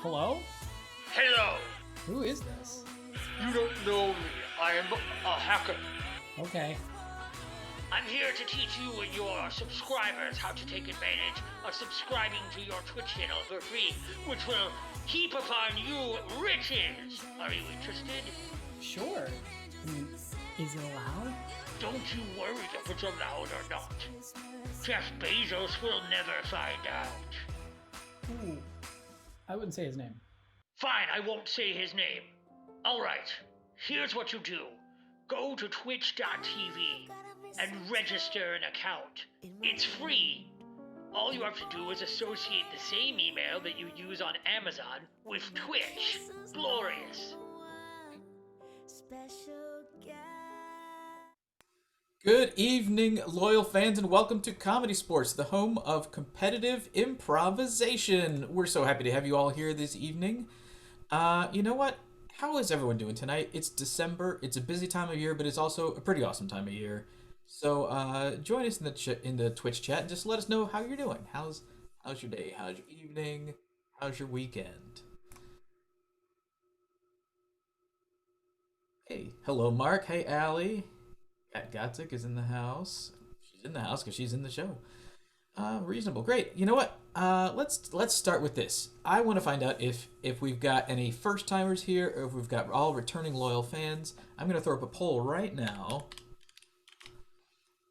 Hello? Hello. Who is this? You don't know me. I am a hacker. Okay. I'm here to teach you and your subscribers how to take advantage of subscribing to your Twitch channel for free, which will heap upon you riches. Are you interested? Sure. I mean, is it allowed? Don't you worry if it's allowed or not. Jeff Bezos will never find out. Ooh. I wouldn't say his name. Fine, I won't say his name. Alright, here's what you do. Go to twitch.tv and register an account. It's free. All you have to do is associate the same email that you use on Amazon with Twitch. Glorious. Good evening, loyal fans, and welcome to Comedysportz, the home of competitive improvisation. We're so happy to have you all here this evening. You know what? How is everyone doing tonight? It's December. It's a busy time of year, but it's also a pretty awesome time of year. So join us in the Twitch chat and just let us know how you're doing. How's your day? How's your evening? How's your weekend? Hey, hello, Mark. Hey, Allie. Kat Gotzik is in the house. She's in the house because she's in the show. Reasonable, great. You know what? Let's start with this. I want to find out if we've got any first timers here, or if we've got all returning loyal fans. I'm gonna throw up a poll right now,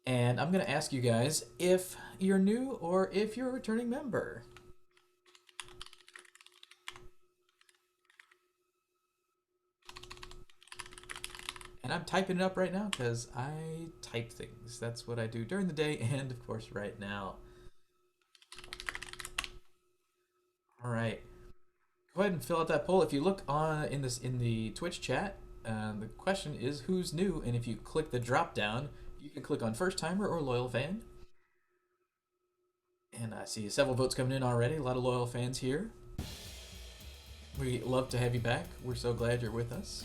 and I'm gonna ask you guys if you're new or if you're a returning member. And I'm typing it up right now because I type things. That's what I do during the day and, of course, right now. All right. Go ahead and fill out that poll. If you look on in the Twitch chat, the question is who's new, and if you click the drop down, you can click on first timer or loyal fan. And I see several votes coming in already. A lot of loyal fans here. We love to have you back. We're so glad you're with us.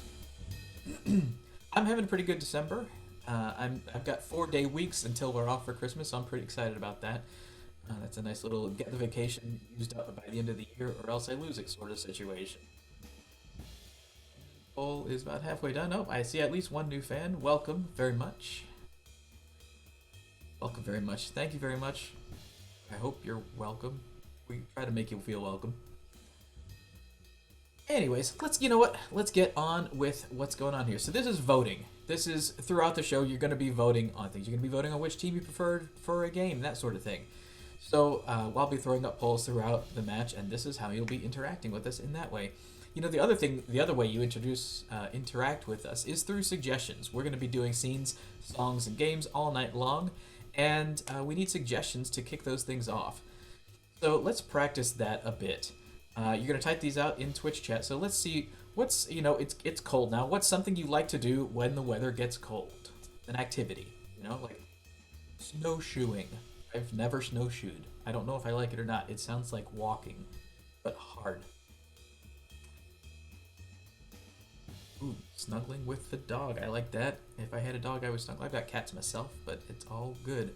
I'm having a pretty good December. I've got 4-day weeks until we're off for Christmas, so I'm pretty excited about that. That's a nice little get the vacation used up by the end of the year, or else I lose it sort of situation. Poll is about halfway done. Oh, I see at least one new fan. Welcome very much. Welcome very much. Thank you very much. I hope you're welcome. We try to make you feel welcome. Anyways, you know what? Let's get on with what's going on here. So this is voting. This is throughout the show. You're going to be voting on things. You're going to be voting on which team you preferred for a game, that sort of thing. So I'll be throwing up polls throughout the match, and this is how you'll be interacting with us in that way. You know, the other way you interact with us is through suggestions. We're going to be doing scenes, songs, and games all night long, and we need suggestions to kick those things off. So let's practice that a bit. You're going to type these out in Twitch chat. So let's see it's cold now. What's something you like to do when the weather gets cold? An activity, like snowshoeing. I've never snowshoed. I don't know if I like it or not. It sounds like walking, but hard. Ooh, snuggling with the dog. I like that. If I had a dog, I would snuggle. I've got cats myself, but it's all good.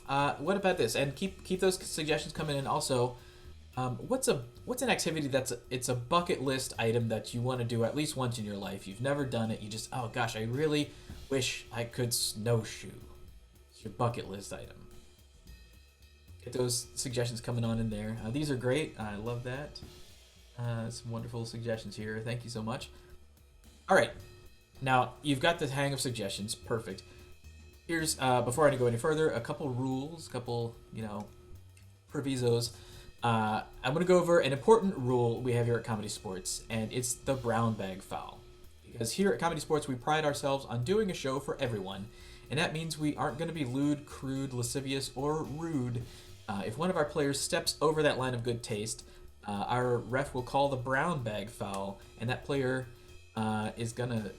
What about this? And keep those suggestions coming in. Also, what's an activity it's a bucket list item that you want to do at least once in your life? You've never done it. You just, oh gosh, I really wish I could snowshoe. It's your bucket list item. Get those suggestions coming on in there. These are great. I love that. Some wonderful suggestions here. Thank you so much. All right. Now, you've got the hang of suggestions. Perfect. Here's, before I go any further, a couple rules, provisos. I'm going to go over an important rule we have here at Comedysportz, and it's the brown bag foul. Because here at Comedysportz, we pride ourselves on doing a show for everyone, and that means we aren't going to be lewd, crude, lascivious, or rude. If one of our players steps over that line of good taste, our ref will call the brown bag foul, and that player is gonna,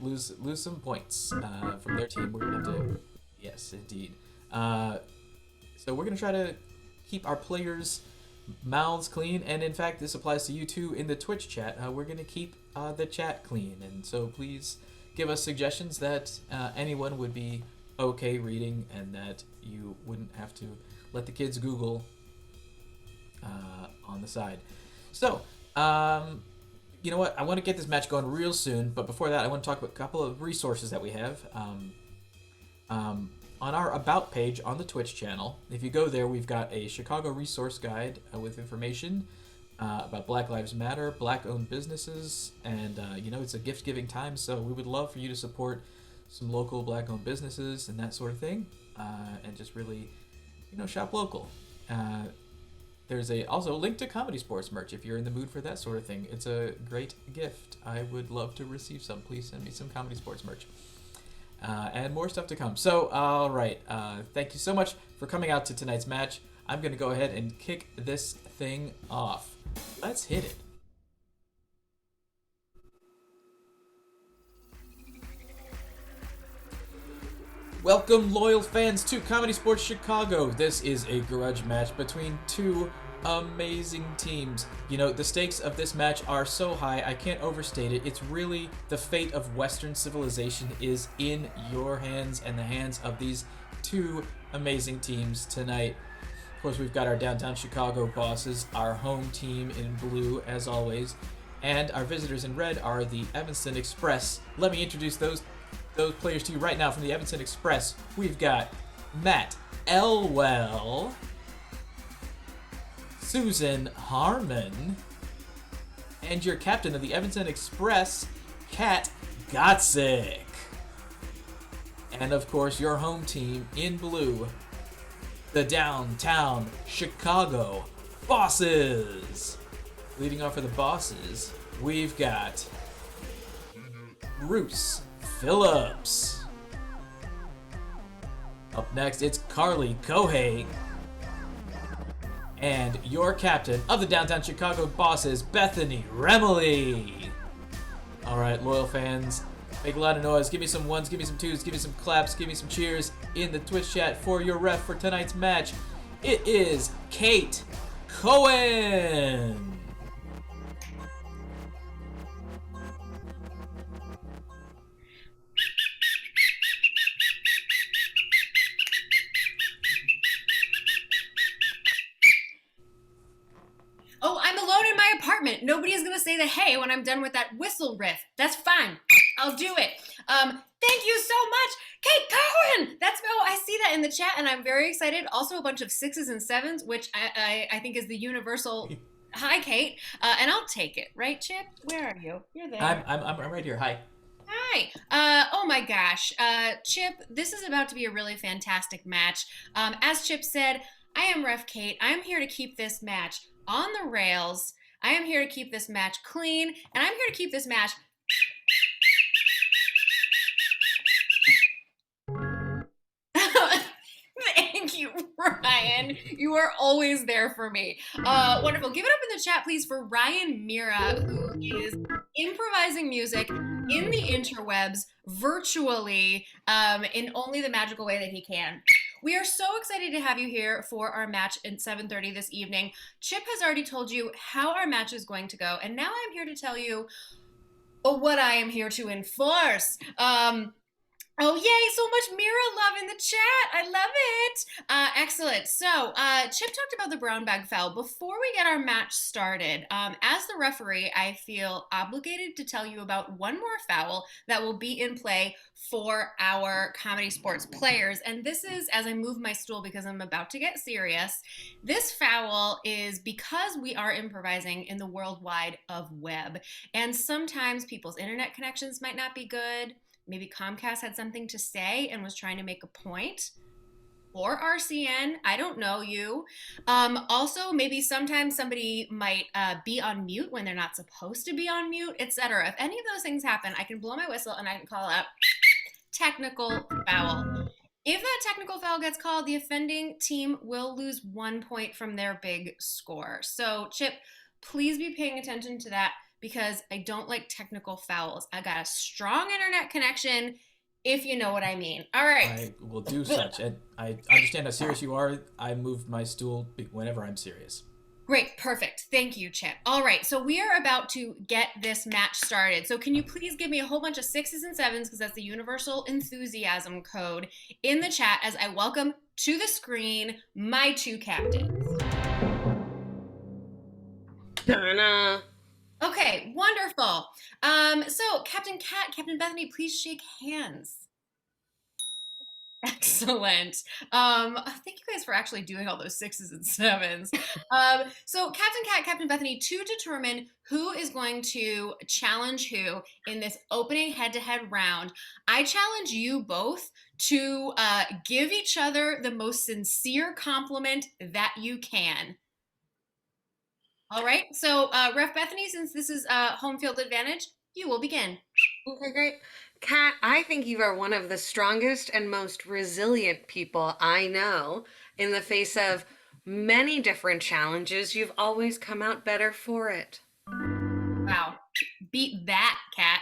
lose some points from their team. We're gonna have to, yes, indeed. So we're gonna try to keep our players' mouths clean, and in fact, this applies to you too in the Twitch chat. We're gonna keep the chat clean, and so please give us suggestions that anyone would be okay reading, and that you wouldn't have to let the kids Google on the side. So, you know what? I want to get this match going real soon, but before that, I want to talk about a couple of resources that we have. On our About page on the Twitch channel, if you go there, we've got a Chicago resource guide with information about Black Lives Matter, Black-owned businesses, and it's a gift-giving time, so we would love for you to support some local Black-owned businesses and that sort of thing, and just really, shop local. There's also a link to Comedysportz merch if you're in the mood for that sort of thing. It's a great gift. I would love to receive some. Please send me some Comedysportz merch. And more stuff to come. So, all right. Thank you so much for coming out to tonight's match. I'm going to go ahead and kick this thing off. Let's hit it. Welcome, loyal fans, to Comedysportz Chicago. This is a grudge match between two amazing teams. The stakes of this match are so high, I can't overstate it. It's really the fate of Western civilization is in your hands and the hands of these two amazing teams tonight. Of course, we've got our downtown Chicago bosses, our home team in blue, as always, and our visitors in red are the Evanston Express. Let me introduce those players to you right now from the Evanston Express. We've got Matt Elwell, Susan Harmon, and your captain of the Evanston Express, Kat Gotzik. And of course, your home team in blue, the downtown Chicago Bosses. Leading off for the Bosses, we've got Bruce Phillips. Up next, it's Carly Kohei. And your captain of the downtown Chicago Bosses, Bethany Remley. All right, loyal fans, make a lot of noise. Give me some ones, give me some twos, give me some claps, give me some cheers in the Twitch chat for your ref for tonight's match. It is Kate Cohen. Oh, I'm alone in my apartment. Nobody is going to say the hey when I'm done with that whistle riff. That's fine. I'll do it. Thank you so much, Kate Cohen. I see that in the chat, and I'm very excited. Also, a bunch of 6s and 7s, which I think is the universal. Hi, Kate. And I'll take it, right, Chip? Where are you? You're there. I'm right here. Hi. Hi. Oh my gosh. Chip, this is about to be a really fantastic match. As Chip said, I am Ref Kate. I am here to keep this match on the rails. I am here to keep this match clean, and I'm here to keep this match Thank you, Ryan. You are always there for me. Wonderful. Give it up in the chat, please, for Ryan Mira, who is improvising music in the interwebs virtually in only the magical way that he can. We are so excited to have you here for our match at 7:30 this evening. Chip has already told you how our match is going to go, and now I'm here to tell you what I am here to enforce. Oh, yay, so much Mira love in the chat. I love it. Excellent. So, Chip talked about the brown bag foul. Before we get our match started, as the referee, I feel obligated to tell you about one more foul that will be in play for our Comedysportz players. And this is, as I move my stool because I'm about to get serious, this foul is because we are improvising in the world wide of web. And sometimes people's internet connections might not be good. Maybe Comcast had something to say and was trying to make a point. Or RCN, I don't know you. Also, maybe sometimes somebody might be on mute when they're not supposed to be on mute, etc. If any of those things happen, I can blow my whistle and I can call out technical foul. If that technical foul gets called, the offending team will lose 1 point from their big score. So, Chip, please be paying attention to that, because I don't like technical fouls. I got a strong internet connection, if you know what I mean. All right. I will do such. And I understand how serious you are. I move my stool whenever I'm serious. Great. Perfect. Thank you, Chip. All right. So we are about to get this match started. So can you please give me a whole bunch of 6s and 7s, because that's the universal enthusiasm code, in the chat as I welcome to the screen my two captains. Donna. Okay, wonderful. So Captain Cat, Captain Bethany, please shake hands. Excellent. Thank you guys for actually doing all those 6s and 7s. So Captain Cat, Captain Bethany, to determine who is going to challenge who in this opening head-to-head round, I challenge you both to give each other the most sincere compliment that you can. All right. So, Ref Bethany, since this is home field advantage, you will begin. Okay, great. Kat, I think you are one of the strongest and most resilient people I know. In the face of many different challenges, you've always come out better for it. Wow. Beat that, Cat.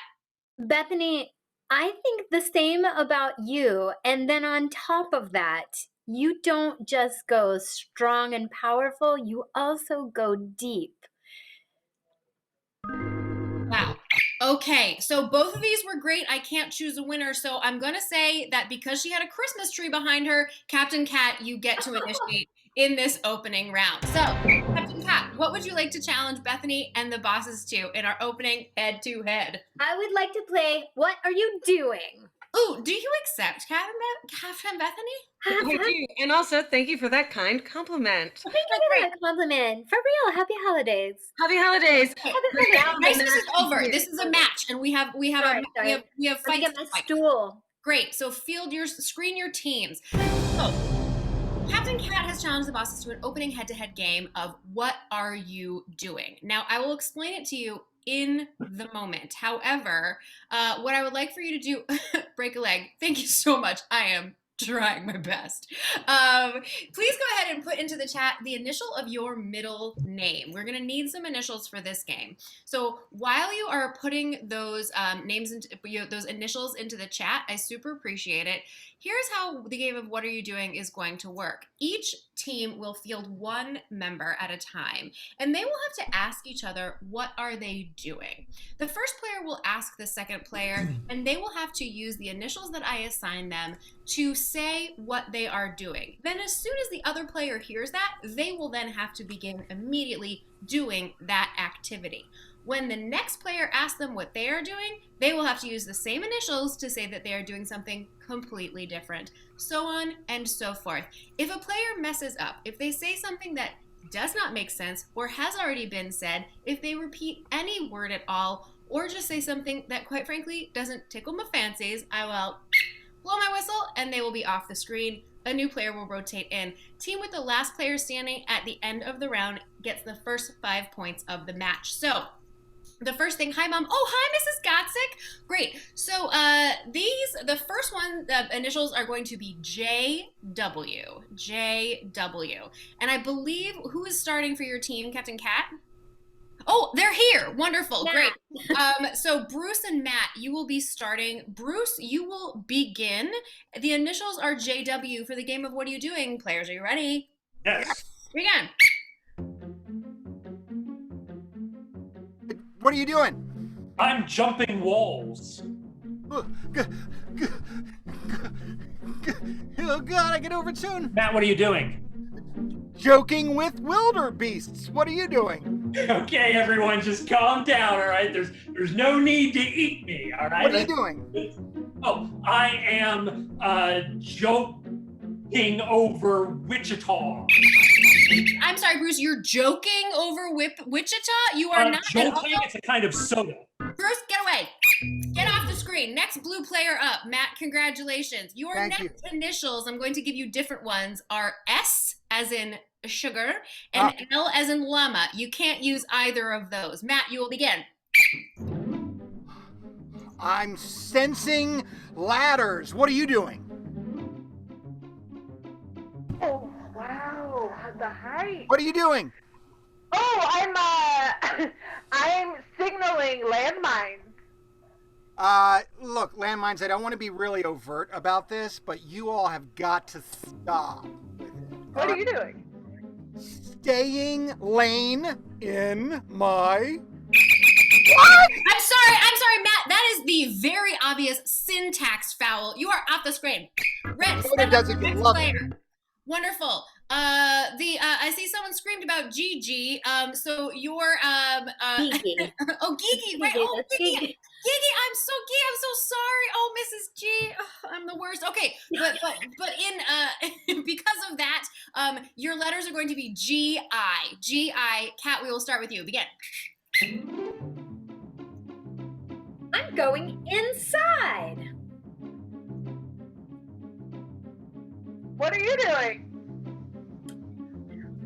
Bethany, I think the same about you. And then on top of that, you don't just go strong and powerful, you also go deep. Wow. Okay, so both of these were great. I can't choose a winner, so I'm going to say that because she had a Christmas tree behind her, Captain Cat, you get to initiate in this opening round. So, Captain Cat, what would you like to challenge Bethany and the bosses to in our opening head-to-head? I would like to play What Are You Doing? Ooh, do you accept Captain Bethany? I do. And also, thank you for that kind compliment. Thank you for that compliment. For real, happy holidays. Happy holidays. Crisis is over. This is a match, and we have Sorry. fights. Let me get my to fight. stool. Great. So screen your teams. So Captain Cat has challenged the bosses to an opening head-to-head game of What Are You Doing? Now, I will explain it to you in the moment. However, what I would like for you to do, break a leg. Thank you so much. I am trying my best. Please go ahead and put into the chat the initial of your middle name. We're gonna need some initials for this game. So while you are putting those names into those initials into the chat, I super appreciate it. Here's how the game of What Are You Doing is going to work. Each team will field one member at a time, and they will have to ask each other, what are they doing? The first player will ask the second player, and they will have to use the initials that I assign them to say what they are doing. Then as soon as the other player hears that, they will then have to begin immediately doing that activity. When the next player asks them what they are doing, they will have to use the same initials to say that they are doing something completely different, so on and so forth. If a player messes up, if they say something that does not make sense or has already been said, if they repeat any word at all, or just say something that quite frankly doesn't tickle my fancies, I will blow my whistle and they will be off the screen. A new player will rotate in. Team with the last player standing at the end of the round gets the first 5 points of the match. So, the first thing, hi mom. Oh, hi Mrs. Gotzik. Great. So the first one, the initials are going to be JW. JW. And I believe, who is starting for your team, Captain Cat? Oh, they're here. Wonderful. Matt. Great. So Bruce and Matt, you will be starting. Bruce, you will begin. The initials are JW for the game of What Are You Doing? Players, are you ready? Yes. Begin. What are you doing? I'm jumping walls. Oh God, I get over it soon. Matt, what are you doing? Joking with wildebeests. What are you doing? Okay, everyone, just calm down, all right? There's no need to eat me, all right? What are you doing? Oh, I am joking over Wichita. I'm sorry, Bruce, you're joking over Wichita? You are not at all. Joking? It's a kind of soda. Bruce, get away. Get off the screen. Next blue player up. Matt, congratulations. Your Thank next initials, I'm going to give you different ones, are S as in sugar and L as in llama. You can't use either of those. Matt, you will begin. I'm sensing ladders. What are you doing? Oh, wow, the height. What are you doing? Oh, I'm signaling landmines. Look, landmines, I don't want to be really overt about this, but you all have got to stop with it. What are you doing? Staying lane in my... I'm sorry, Matt. That is the very obvious syntax foul. You are off the screen. Red, Soda doesn't next love player. it. Wonderful. I see someone screamed about Gigi. So you're Gigi. oh, Gigi, right? Gigi, Oh, that's Gigi. Gigi. Gigi, I'm so sorry. Oh, Mrs. G, oh, I'm the worst. Okay, but in because of that, your letters are going to be G-I. G-I. Kat, we will start with you. Begin. I'm going inside. What are you doing?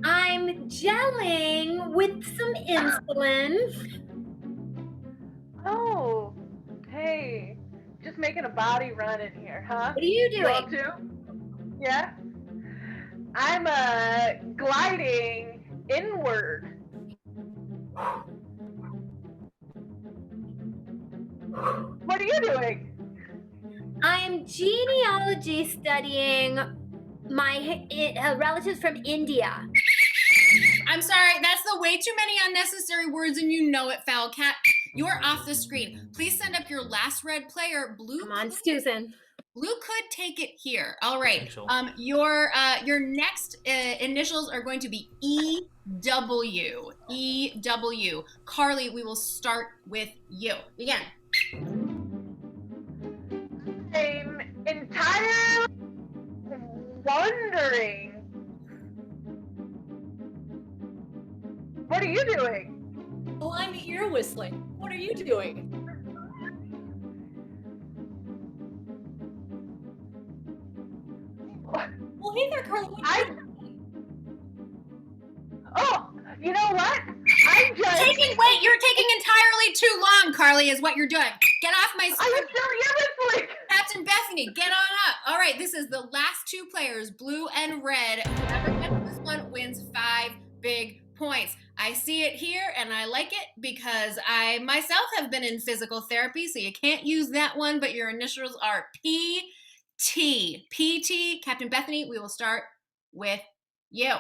I'm gelling with some insulin. Oh, hey, just making a body run in here, huh? What are you You want doing? to? Yeah. I'm gliding inward. What are you doing? I'm genealogy studying my relatives from India. I'm sorry, that's the way too many unnecessary words, and you know it, foul cat. You're off the screen. Please send up your last red player. Blue. Come on, Susan. Blue could take it here. All right. Potential. Your next initials are going to be EW. EW. Carly, we will start with you. Begin. I'm entirely wondering. What are you doing? Oh, I'm ear whistling. What are you doing? Well, hey there, Carly. What are you doing? Oh, you know what? I just. Wait, you're taking entirely too long, Carly, is what you're doing. Get off my I screen. was still ear whistling. Captain Bethany, get on up. All right, this is the last two players, blue and red. Whoever gets this one wins 5 big points. I see it here and I like it because I myself have been in physical therapy, so you can't use that one, but your initials are PT. PT, Captain Bethany, we will start with you.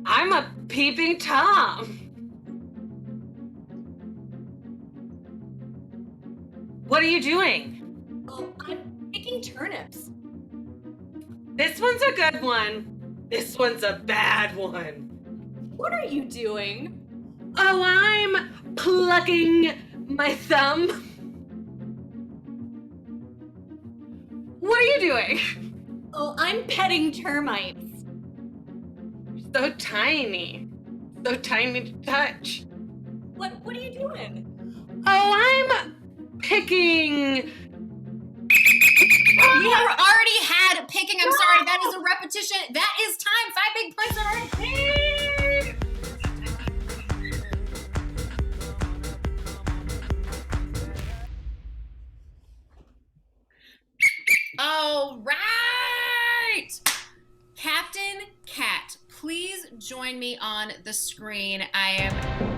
I'm a peeping Tom. What are you doing? Oh, I'm picking turnips. This one's a good one. This one's a bad one. What are you doing? Oh, I'm plucking my thumb. What are you doing? Oh, I'm petting termites. So tiny. So tiny to touch. What are you doing? Oh, I'm picking. You have already had picking. I'm sorry, that is a repetition. That is time. 5 big points are already paid. All right. Captain Cat, please join me on the screen. I am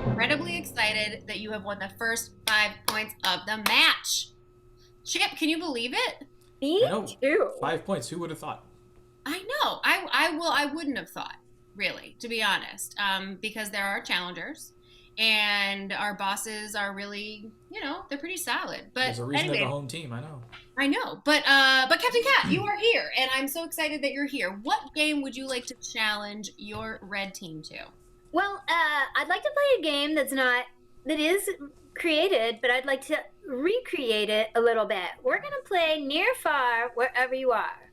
incredibly excited that you have won the first 5 points of the match. Chip, can you believe it? Me I know. too. 5 points. Who would have thought? I know. I wouldn't have thought, really, to be honest, because there are challengers, and our bosses are really, they're pretty solid. But There's a reason anyway, they're the home team. I know. I know. But Captain Cat, you are here, and I'm so excited that you're here. What game would you like to challenge your red team to? Well, I'd like to play a game that is created, but I'd like to recreate it a little bit. We're going to play Near Far Wherever You Are,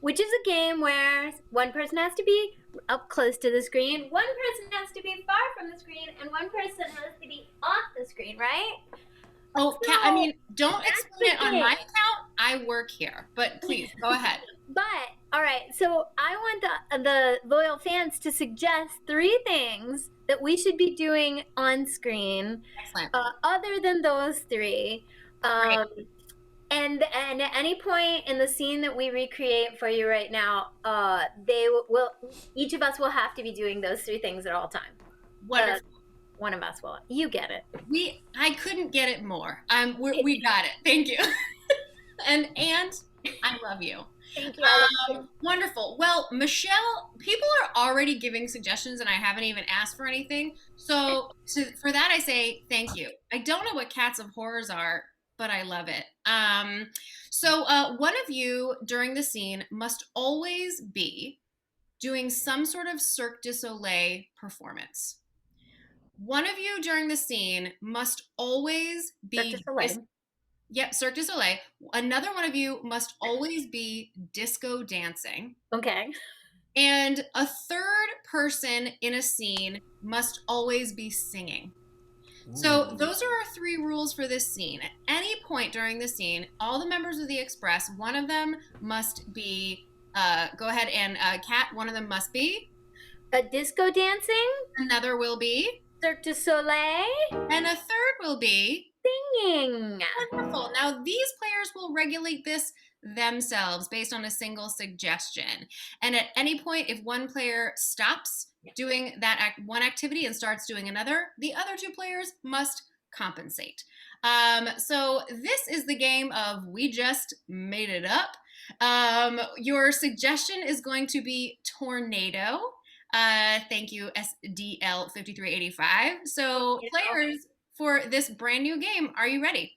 which is a game where one person has to be up close to the screen, one person has to be far from the screen, and one person has to be off the screen, right? Oh, So, Cat, I mean, don't that's explain it the on game. my account. I work here, but please, go ahead. But, all right, so I want the loyal fans to suggest 3 things that we should be doing on screen Excellent. other than those 3. Great. And at any point in the scene that we recreate for you right now, each of us will have to be doing those 3 things at all times. Wonderful. One of us will. You get it. I couldn't get it more. We got it. Thank you. and I love you. Thank you. I love you. Wonderful. Well, Michelle, people are already giving suggestions, and I haven't even asked for anything. So for that, I say thank you. I don't know what Cats of Horrors are. but I love it. So one of you during the scene must always be doing some sort of Cirque du Soleil performance. One of you during the scene must always be Cirque du Soleil. Yep, Cirque du Soleil. Another one of you must always be disco dancing. Okay. And a third person in a scene must always be singing. So those are our 3 rules for this scene. At any point during the scene, all the members of the Express, one of them must be, go ahead and Kat, one of them must be. A disco dancing. Another will be. Cirque du Soleil. And a third will be. Singing. Wonderful. Now, these players will regulate this themselves based on a single suggestion. And at any point, if one player stops doing that one activity and starts doing another, the other 2 players must compensate. So this is the game of We Just Made It Up. Your suggestion is going to be tornado. Thank you, SDL5385. So players for this brand new game, are you ready?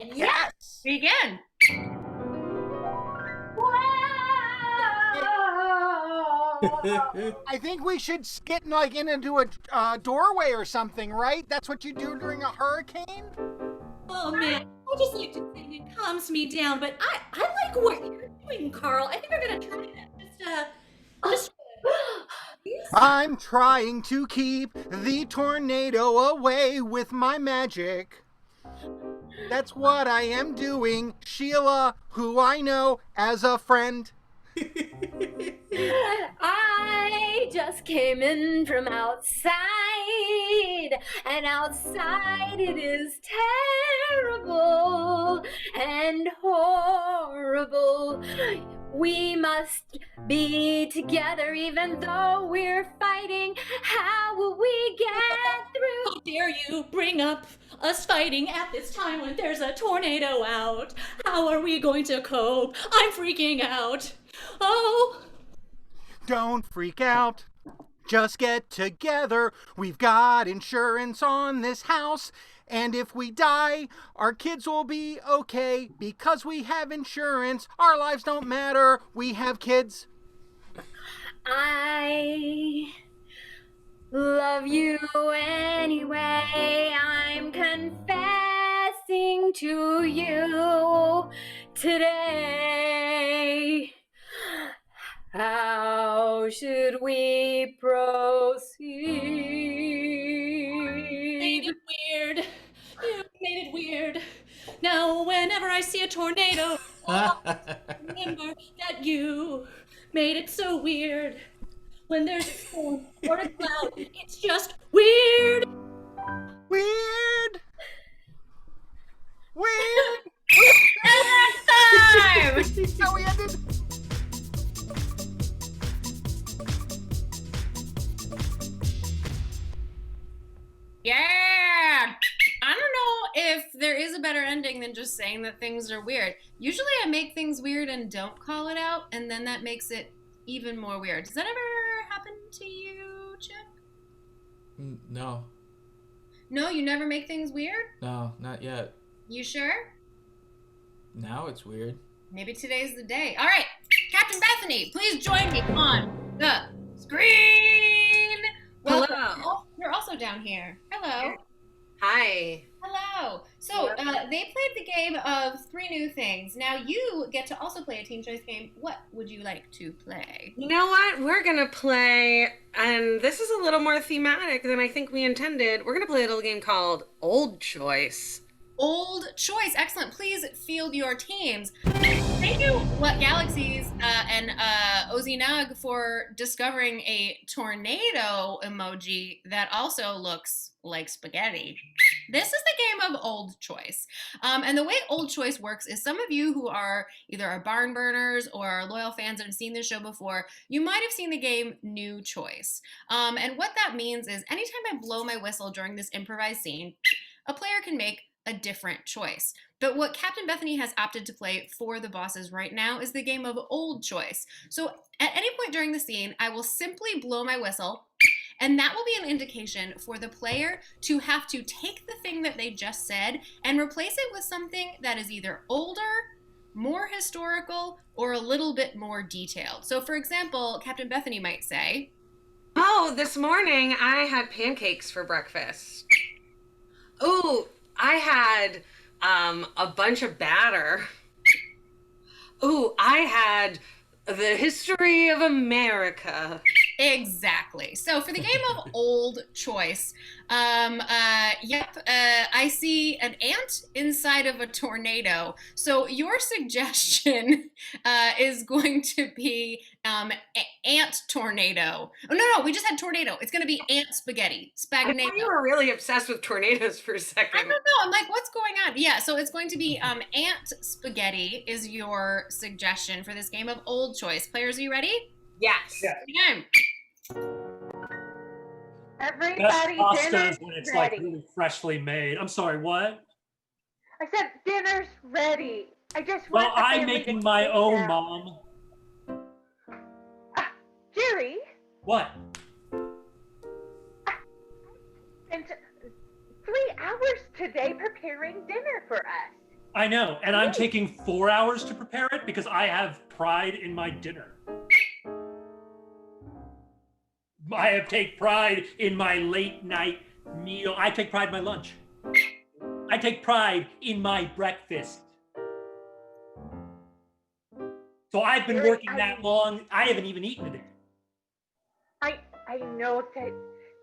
Yes. Begin. I think we should get like into a doorway or something, right? That's what you do during a hurricane? Oh man, I just like to sing. It calms me down, but I like what you're doing, Carl. I think I'm gonna try that. Just I'm trying to keep the tornado away with my magic. That's what I am doing, Sheila, who I know as a friend. I just came in from outside, and outside it is terrible and horrible. We must be together even though we're fighting. How will we get through? how dare you bring up us fighting at this time when there's a tornado out? How are we going to cope? I'm freaking out. Oh. Don't freak out. Just get together. We've got insurance on this house. And if we die, our kids will be okay because we have insurance. Our lives don't matter. We have kids. I love you anyway. I'm confessing to you today. How should we proceed? Made it weird. You made it weird. Now, whenever I see a tornado, I'll remember that you made it so weird. When there's a storm or a cloud, it's just weird. Weird. Weird. Time! How we ended? Yeah! I don't know if there is a better ending than just saying that things are weird. Usually I make things weird and don't call it out, and then that makes it even more weird. Does that ever happen to you, Chip? No. No, you never make things weird? No, not yet. You sure? Now it's weird. Maybe today's the day. All right, Captain Bethany, please join me on the screen. Welcome. Hello. You're also down here. Hello. Hi. Hello. So they played the game of 3 new things. Now you get to also play a Teen Choice game. What would you like to play? You know what? We're going to play, and this is a little more thematic than I think we intended. We're going to play a little game called Old Choice. Old Choice. Excellent. Please field your teams. Thank you, What Galaxies and Ozinug for discovering a tornado emoji that also looks like spaghetti. This is the game of Old Choice. And the way Old Choice works is some of you who are either our barn burners or our loyal fans that have seen this show before, you might have seen the game New Choice. And what that means is anytime I blow my whistle during this improvised scene, a player can make a different choice. But what Captain Bethany has opted to play for the bosses right now is the game of Old Choice. So at any point during the scene, I will simply blow my whistle, And that will be an indication for the player to have to take the thing that they just said and replace it with something that is either older, more historical, or a little bit more detailed. So for example, Captain Bethany might say, "Oh, this morning I had pancakes for breakfast. Oh, I had a bunch of batter. Oh, I had the history of America." Exactly. So for the game of old choice, I see an ant inside of a tornado. So your suggestion is going to be ant tornado. Oh, no, we just had tornado. It's going to be ant spaghetti. I thought you were really obsessed with tornadoes for a second. I don't know. I'm like, what's going on? Yeah, so it's going to be ant spaghetti is your suggestion for this game of old choice. Players, are you ready? Yes. Game. Everybody, Best pasta dinner's is when it's ready. like really freshly made. I'm sorry, what? I said dinner's ready. I just Well, want the I'm family to making my sit own, down. Mom. Jerry, What? spent 3 hours today preparing dinner for us. I know, and I'm taking 4 hours to prepare it because I have pride in my dinner. I take pride in my late night meal. I take pride in my lunch. I take pride in my breakfast. So I've been working that long. I haven't even eaten today. I know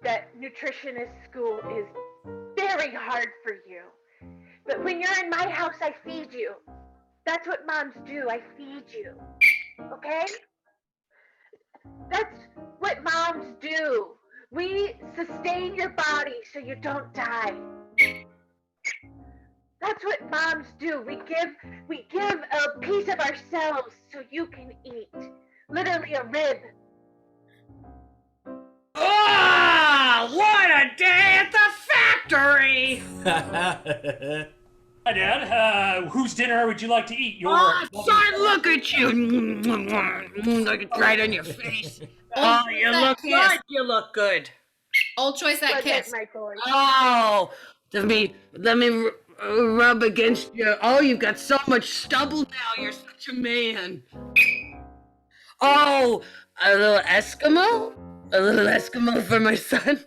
that nutritionist school is very hard for you. But when you're in my house, I feed you. That's what moms do. I feed you. Okay? That's what moms do. We sustain your body so you don't die. That's what moms do. We give a piece of ourselves so you can eat. Literally a rib. Oh, what a day at the factory! Hi, Dad. Whose dinner would you like to eat? Your Son, look at you! Look at right on your face. Oh, you look good. You look good. Old choice, that Look at kiss. my boy. Oh, let me rub against you. Oh, you've got so much stubble now. You're such a man. Oh, a little Eskimo? A little Eskimo for my son?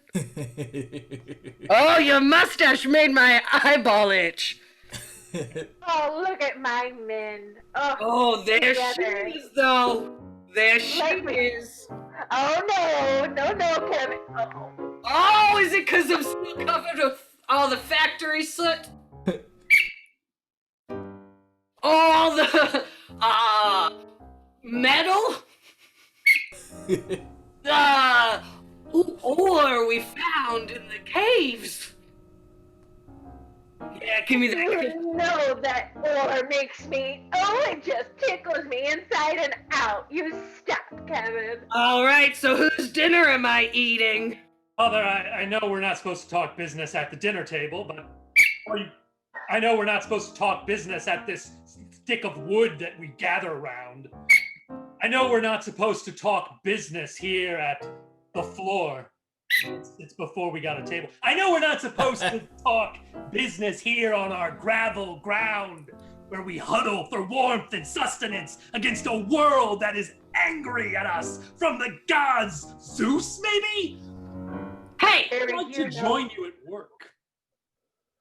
Oh, your mustache made my eyeball itch. Oh, look at my men. Oh, there together. she is, though. There she Let me- is. Oh, no, Kevin. Oh. Oh, is it because I'm still covered with all the factory soot? All the metal? The ore we found in the caves. Yeah, give me that. You know that ore makes me, it just tickles me inside and out. You stop, Kevin. All right, so whose dinner am I eating? Father, I know we're not supposed to talk business at the dinner table, but I know we're not supposed to talk business at this stick of wood that we gather around. I know we're not supposed to talk business here at the floor. It's before we got a table. I know we're not supposed to talk business here on our gravel ground where we huddle for warmth and sustenance against a world that is angry at us from the gods. Zeus, maybe? Hey! I'd like to join you at work.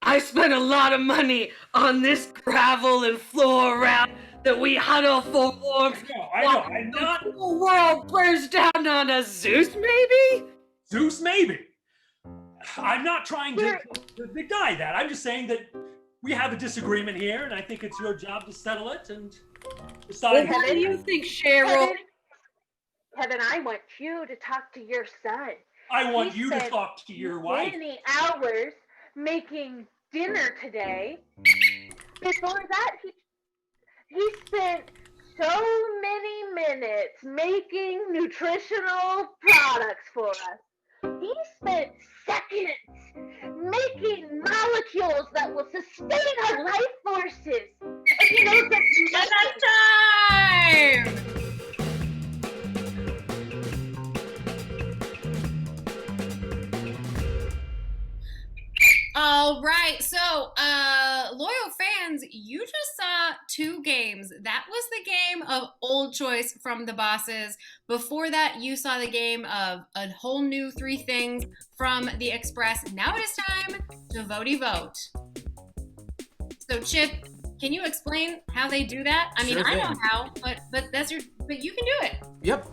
I spent a lot of money on this gravel and floor around that we huddle for warmth. I know. I'm not. The whole world burns down on a Zeus, maybe? Zeus, maybe. I'm not trying to deny that. I'm just saying that we have a disagreement here, and I think it's your job to settle it and decide. What do you think, Cheryl? Kevin, I want you to talk to your son. I want He you to spent talk to your wife. Many hours making dinner today. Before that, he spent so many minutes making nutritional products for us. He spent seconds making molecules that will sustain our life forces. And he knows that's time! All right, so loyal fans, you just saw 2 games. That was the game of Old Choice from the Bosses. Before that, you saw the game of a whole new 3 things from the Express. Now it is time to vote. So Chip, can you explain how they do that? I mean, Sure I know thing. how, but you can do it. Yep.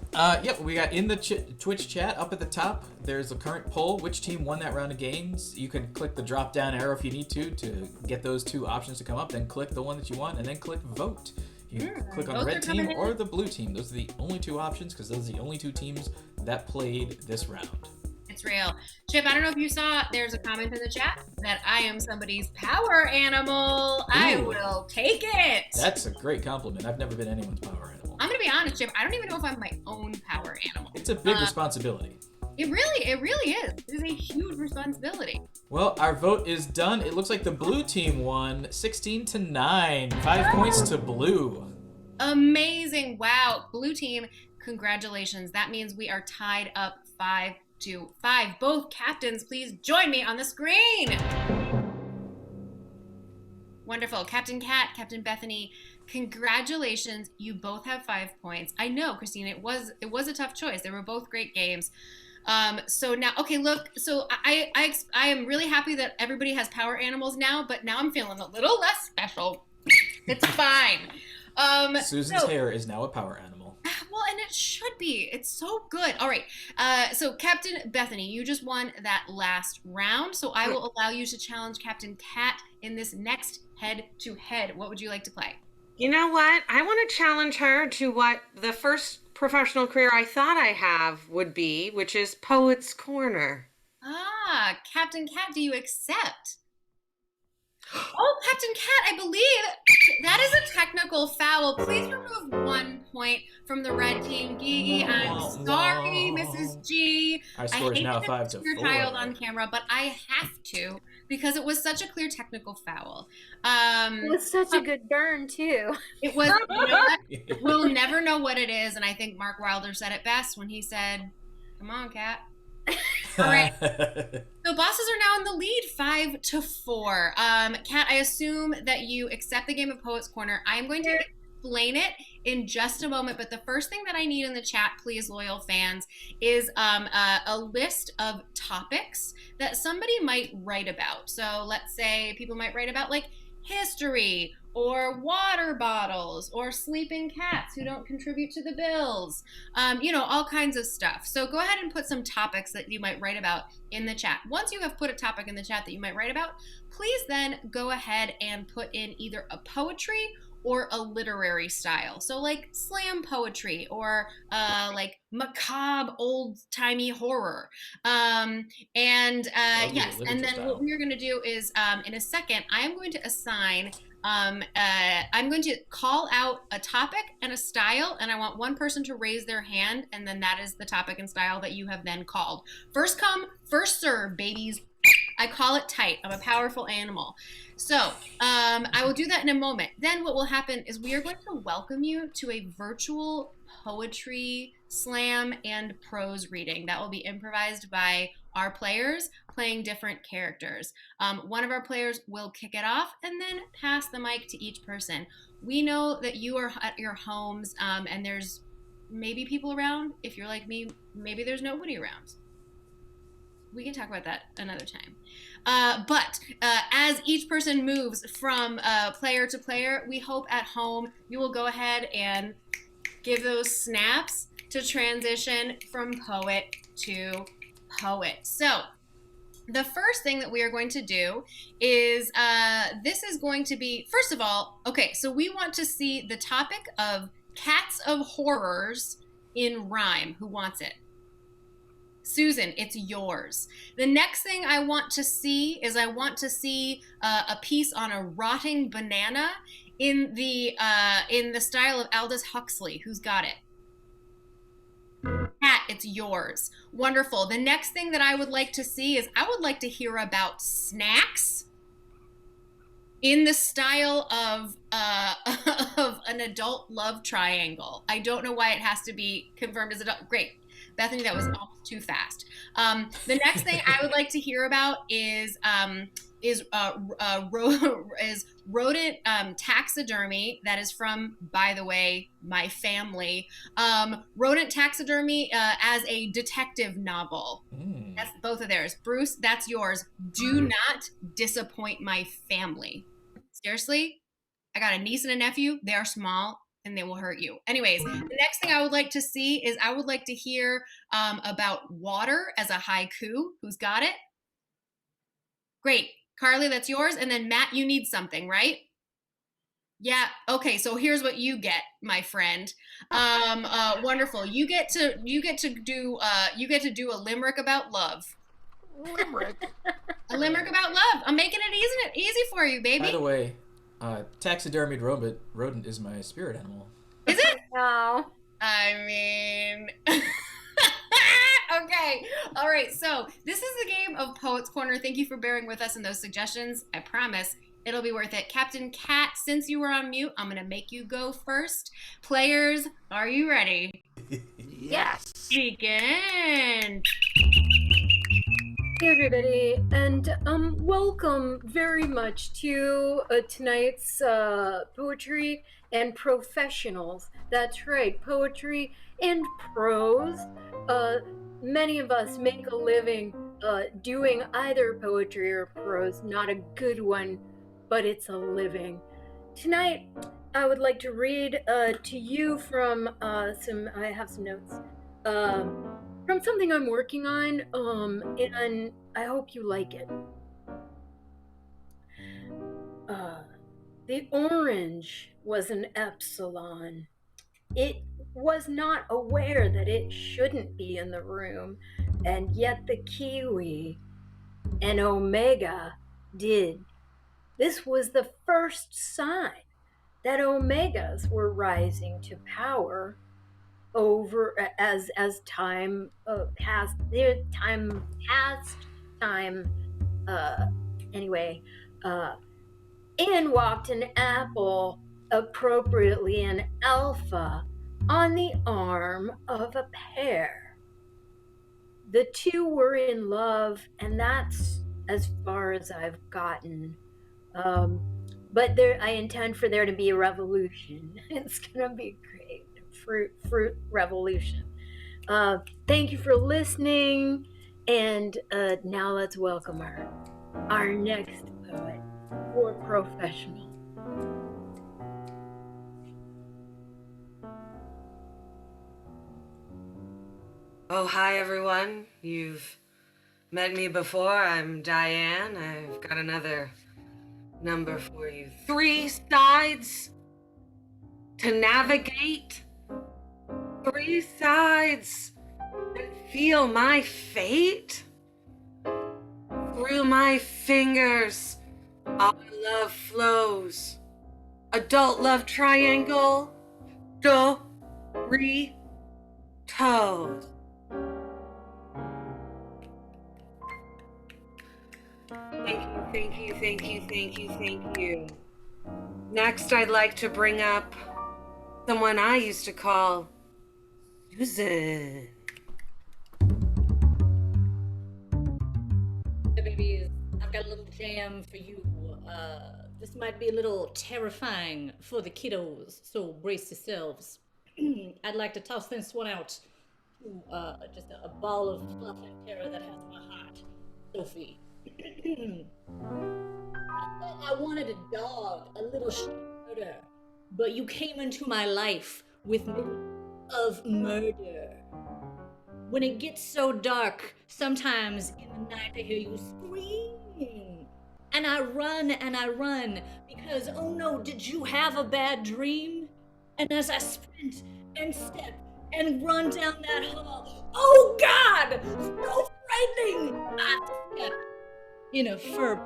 We got in the Twitch chat up at the top. There's a current poll. Which team won that round of games? You can click the drop down arrow if you need to get those 2 options to come up. Then click the one that you want, and then click vote. You can click on the red team or the blue team. Those are the only 2 options because those are the only 2 teams that played this round. It's real. Chip, I don't know if you saw, there's a comment in the chat that I am somebody's power animal. I will take it. That's a great compliment. I've never been anyone's power animal. I'm going to be honest, Chip. I don't even know if I'm my own power animal. It's a big responsibility. It really is. It is a huge responsibility. Well, our vote is done. It looks like the blue team won 16-9. 5 points to blue. Amazing. Wow. Blue team, congratulations. That means we are tied up 5-5. Both captains, please join me on the screen. Wonderful. Captain Kat, Captain Bethany, congratulations. You both have 5 points. I know, Christine, it was a tough choice. They were both great games. So now, okay, look, so I am really happy that everybody has power animals now, but now I'm feeling a little less special. It's fine. Susan's hair is now a power animal. Well, and it should be. It's so good. All right. So Captain Bethany, you just won that last round. So I will allow you to challenge Captain Kat in this next head-to-head. What would you like to play? You know what? I want to challenge her to what the first professional career I thought I have would be, which is Poet's Corner. Ah, Captain Kat, do you accept? Oh, Captain Kat, I believe that is a technical foul. Please remove 1 point from the red team. Gigi, I'm sorry, Mrs. G. Our score is now hate 5 to to your 4. child on camera, but I have to because it was such a clear technical foul. It was such a good burn too. It was. You know what? We'll never know what it is, and I think Mark Wilder said it best when he said, "Come on, Kat." All right. So bosses are now in the lead, 5-4. Kat, I assume that you accept the game of Poet's Corner. I am going to explain it in just a moment, but the first thing that I need in the chat, please, loyal fans, is a list of topics that somebody might write about. So let's say people might write about like history or water bottles or sleeping cats who don't contribute to the bills, all kinds of stuff. So go ahead and put some topics that you might write about in the chat. Once you have put a topic in the chat that you might write about, please then go ahead and put in either a poetry or a literary style. So like slam poetry or like macabre old-timey horror. Yes, and then what we're gonna do is in a second, I am going to assign I'm going to call out a topic and a style, and I want one person to raise their hand, and then that is the topic and style that you have then called. First come, first serve, babies. I call it tight. I'm a powerful animal. So I will do that in a moment. Then what will happen is we are going to welcome you to a virtual poetry slam and prose reading that will be improvised by our players playing different characters. One of our players will kick it off and then pass the mic to each person. We know that you are at your homes and there's maybe people around. If you're like me, maybe there's nobody around. We can talk about that another time. But as each person moves from player to player, we hope at home you will go ahead and give those snaps to transition from poet to poet. So the first thing that we are going to do is this is going to be, first of all, okay, so we want to see the topic of cats of horrors in rhyme. Who wants it? Susan, it's yours. The next thing I want to see is I want to see a piece on a rotting banana in the style of Aldous Huxley. Who's got it? Kat, it's yours. Wonderful. The next thing that I would like to see is I would like to hear about snacks in the style of of an adult love triangle. I don't know why it has to be confirmed as adult. Great. Bethany, that was almost too fast. The next thing I would like to hear about is rodent taxidermy. That is from, by the way, my family. Rodent taxidermy as a detective novel. That's both of theirs. Bruce, that's yours. Do not disappoint my family. Seriously, I got a niece and a nephew. They are small and they will hurt you. Anyways, the next thing I would like to see is I would like to hear about water as a haiku. Who's got it? Great. Carly, that's yours. And then Matt, you need something, right? Yeah. Okay. So here's what you get, my friend. Wonderful. You get to do a limerick about love. Limerick. A limerick about love. I'm making it easy for you, baby. By the way, taxidermied rodent is my spirit animal. Is it? No. I mean, okay. All right. So this is the game of Poets Corner. Thank you for bearing with us in those suggestions. I promise it'll be worth it. Captain Cat, since you were on mute, I'm going to make you go first. Players, are you ready? Yes. Begin. Hey everybody, and welcome very much to tonight's Poetry and Professionals. That's right, poetry and prose. Many of us make a living doing either poetry or prose, not a good one, but it's a living. Tonight, I would like to read to you from I have some notes. From something I'm working on, and I hope you like it. The orange was an epsilon. It was not aware that it shouldn't be in the room, and yet the kiwi, an omega, did. This was the first sign that omegas were rising to power over as time passed. Anyway, in walked an apple, appropriately an alpha, on the arm of a pear. The two were in love, and that's as far as I've gotten. But I intend for there to be a revolution. It's gonna be great. Fruit revolution. Thank you for listening, and now let's welcome our next poet or professional. Oh, hi everyone. You've met me before. I'm Diane. I've got another number for you. 3 sides to navigate. 3 sides and feel my fate. Through my fingers, our love flows. Adult love triangle. Do, re, toes. Thank you. Next, I'd like to bring up someone I used to call Susan. Hey babies, I've got a little jam for you. This might be a little terrifying for the kiddos, so brace yourselves. I'd like to toss this one out to just a ball of fluff and terror that has my heart. Sophie. I thought I wanted a dog, a little shooter, but you came into my life with me of murder. When it gets so dark, sometimes in the night I hear you scream. And I run, because oh no, did you have a bad dream? And as I sprint and step and run down that hall, oh God, so frightening! I step in a fur.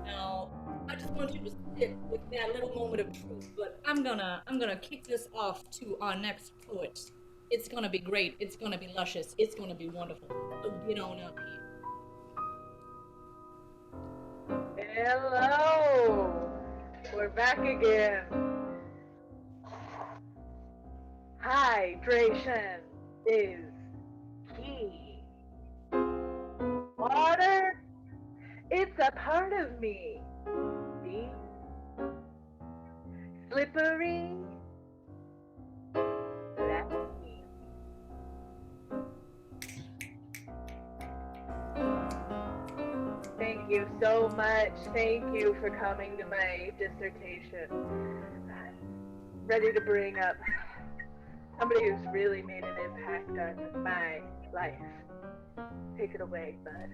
Now, I just want you to sit with that little moment of truth, but I'm gonna kick this off to our next poet. It's gonna be great, it's gonna be luscious, it's gonna be wonderful. So get on up here. Hello! We're back again. Hydration is key. Water, it's a part of me. Deep, slippery, that's me. Thank you so much. Thank you for coming to my dissertation. I'm ready to bring up somebody who's really made an impact on my life. Take it away, bud.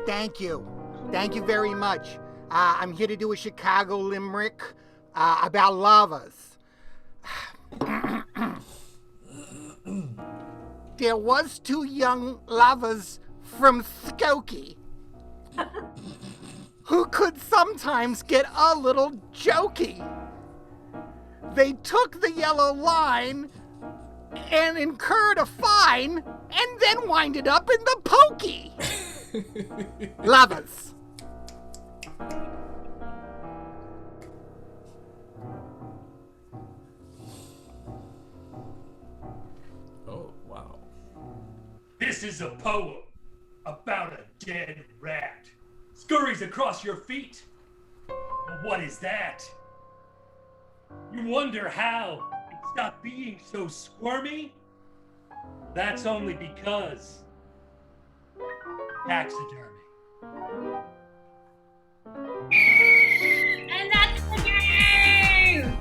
Thank you. Thank you very much. I'm here to do a Chicago limerick about lavas. There was two young lavas from Skokie who could sometimes get a little jokey. They took the yellow line and incurred a fine and then winded up in the pokey. Lavas. Oh, wow. This is a poem about a dead rat. Scurries across your feet. But what is that? You wonder how it stopped being so squirmy? That's only because taxidermy. And that's the game!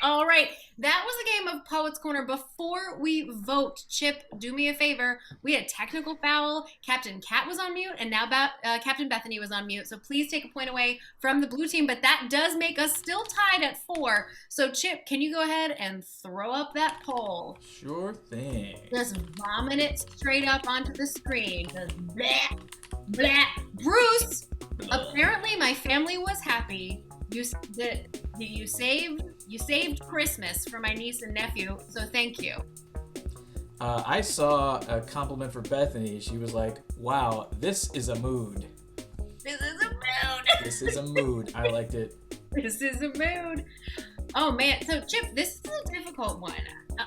All right, that was a game of Poets Corner. Before we vote, Chip, do me a favor. We had a technical foul. Captain Cat was on mute, and now Captain Bethany was on mute. So please take a point away from the blue team. But that does make us still tied at 4. So Chip, can you go ahead and throw up that poll? Sure thing. Just vomit it straight up onto the screen. Just blah, blah. Bruce, apparently my family was happy. You saved Christmas for my niece and nephew, so thank you. I saw a compliment for Bethany. She was like, wow, this is a mood. This is a mood. This is a mood. I liked it. This is a mood. Oh man, so Chip, this is a difficult one.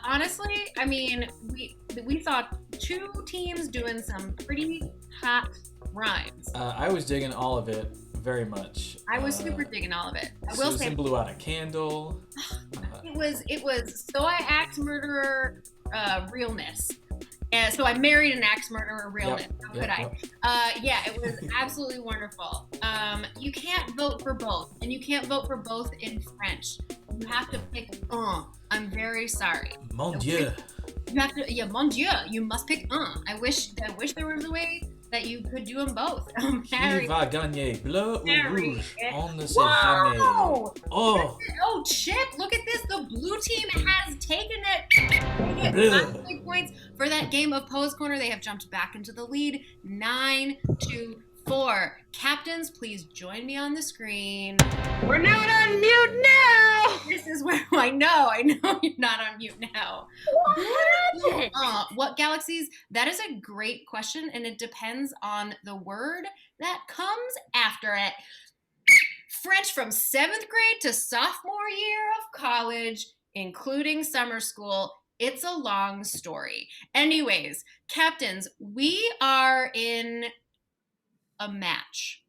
Honestly, I mean, we saw 2 teams doing some pretty hot rhymes. I was digging all of it very much. I was super digging all of it. I will Susan say, blew out a candle. it was so I axe murderer realness. And so I married an axe murderer realness. How could I? Yeah, it was absolutely wonderful. You can't vote for both, and you can't vote for both in French. You have to pick un. I'm very sorry. Mon Dieu. You have to, yeah, mon Dieu. You must pick un. I wish there was a way that you could do them both. Qui va gagner, bleu ou Harry. rouge? On ne sait jamais. Whoa! Oh, Oh, Chip, look at this. The blue team has taken it. They get 5 big points for that game of Poets Corner. They have jumped back into the lead, 9-4. Captains, please join me on the screen. We're not on mute now. This is where I know you're not on mute now. What galaxies? That is a great question, and it depends on the word that comes after it. French from 7th grade to sophomore year of college, including summer school. It's a long story. Anyways, captains, we are in a match.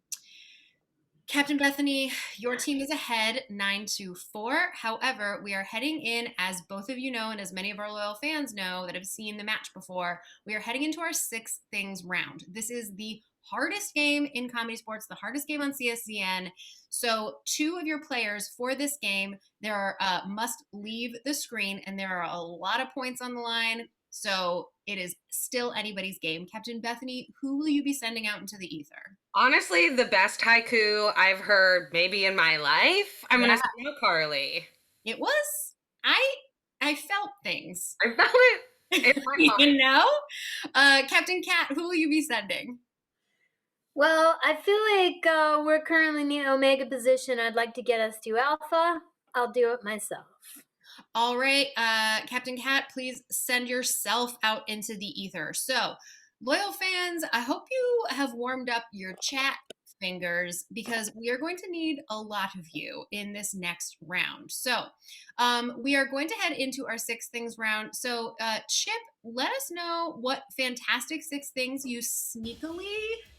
Captain Bethany, your team is ahead 9-4. However, we are heading in, as both of you know, and as many of our loyal fans know that have seen the match before, we are heading into our 6 things round. This is the hardest game in Comedysportz, the hardest game on CSCN. So 2 of your players for this game, must leave the screen, and there are a lot of points on the line. So it is still anybody's game. Captain Bethany, who will you be sending out into the ether? Honestly, the best haiku I've heard maybe in my life. I'm gonna say Carly. It was. I felt things. I felt it in my heart. You know? Captain Cat, who will you be sending? Well, I feel like we're currently in the Omega position. I'd like to get us to Alpha. I'll do it myself. All right, Captain Cat, please send yourself out into the ether. So, loyal fans, I hope you have warmed up your chat fingers because we are going to need a lot of you in this next round. So we are going to head into our 6 things round. So Chip, let us know what fantastic 6 things you sneakily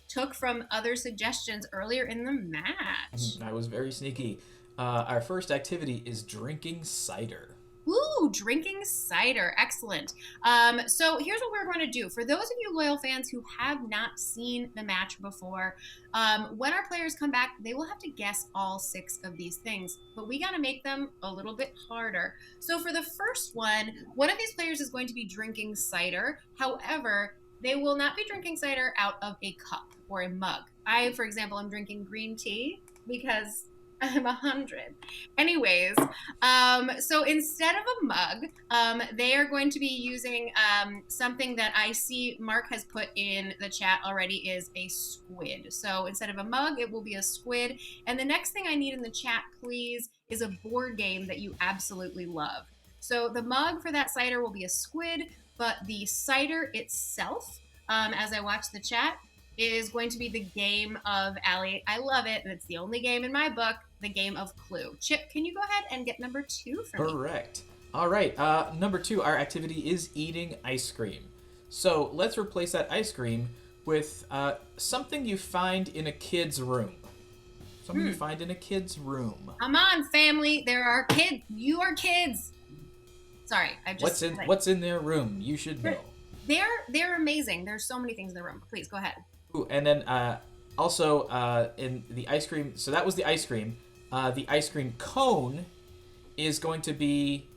took from other suggestions earlier in the match. I was very sneaky. Our first activity is drinking cider. Ooh, drinking cider. Excellent. So here's what we're going to do. For those of you loyal fans who have not seen the match before, when our players come back, they will have to guess all 6 of these things, but we got to make them a little bit harder. So for the first one of these players is going to be drinking cider. However, they will not be drinking cider out of a cup or a mug. I, for example, am drinking green tea because I'm 100. Anyways, so instead of a mug, they are going to be using something that I see Mark has put in the chat already is a squid. So instead of a mug, it will be a squid. And the next thing I need in the chat, please, is a board game that you absolutely love. So the mug for that cider will be a squid, but the cider itself, as I watch the chat, is going to be the game of Allie. I love it, and it's the only game in my book, the game of Clue. Chip, can you go ahead and get number 2 for me? Correct. All right, number 2, our activity is eating ice cream. So let's replace that ice cream with something you find in a kid's room. Something you find in a kid's room. Come on, family. There are kids. You are kids. Sorry, I just... What's in their room? You should know. They're amazing. There's so many things in the room. Please, go ahead. Ooh, and then also in the ice cream, so that was the ice cream. The ice cream cone is going to be,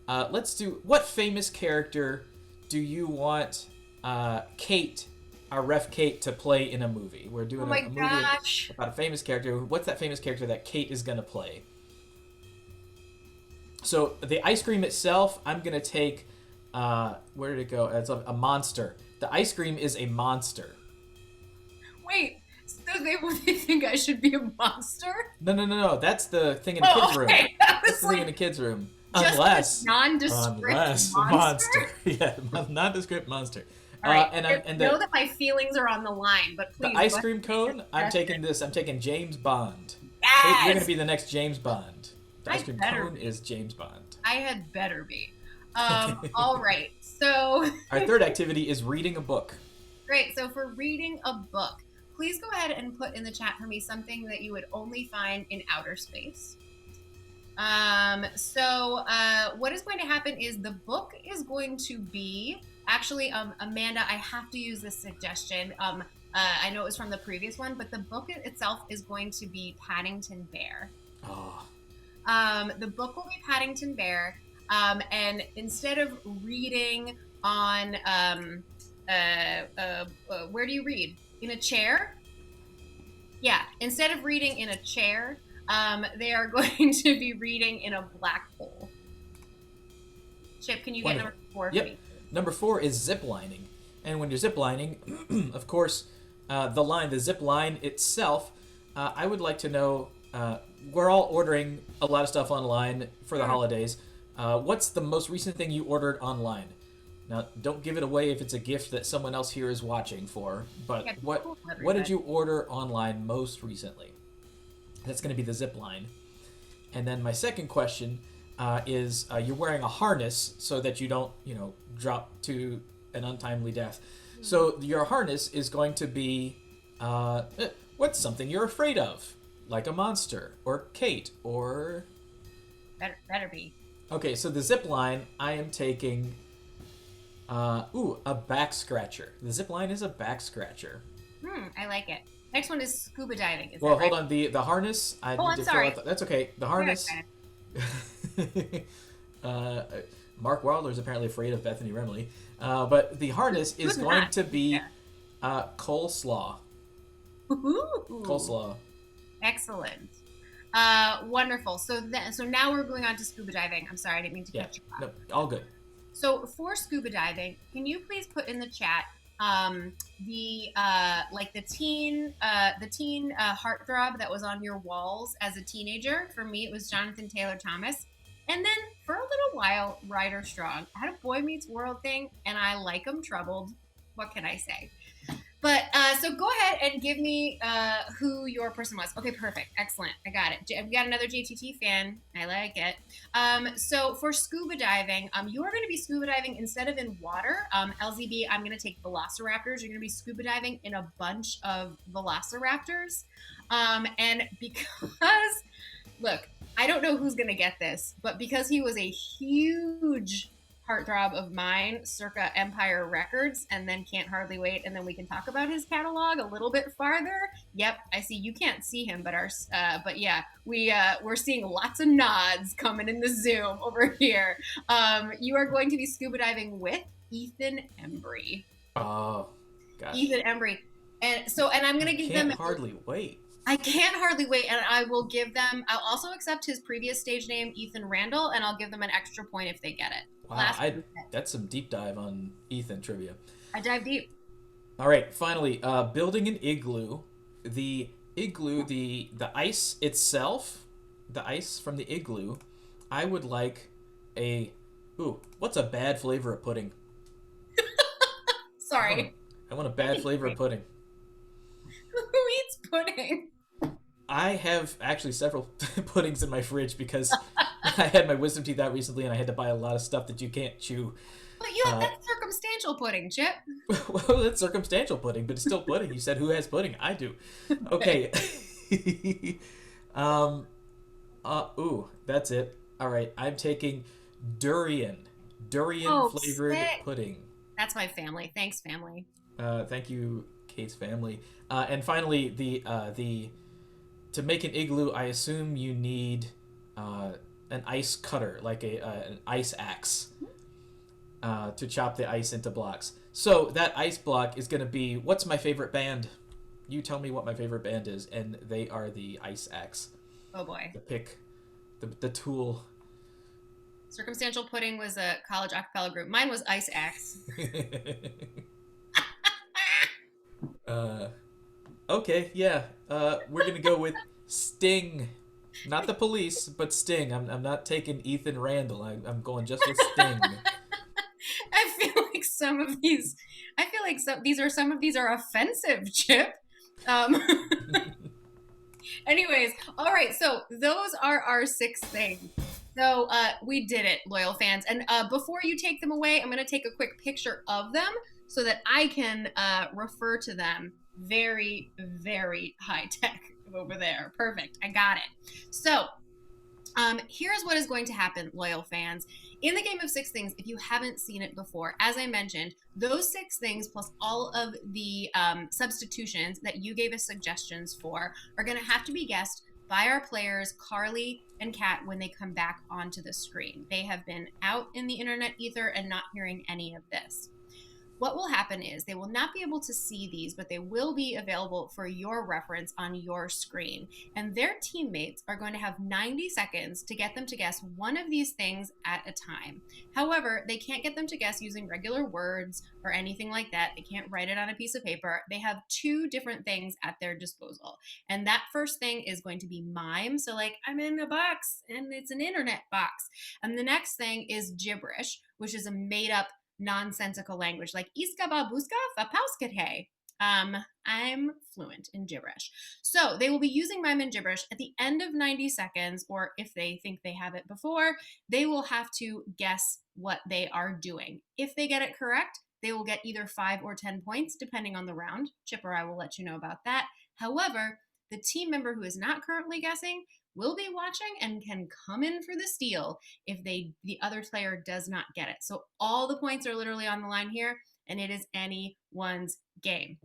let's do, what famous character do you want Kate, our ref Kate, to play in a movie? We're doing a movie about a famous character. What's that famous character that Kate is going to play? So the ice cream itself, I'm going to take, where did it go? It's a monster. The ice cream is a monster. Wait, so they think I should be a monster? No. That's the thing in the kids' room. That's the thing in the kids' room. Unless nondescript monster. Yeah, nondescript monster. All right. And know that my feelings are on the line, but please. The ice cream cone. I'm taking this. I'm taking James Bond. Yes! You're gonna be the next James Bond. The ice cream cone is James Bond. I had better be. All right. So. Our third activity is reading a book. Great. So for reading a book, please go ahead and put in the chat for me something that you would only find in outer space. So what is going to happen is the book is going to be, actually, Amanda, I have to use this suggestion. I know it was from the previous one, but the book itself is going to be Paddington Bear. Oh. The book will be Paddington Bear, and instead of reading on, where do you read? In a chair? Yeah, instead of reading in a chair, they are going to be reading in a black hole. Chip, can you get number 4 for me? Number 4 is zip lining. And when you're zip lining, of course, the zip line itself, I would like to know, we're all ordering a lot of stuff online for the holidays. What's the most recent thing you ordered online? Now, don't give it away if it's a gift that someone else here is watching for, but what did you order online most recently? That's going to be the zip line. And then my second question is you're wearing a harness so that you don't, drop to an untimely death. Mm-hmm. So your harness is going to be what's something you're afraid of, like a monster or Kate or... Better be. Okay, so the zip line, I am taking... a back scratcher. The zip line is a back scratcher. I like it. Next one is scuba diving. Is hold on. The harness. I'm sorry. That's okay. The harness. Mark Wilder is apparently afraid of Bethany Remley. But the harness is going to be coleslaw. Coleslaw. Excellent. Wonderful. So now we're going on to scuba diving. I'm sorry, I didn't mean to cut you off. No, all good. So for scuba diving, can you please put in the chat the teen heartthrob that was on your walls as a teenager? For me, it was Jonathan Taylor Thomas. And then for a little while, Ryder Strong. I had a Boy Meets World thing, and I like 'em troubled. What can I say? But so go ahead and give me who your person was. Okay, perfect. Excellent. I got it. We got another JTT fan. I like it. So for scuba diving, you are going to be scuba diving instead of in water. LZB, I'm going to take velociraptors. You're going to be scuba diving in a bunch of velociraptors. And because, look, I don't know who's going to get this, but because he was a huge heartthrob of mine circa Empire Records and then Can't Hardly Wait, and then we can talk about his catalog a little bit farther. Yep, I see you can't see him, but yeah, we're seeing lots of nods coming in the Zoom over here. You are going to be scuba diving with Ethan Embry. Oh, gosh. Ethan Embry. And I'm going to give them... Can't hardly wait. I can't hardly wait, and I will give them... I'll also accept his previous stage name, Ethan Randall, and I'll give them an extra point if they get it. Wow, that's some deep dive on Ethan trivia. I dive deep. All right, finally, building an igloo. The igloo, the ice itself, the ice from the igloo, I would like what's a bad flavor of pudding? Sorry. I want a bad flavor of pudding. Who eats pudding? I have actually several puddings in my fridge because I had my wisdom teeth out recently and I had to buy a lot of stuff that you can't chew. But that's circumstantial pudding, Chip. Well, that's circumstantial pudding, but it's still pudding. You said who has pudding? I do. Okay. That's it. All right, I'm taking durian flavored pudding. That's my family. Thanks, family. Thank you, Kate's family. And finally, to make an igloo, I assume you need an ice cutter, like an ice axe, to chop the ice into blocks. So that ice block is going to be, what's my favorite band? You tell me what my favorite band is, and they are the Ice Axe. Oh boy. The pick, the tool. Circumstantial Pudding was a college a cappella group. Mine was Ice Axe. Okay, yeah. We're gonna go with Sting. Not the police, but Sting. I'm not taking Ethan Randall. I'm going just with Sting. I feel like some of these are offensive, Chip. Anyways, all right. So those are our 6 things. So we did it, loyal fans. And before you take them away, I'm going to take a quick picture of them so that I can refer to them. Very, very high tech over there. Perfect. I got it. So here's what is going to happen, loyal fans. In the game of 6 things, if you haven't seen it before, as I mentioned, those 6 things plus all of the substitutions that you gave us suggestions for are going to have to be guessed by our players, Carly and Kat, when they come back onto the screen. They have been out in the internet ether and not hearing any of this. What will happen is they will not be able to see these, but they will be available for your reference on your screen. And their teammates are going to have 90 seconds to get them to guess one of these things at a time. However, they can't get them to guess using regular words or anything like that. They can't write it on a piece of paper. They have 2 different things at their disposal. And that first thing is going to be mime. So like, I'm in a box and it's an internet box. And the next thing is gibberish, which is a made up nonsensical language like iska babuska fapauskathe. I'm fluent in gibberish. So they will be using mime and gibberish at the end of 90 seconds, or if they think they have it before, they will have to guess what they are doing. If they get it correct, they will get either 5 or 10 points, depending on the round. Chip or I will let you know about that. However, the team member who is not currently guessing will be watching and can come in for the steal if the other player does not get it. So all the points are literally on the line here, and it is anyone's game.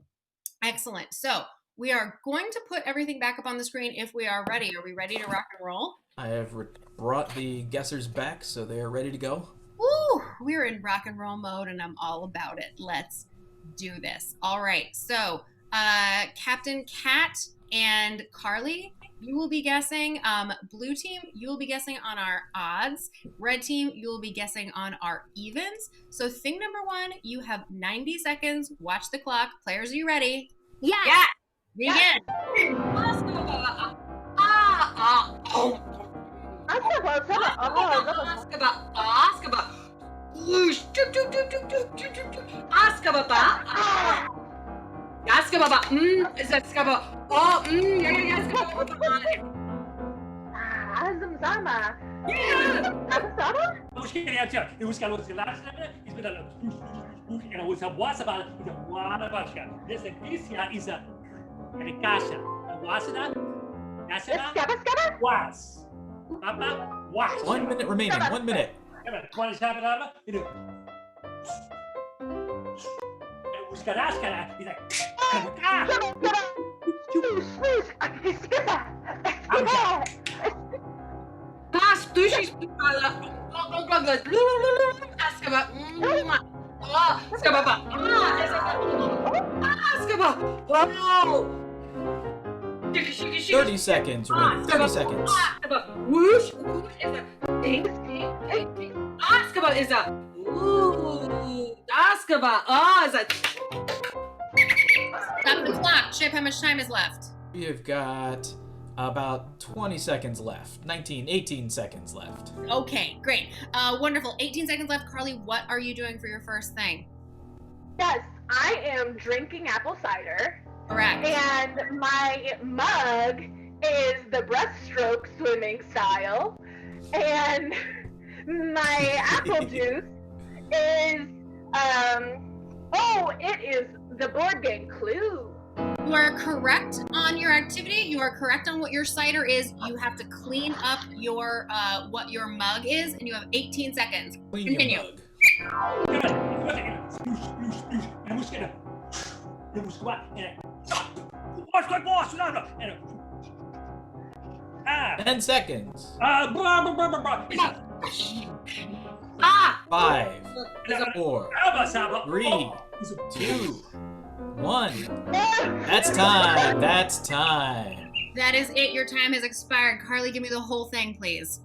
Excellent. So we are going to put everything back up on the screen if we are ready. Are we ready to rock and roll? I have brought the guessers back, so they are ready to go. Woo! We're in rock and roll mode, and I'm all about it. Let's do this. All right. So Captain Kat and Carly, you will be guessing. Blue team, you will be guessing on our odds. Red team, you will be guessing on our evens. So thing number 1, you have 90 seconds. Watch the clock. Players, are you ready? Yeah. Begin. Skababa. Is that Skaba? Oh, yeah. Skaba. Zamzama. Yeah. Zamzama? المشكلة يا شباب المشكلة is and was a wasaba is a wanabashka. This is a kasha. Wasada? Skaba? Was. Papa was. 1 minute remaining. 1 minute. One is happening. You know. Skaraskara is like. Pas, tušis pala. Skaba. Skaba. Skaba. Oh. 30 seconds remaining. 30 seconds. Whoosh. Ding. Skaba is a. Ooh. Skaba. Is a. Stop the clock. Chip, how much time is left? We have got about 20 seconds left. 18 seconds left. Okay, great. Wonderful. 18 seconds left. Carly, what are you doing for your first thing? Yes, I am drinking apple cider. Correct. And my mug is the breaststroke swimming style. And my apple juice is, it is the board game Clue. You are correct on your activity. You are correct on what your cider is. You have to clean up your what your mug is, and you have 18 seconds. Clean Continue. your mug. Ah. 10 seconds. Ah. 5, 4, 3, 2, 1. That's time. That's time. That is it. Your time has expired. Carly, give me the whole thing, please.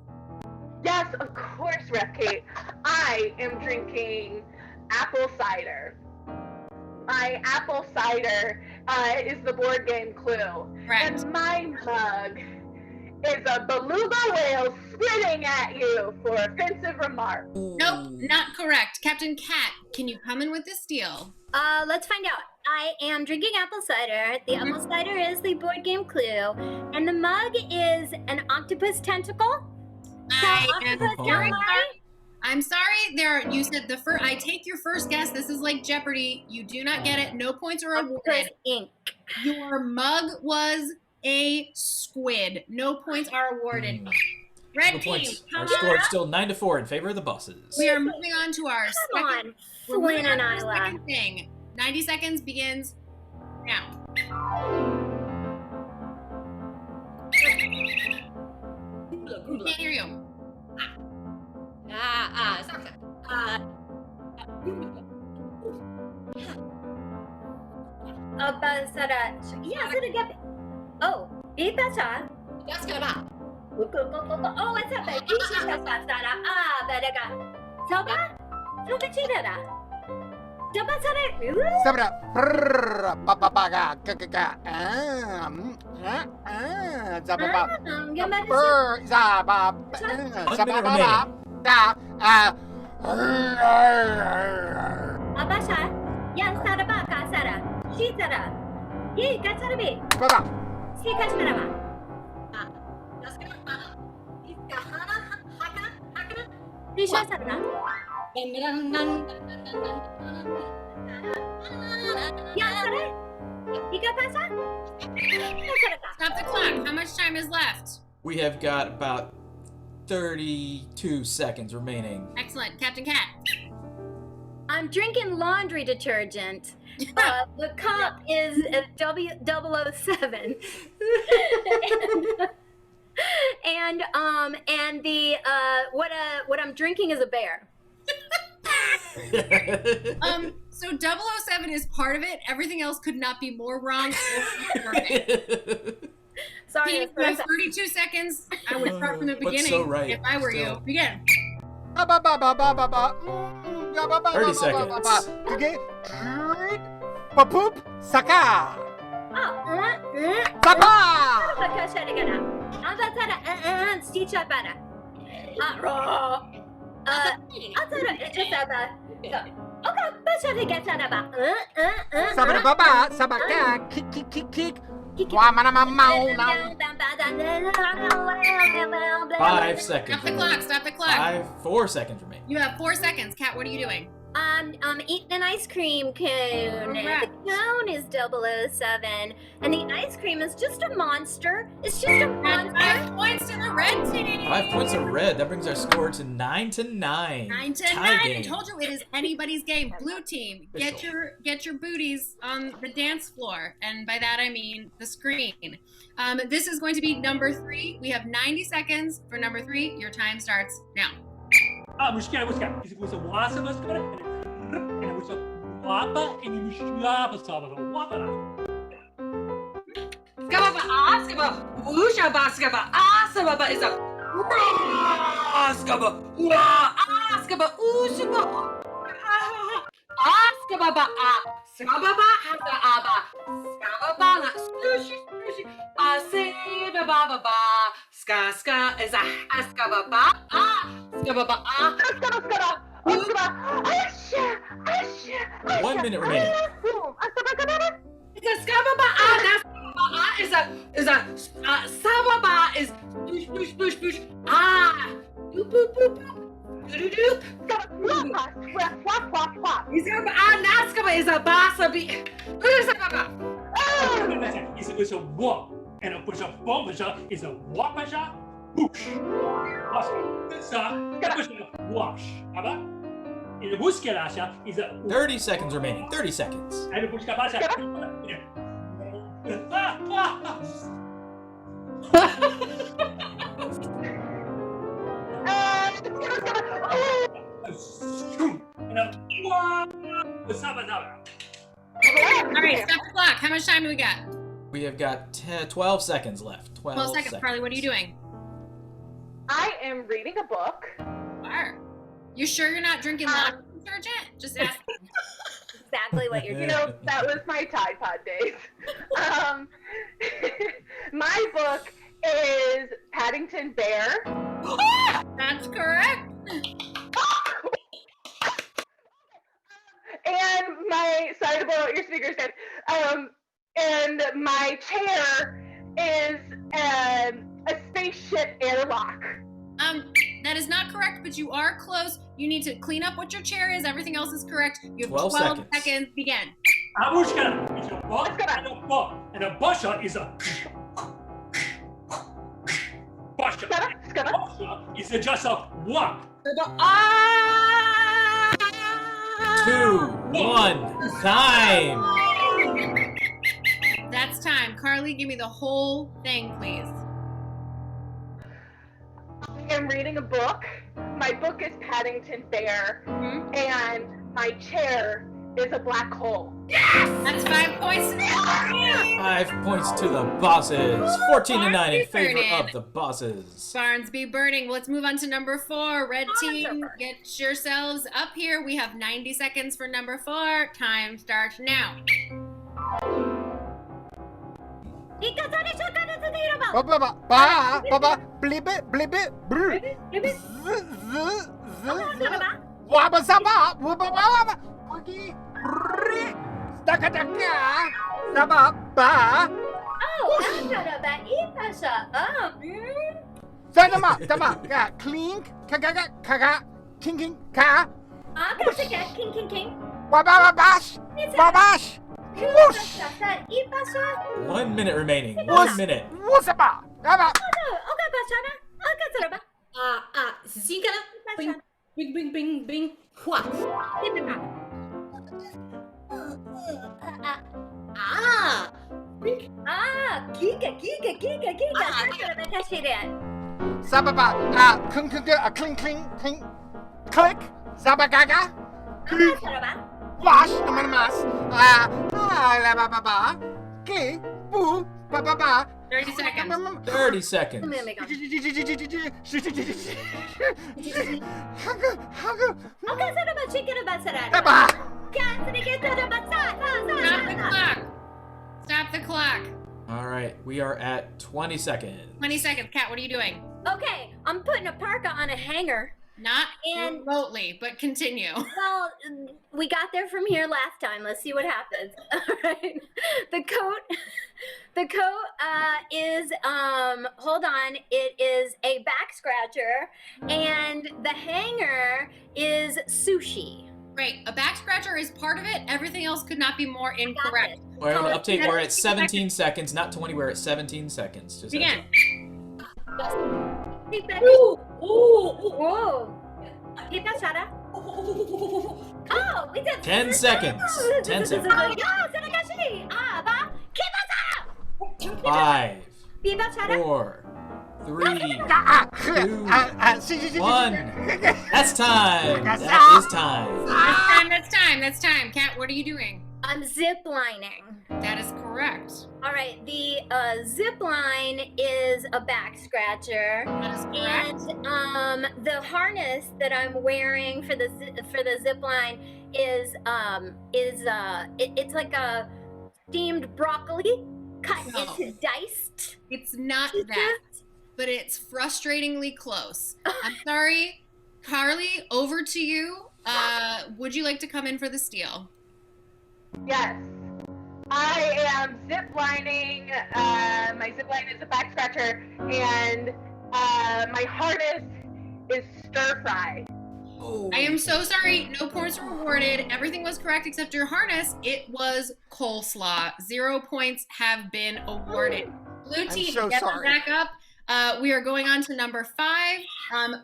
Yes, of course, Ref Kate. I am drinking apple cider. My apple cider is the board game Clue. Correct. And my mug is a beluga whale spitting at you for offensive remarks. Nope, not correct. Captain Cat, can you come in with this deal? Let's find out. I am drinking apple cider. The apple cider is the board game Clue. And the mug is an octopus tentacle. I'm sorry. You said the first. I take your first guess. This is like Jeopardy. You do not get it. No points are awarded. Ink. Your mug was a squid. No points are awarded. Red No team, points. come Our score on is up. still 9-4 in favor of the buses. We are moving on to our Come second. on, We're moving Flynn on and to our Isla. second thing. 90 seconds begins now. Can't hear you. Oh, Ipasa. That's gonna be. Oh, what's up? Soba? Soba chidara. Soba sara. Sabra. Papaga. Zababa. Zaba. Zababa. Abasha. Yan saraba kasara. Shitara. Ye kasarabi. Baba. Si kasaraba. Risha sarana. Yan sara. Ika pasa? Stop the clock. How much time is left? We have got about 32 seconds remaining. Excellent. Captain Cat. I'm drinking laundry detergent. The cup is a W007. and the what I'm drinking is a bear. So 007 is part of it. Everything else could not be more wrong or perfect. Sorry, Team, you have 32 seconds. I would start from the But beginning so right, if I were still. you. Begin. 30 seconds. Okay. Papoop. Saka. Sapa. Sababa, sabaka, kick. Wamana. 5 seconds. Stop the clock. 4 seconds remain. You have 4 seconds. Kat, what are you doing? Eating an ice cream cone. Correct. The cone is 007, and the ice cream is just a monster. It's just a And monster. 5 points to the red team. 5 points of red. That brings our score to 9-9. 9 to 9. Tie I game. told you it is anybody's game. Blue team, get your booties on the dance floor, and by that I mean the screen. This is going to be number 3. We have 90 seconds for number 3. Your time starts now. مشكلة إذا كنت واصل بس كده أنا كنت وابا إني مش لابس صابة وابا Skababa, wusha baskaba, asababa is a askaba, askaba, ushaba, askababa, skababa, aba, skababa, sushi, asibaba, ska is a askababa, skababa, 1 minute remaining. It's a skababa, is a sababa is push, doop boop boop doop. Is a naskaba is a basabi. إذا كنت وا أنا كنت بوم إذا وابا بوش واش واش أبا المشكلة إذا 30 seconds remaining. 30 seconds. أنا كنت كباشا All right, stop the clock. How much time do we got? We have got 12 seconds left. 12 seconds. Carly, what are you doing? I am reading a book. Are you sure you're not drinking latte, Sergeant? Just ask. Exactly what you're You doing. know, that was my Tide Pod days. My book is Paddington Bear. That's correct. And sorry to blow out your speaker stand. And my chair is a spaceship airlock. That is not correct, but you are close. You need to clean up what your chair is. Everything else is correct. You have 12 seconds. Begin. المشكلة إذا بوم أنا بوم أنا باشا إذا باشا إذا just a one. 2, 1, time. That's time. Carly, give me the whole thing, please. I am reading a book. My book is Paddington Bear, and my chair is a black hole. That's 5 points. 5 points to the bosses. 14-9 in favor of the bosses. Barns be burning. Let's move on to number 4. Red team, get yourselves up here. We have 90 seconds for number 4. Time starts now. Baba, blibit, brr. Waba saba, waba, wagi, staka, saba, ba. Oh, I'm gonna bet Ipasa. Sama, clink, kaga, king, ka. King. Wabash. Whoosh. 1 minute remaining. 1 minute. Wusaba. Aba. Zika, bing, what? Kika. Sababa, clink, click, sabagaga. Wash, namamas. La baba. Kli, boo, baba. 30 seconds. 30 seconds. Stop the clock. All right, we are at 20 seconds. 20 seconds. Kat, what are you doing? Okay, I'm putting a parka on a hanger, Not And- remotely, but continue. Well, we got there from here last time. Let's see what happens. All right. The coat is hold on. It is a back scratcher, and the hanger is sushi. Great. A back scratcher is part of it. Everything else could not be more incorrect. All right, I'm gonna update. We're at 17 seconds, not 20. We're at 17 seconds. Just Begin. Ooh, whoa. Keep that shut up. Oh, we did 10 seconds. 10 seconds. Keep 5, that shut up. 4, 3, 2, See, 1. That's time. That is time. That's time. Kat, what are you doing? I'm zip lining. That is correct. All right, the zip line is a back scratcher, That is correct. and the harness that I'm wearing for the zip line is it's like a steamed broccoli cut No. into diced. It's not pieces. that, but it's frustratingly close. I'm sorry. Carly, over to you. Would you like to come in for the steal? Yes. I am zip lining. My zip line is a back scratcher, and my harness is stir fry. I am so sorry. No points were awarded. Everything was correct except your harness. It was coleslaw. 0 points have been awarded. Blue team, so get them sorry. back up. We are going on to number 5.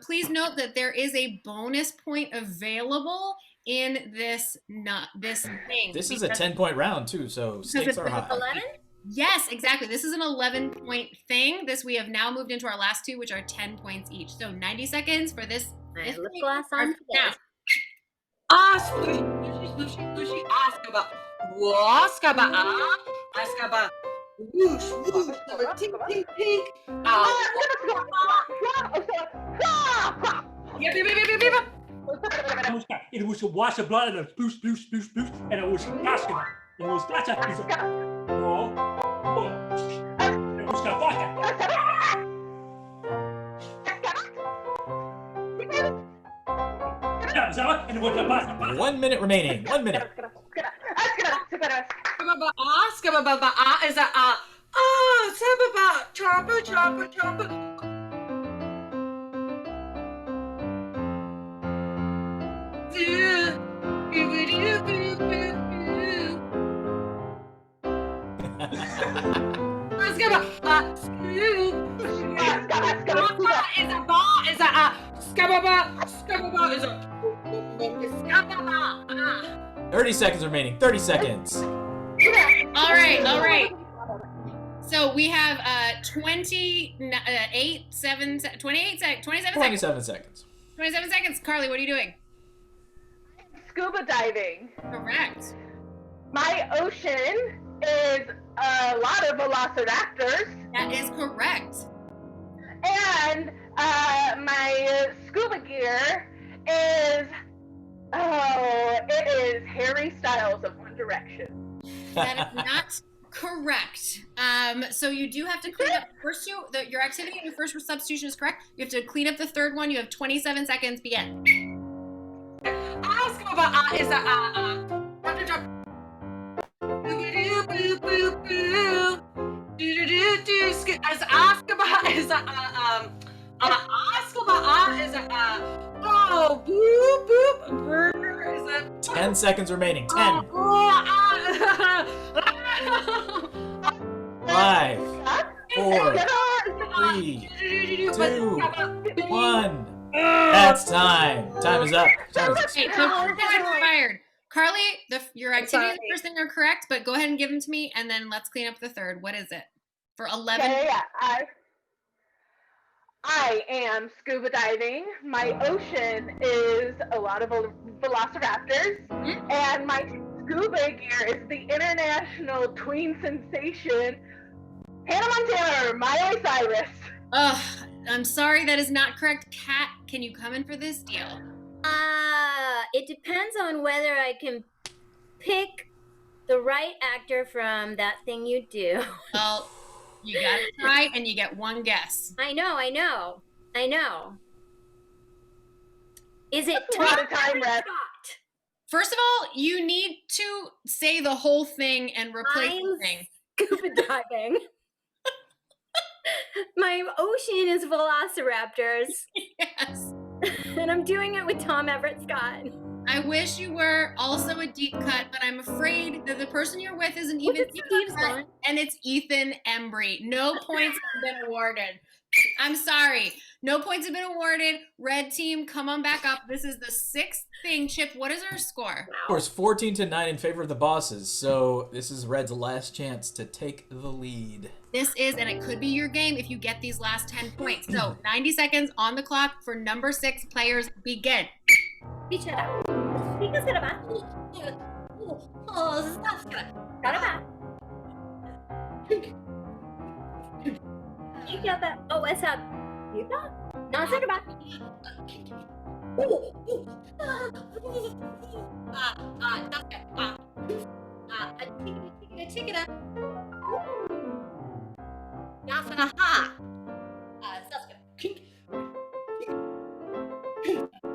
Please note that there is a bonus point available in this thing. This is a 10-point round too, so stakes are high. 11? Yes, exactly. This is an 11-point thing. This we have now moved into our last 2, which are 10 points each. So 90 seconds for this. My this lip thing gloss on starts now. Sushi, askaba. Waskaba, askaba. Whoosh, whoosh, tink, tink, tink. Yep, yep, yep, yep, yep. It was a wash of blood and a sploosh, sploosh, sploosh, sploosh, and it was basketball. It was that's a it was vodka. Yeah, is that what? And it was a basketball. 1 minute remaining. 1 minute. Askaba is a sababa, chopper, chopper, chopper. Is a scababa is a 30 seconds remaining. 30 seconds. All right. So we have 27 seconds. 27 seconds. 27 seconds. Carly, what are you doing? Scuba diving. Correct. My ocean is a lot of velociraptors, That is correct. and my scuba gear is it is Harry Styles of One Direction. That is not correct. So you do have to clean up the first two. Your activity in your first substitution is correct. You have to clean up the third one. You have 27 seconds. Begin. Askaba is a as Askaba is a Askaba is a oh boop boop burger is a 10 seconds remaining. 10, 5, 4, 3, 2, 1. That's time. Time is up. Time is up. Okay, so time expired. Carly, your activity and the first thing are correct, but go ahead and give them to me, and then let's clean up the third. What is it? For 11. Okay, I am scuba diving. My ocean is a lot of velociraptors, and my scuba gear is the international tween sensation, Hannah Montana or Miley Cyrus. Ugh, I'm sorry, that is not correct. Kat, can you come in for this deal? It depends on whether I can pick the right actor from that thing you do. Well, you gotta try, and you get one guess. I know. Is it a lot Tom of time, or Rev. Scott? First of all, you need to say the whole thing and replace the I'm thing. scuba diving. My ocean is velociraptors, Yes. and I'm doing it with Tom Everett Scott. I wish you were also a deep cut, but I'm afraid that the person you're with isn't Was even it deep Steve's cut, one? and it's Ethan Embry. No points have been awarded. I'm sorry. No points have been awarded. Red team, come on back up. This is the 6th thing. Chip, what is our score? Of course, 14-9 in favor of the bosses. So this is Red's last chance to take the lead. This is, and it could be your game if you get these last 10 points. So 90 seconds on the clock for number 6 players. Begin. Bichara. Bichara ba? Bichara ba? Bichara ba? Oh, what's up? Bichara? Bichara ba?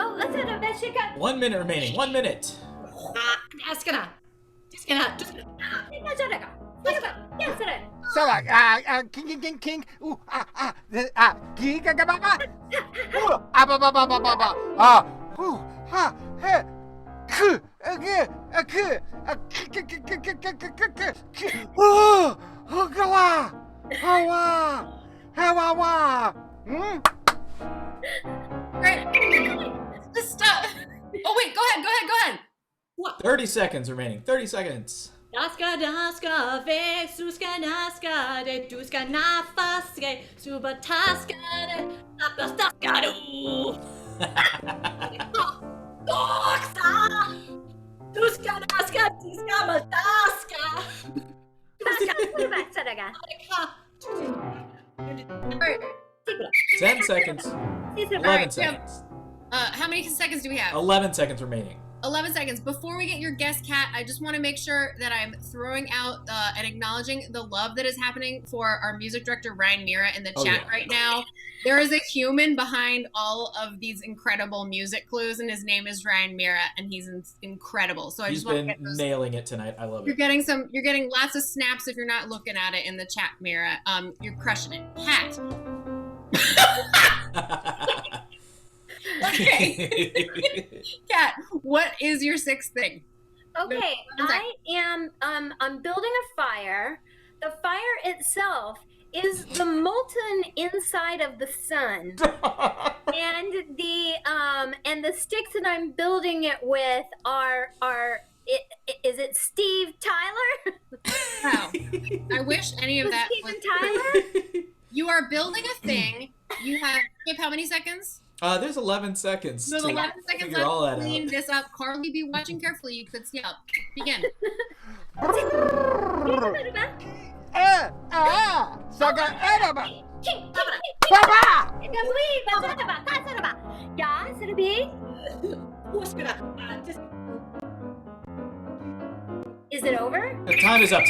Oh, let's have a Bichara. 1 minute remaining. 1 minute. Bichara ga. Yes, it is. So, king. Ooh, giga ga ba ba. Ooh, ba ba ba ba ba ba. Ooh, ha, he. K, oh, gawa. Hawa. Great. Just stop. Oh, wait, go ahead. 30 seconds remaining. 30 seconds. Daska, ve, suska, naska, de, duska, nafaske, subataska, de, napastaska, do. Doksa! Duska, naska, diska, mataska. Bichara ga. 10 seconds. 11 seconds. How many seconds do we have? 11 seconds remaining. 11 seconds. Before we get your guest, Kat, I just want to make sure that I'm throwing out and acknowledging the love that is happening for our music director, Ryan Mira, in the chat right now. There is a human behind all of these incredible music clues, and his name is Ryan Mira, and he's incredible. So I He's just want to been get those. nailing it tonight. I love You're it. getting lots of snaps if you're not looking at it in the chat, Mira. You're crushing it. Kat. Okay. Kat, what is your 6th thing? Okay, I am I'm building a fire. The fire itself is the molten inside of the sun. And the sticks that I'm building it with are is it Steve Tyler? Wow. I wish any of that was Steven Tyler? You are building a thing. You have Chip, how many seconds? There's 11 seconds. There's to 11 seconds figure all left that to clean out. this up. Carly, be watching carefully. You could see up. Begin. Saga eraba. Is it over? Time is up.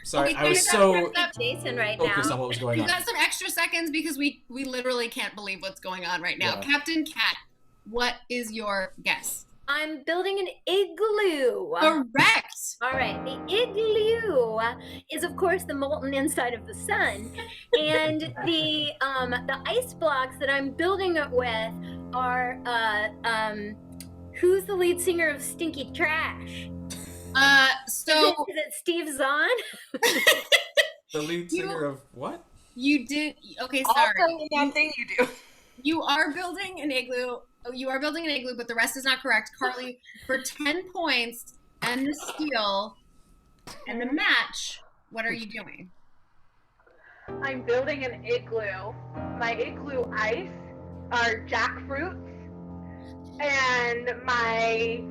Sorry, Okay, I was time is so up. Jason right focused now. on what was going You on. got some extra seconds because we literally can't believe what's going on right now. Yeah. Captain Cat, what is your guess? I'm building an igloo. Correct. All right, the igloo is of course the molten inside of the sun, and the ice blocks that I'm building it with are who's the lead singer of Stinky Trash? So Is it Steve Zahn? The lead singer of what? you did okay. Sorry. Also, that thing you do. You are building an igloo. You are building an igloo, but the rest is not correct. Carly, for 10 points and the steal and the match, what are you doing? I'm building an igloo. My igloo ice are jackfruits, and my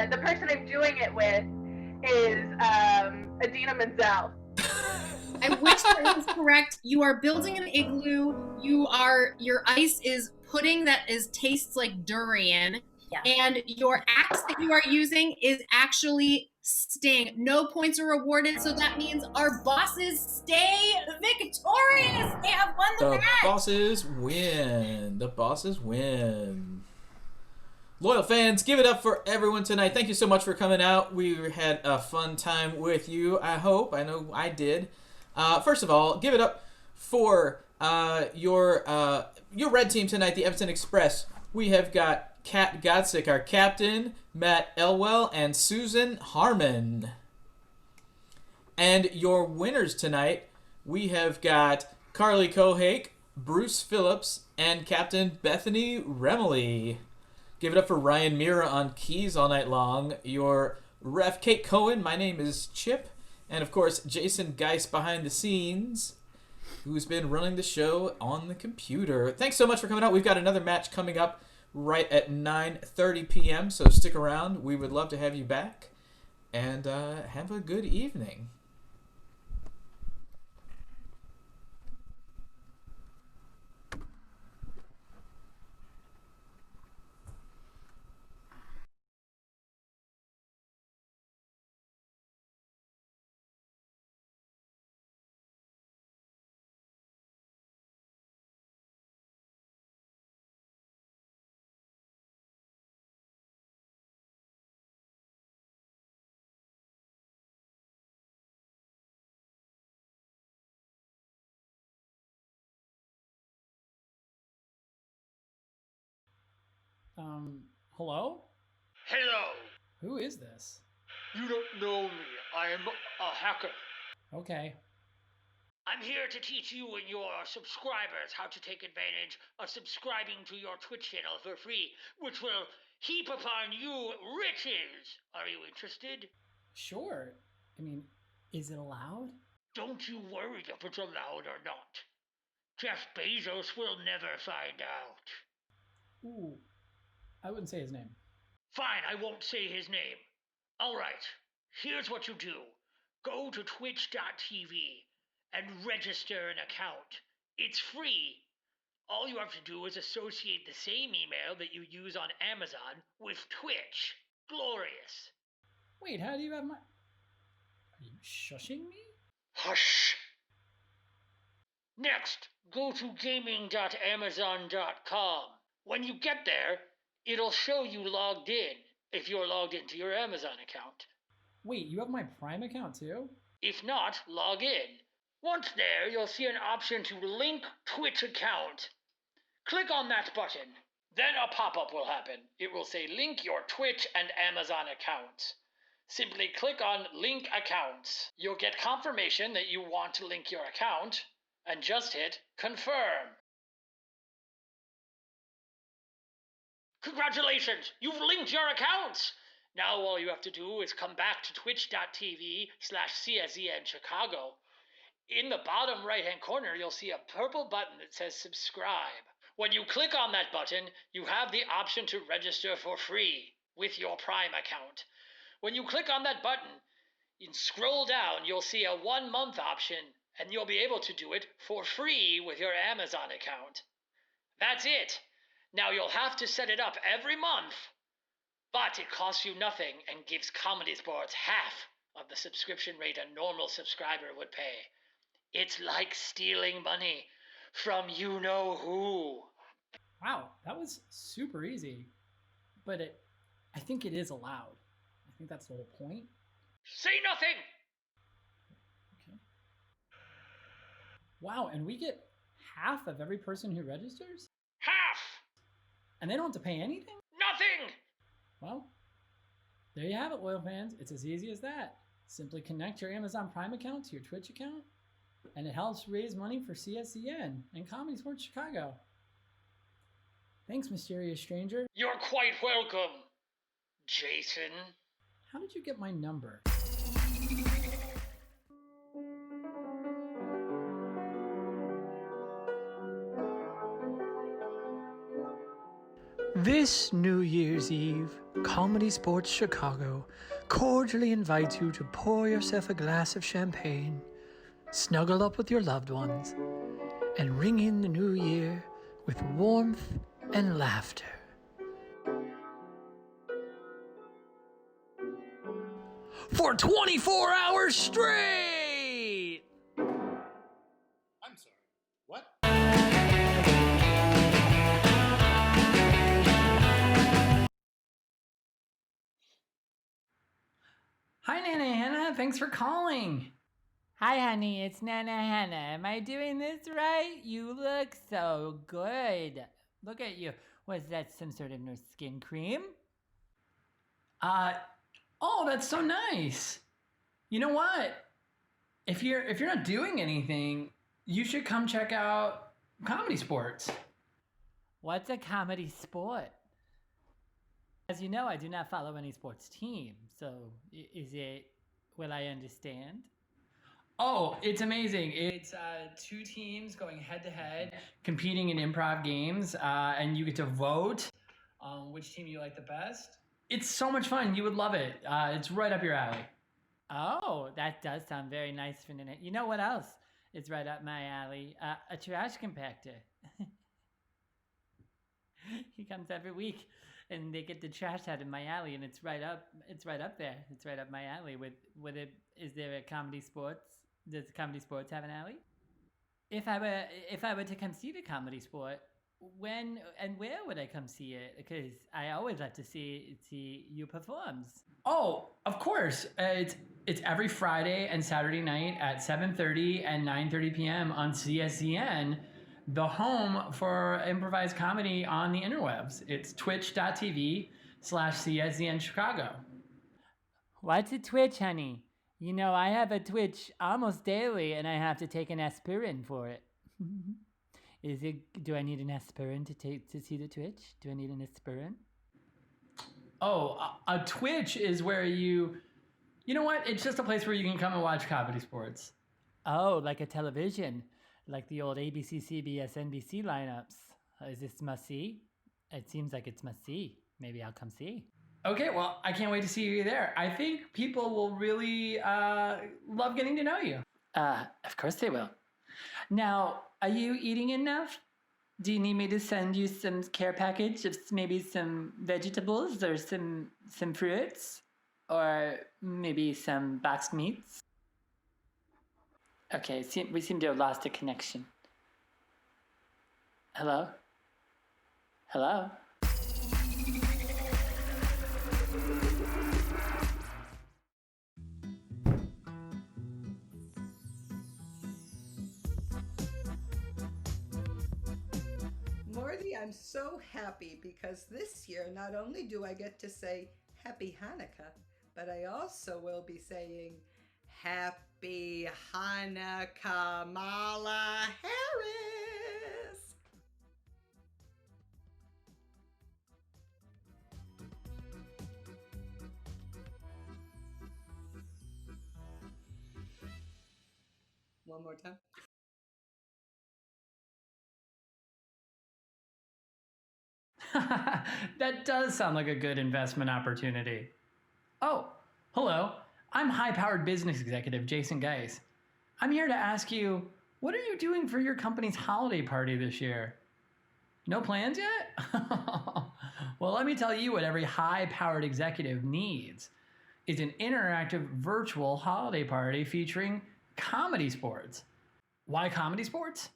the person I'm doing it with is Adina Menzel. I wish that was correct. You are building an igloo. Your ice is pudding that tastes like durian. Yeah. And your axe that you are using is actually Sting. No points are rewarded, so that means our bosses stay victorious. They have won the The match. bosses win. The bosses win. Loyal fans, give it up for everyone tonight. Thank you so much for coming out. We had a fun time with you, I hope. I know I did. First of all, give it up for your red team tonight, the Everton Express. We have got Kat Godsick, our captain, Matt Elwell, and Susan Harmon. And your winners tonight, we have got Carly Kohake, Bruce Phillips, and Captain Bethany Remley. Give it up for Ryan Mira on keys all night long. Your ref, Kate Cohen. My name is Chip. And, of course, Jason Geist behind the scenes, who's been running the show on the computer. Thanks so much for coming out. We've got another match coming up right at 9:30 p.m., so stick around. We would love to have you back. And have a good evening. Hello? Hello. Who is this? You don't know me. I am a hacker. Okay. I'm here to teach you and your subscribers how to take advantage of subscribing to your Twitch channel for free, which will heap upon you riches. Are you interested? Sure. I mean, is it allowed? Don't you worry if it's allowed or not. Jeff Bezos will never find out. Ooh, I wouldn't say his name. Fine, I won't say his name. Alright, here's what you do. Go to twitch.tv and register an account. It's free. All you have to do is associate the same email that you use on Amazon with Twitch. Glorious. Wait, how do you have my... Are you shushing me? Hush. Next, go to gaming.amazon.com. When you get there, it'll show you logged in if you're logged into your Amazon account. Wait, you have my Prime account too? If not, log in. Once there, you'll see an option to link Twitch account. Click on that button. Then a pop-up will happen. It will say link your Twitch and Amazon accounts. Simply click on link accounts. You'll get confirmation that you want to link your account, and just hit confirm. Congratulations! You've linked your accounts! Now all you have to do is come back to twitch.tv/CSEN Chicago. In the bottom right-hand corner, you'll see a purple button that says subscribe. When you click on that button, you have the option to register for free with your Prime account. When you click on that button, you scroll down, you'll see a 1-month option, and you'll be able to do it for free with your Amazon account. That's it. Now you'll have to set it up every month, but it costs you nothing and gives Comedysportz half of the subscription rate a normal subscriber would pay. It's like stealing money from you-know-who. Wow, that was super easy. But I think it is allowed. I think that's the whole point. Say nothing! Okay. Wow, and we get half of every person who registers? Half! And they don't have to pay anything? Nothing! Well, there you have it, loyal fans. It's as easy as that. Simply connect your Amazon Prime account to your Twitch account, and it helps raise money for CSEN and Comedysportz Chicago. Thanks, mysterious stranger. You're quite welcome, Jason. How did you get my number? This New Year's Eve, Comedysportz Chicago cordially invites you to pour yourself a glass of champagne, snuggle up with your loved ones, and ring in the new year with warmth and laughter. for 24 hours straight. I'm sorry. What? Hi, Nana Hannah. Thanks for calling. Hi, honey. It's Nana Hannah. Am I doing this right? You look so good. Look at you. Was that some sort of new skin cream? Oh, that's so nice. You know what? If you're not doing anything, you should come check out Comedysportz. What's a comedy sport? As you know, I do not follow any sports team, so will I understand? Oh, it's amazing. It's two teams going head to head, competing in improv games, and you get to vote on which team you like the best. It's so much fun. You would love it. It's right up your alley. Oh, that does sound very nice for Nana. You know what else is right up my alley? A trash compactor. He comes every week, and they get the trash out in my alley, and it's right up there. It's right up my alley. Is there a Comedysportz? Does Comedysportz have an alley? If I were to come see the Comedysport, when and where would I come see it? Because I always like to see you performs. Oh, of course. It's every Friday and Saturday night at 7:30 and 9:30 p.m. on CSCN, the home for improvised comedy on the interwebs. It's twitch.tv/CSCN Chicago. What's a Twitch, honey? You know, I have a Twitch almost daily, and I have to take an aspirin for it. Do I need an aspirin to see the Twitch? Do I need an aspirin? Oh, a Twitch is where you know what? It's just a place where you can come and watch Comedysportz. Oh, like a television, like the old ABC, CBS, NBC lineups. Is this must see? It seems like it's must see. Maybe I'll come see. Okay, well, I can't wait to see you there. I think people will really love getting to know you. Of course they will. Now, are you eating enough? Do you need me to send you some care package of maybe some vegetables or some fruits? Or maybe some boxed meats? Okay, we seem to have lost a connection. Hello? Hello? Morty, I'm so happy because this year not only do I get to say Happy Hanukkah, but I also will be saying Happy Hanukkah, Kamala Harris. One more time. That does sound like a good investment opportunity. Oh, hello. I'm high-powered business executive Jason Geis. I'm here to ask you, what are you doing for your company's holiday party this year? No plans yet? Well, let me tell you what every high-powered executive needs is an interactive virtual holiday party featuring Comedysportz. Why Comedysportz?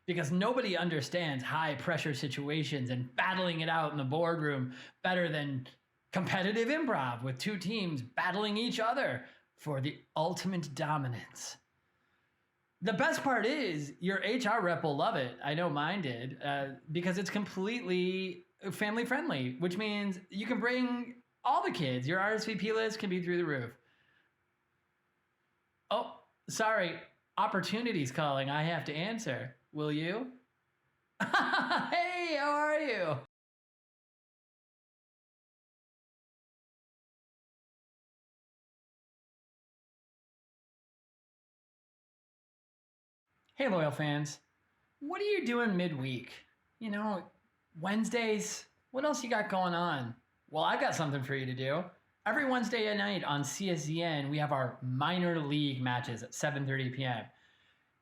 Because nobody understands high-pressure situations and battling it out in the boardroom better than competitive improv with two teams battling each other for the ultimate dominance. The best part is your HR rep will love it. I know mine did, because it's completely family friendly, which means you can bring all the kids. Your RSVP list can be through the roof. Oh, sorry. Opportunity's calling. I have to answer. Will you? Hey, how are you? Hey, loyal fans. What are you doing midweek? You know, Wednesdays? What else you got going on? Well, I've got something for you to do. Every Wednesday at night on CSZN, we have our minor league matches at 7:30 p.m.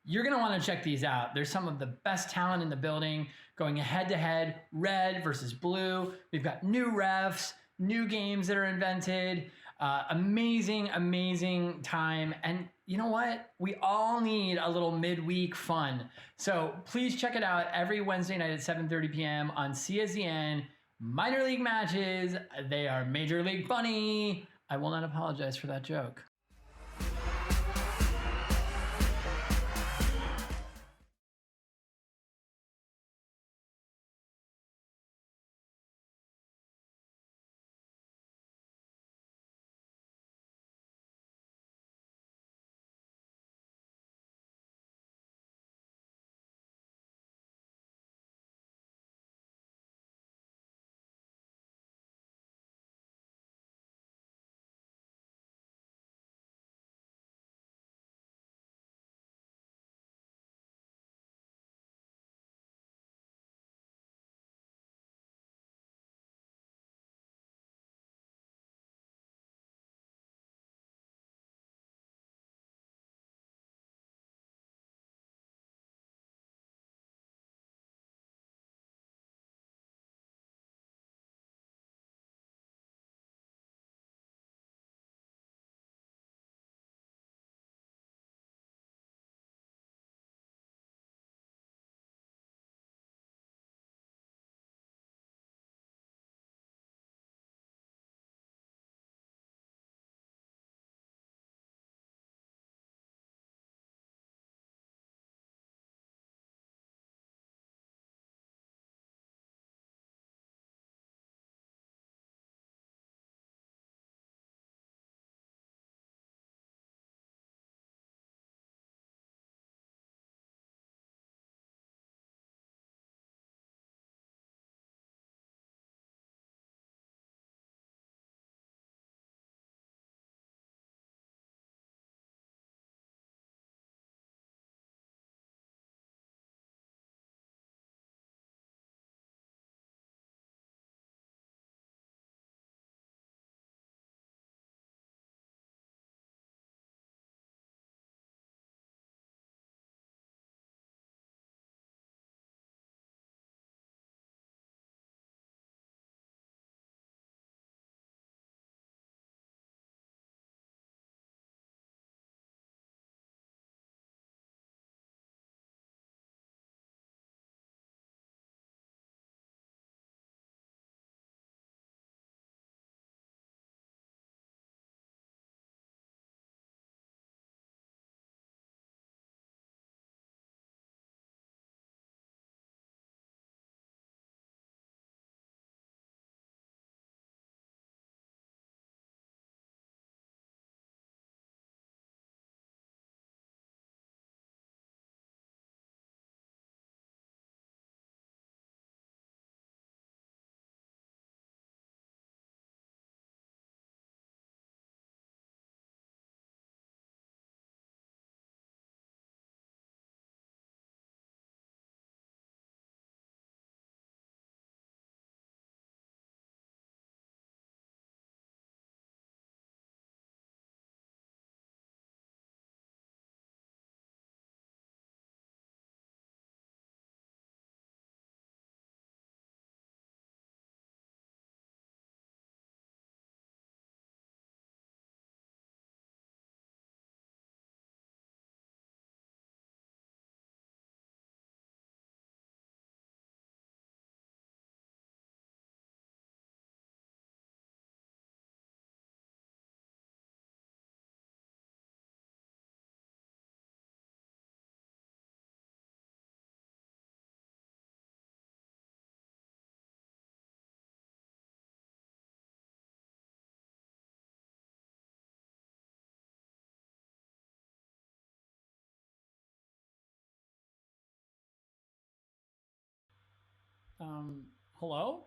You're going to want to check these out. There's some of the best talent in the building going head to head, red versus blue. We've got new refs, new games that are invented. Amazing, amazing time. And you know what? We all need a little midweek fun. So please check it out every Wednesday night at 7:30 p.m. on CSEN. Minor league matches. They are major league funny. I will not apologize for that joke. Hello?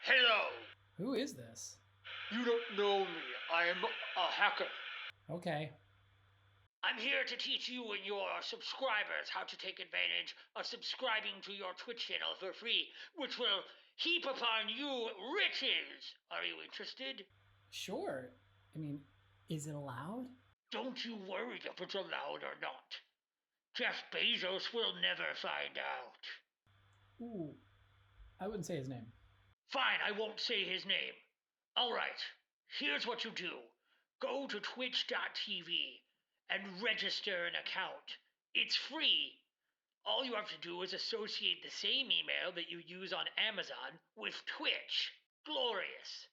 Hello. Who is this? You don't know me. I'm a hacker. Okay. I'm here to teach you and your subscribers how to take advantage of subscribing to your Twitch channel for free, which will heap upon you riches. Are you interested? Sure. I mean, is it allowed? Don't you worry if it's allowed or not. Jeff Bezos will never find out. Ooh, I wouldn't say his name. Fine, I won't say his name. All right, here's what you do. Go to twitch.tv and register an account. It's free. All you have to do is associate the same email that you use on Amazon with Twitch. Glorious.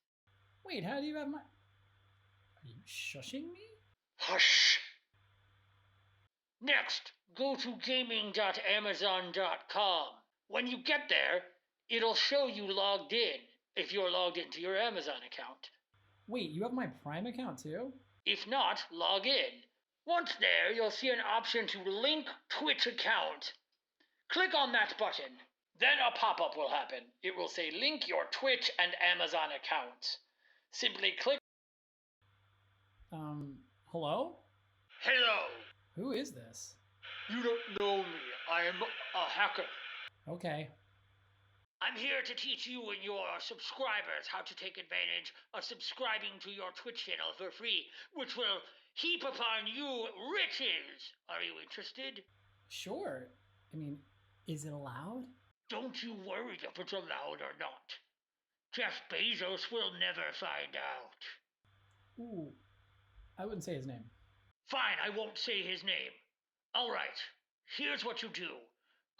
Wait, how do you have my... Are you shushing me? Hush. Next, go to gaming.amazon.com. When you get there, it'll show you logged in if you're logged into your Amazon account. Wait, you have my Prime account too? If not, log in. Once there, you'll see an option to link Twitch account. Click on that button. Then a pop-up will happen. It will say link your Twitch and Amazon accounts. Simply click. Hello? Hello. Who is this? You don't know me. I am a hacker. Okay. I'm here to teach you and your subscribers how to take advantage of subscribing to your Twitch channel for free, which will heap upon you riches. Are you interested? Sure. I mean, is it allowed? Don't you worry if it's allowed or not. Jeff Bezos will never find out. Ooh, I wouldn't say his name. Fine, I won't say his name. Alright, here's what you do.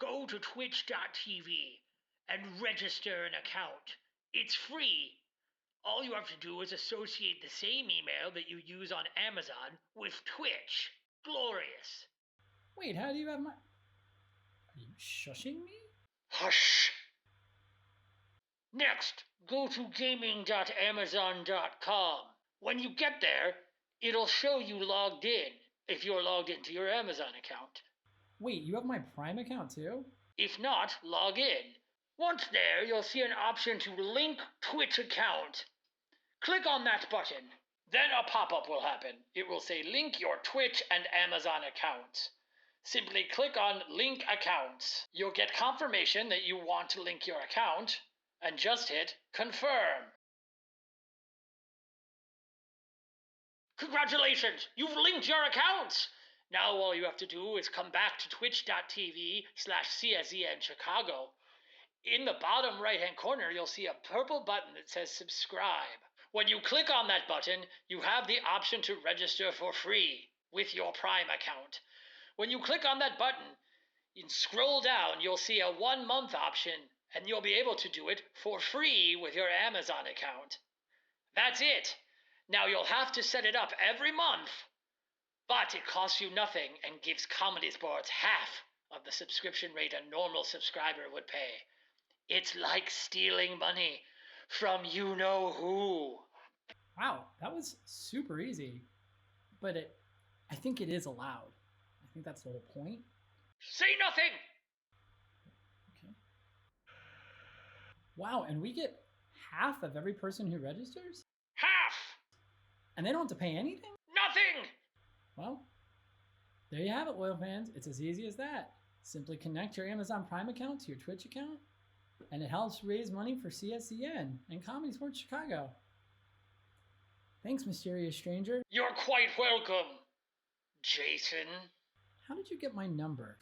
Go to twitch.tv and register an account. It's free. All you have to do is associate the same email that you use on Amazon with Twitch. Glorious. Wait, how do you have my... Are you shushing me? Hush. Next, go to gaming.amazon.com. When you get there, it'll show you logged in if you're logged into your Amazon account. Wait, you have my Prime account too? If not, log in. Once there, you'll see an option to link Twitch account. Click on that button. Then a pop-up will happen. It will say link your Twitch and Amazon accounts. Simply click on link accounts. You'll get confirmation that you want to link your account, and just hit confirm. Congratulations! You've linked your accounts! Now all you have to do is come back to twitch.tv/CSEN Chicago. In the bottom right-hand corner, you'll see a purple button that says subscribe. When you click on that button, you have the option to register for free with your Prime account. When you click on that button, you scroll down, you'll see a 1-month option, and you'll be able to do it for free with your Amazon account. That's it. Now you'll have to set it up every month, but it costs you nothing and gives Comedysportz half of the subscription rate a normal subscriber would pay. It's like stealing money from you-know-who. Wow, that was super easy. But I think it is allowed. I think that's the whole point. Say nothing! Okay. Wow, and we get half of every person who registers? Half! And they don't have to pay anything? Nothing! Well, there you have it, Loyal fans. It's as easy as that. Simply connect your Amazon Prime account to your Twitch account, and it helps raise money for CSCN and Comedysportz Chicago. Thanks, mysterious stranger. You're quite welcome, Jason. How did you get my number?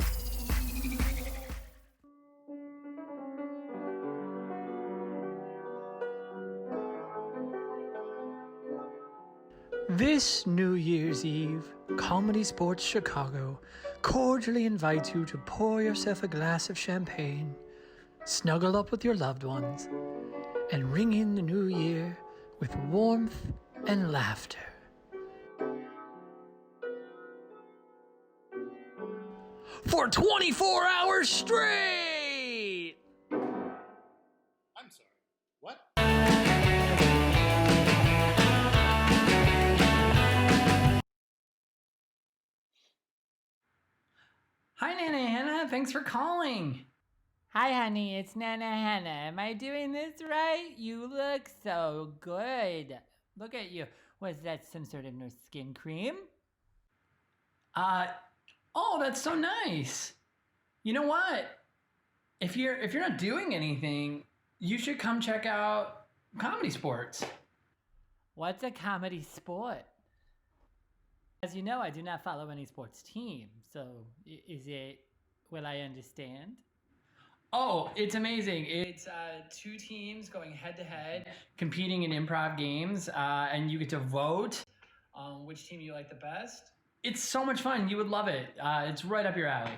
This New Year's Eve, Comedysportz Chicago cordially invites you to pour yourself a glass of champagne, snuggle up with your loved ones, and ring in the new year with warmth and laughter. For 24 hours straight! I'm sorry, what? Hi, Nana Hannah. Thanks for calling. Hi, honey. It's Nana Hannah. Am I doing this right? You look so good. Look at you. Was that some sort of new skin cream? Oh, that's so nice. You know what? If you're not doing anything, you should come check out Comedysportz. What's a comedy sport? As you know, I do not follow any sports team, so will I understand? Oh, it's amazing. It's 2 teams going head to head, competing in improv games, and you get to vote which team you like the best. It's so much fun. You would love it. It's right up your alley.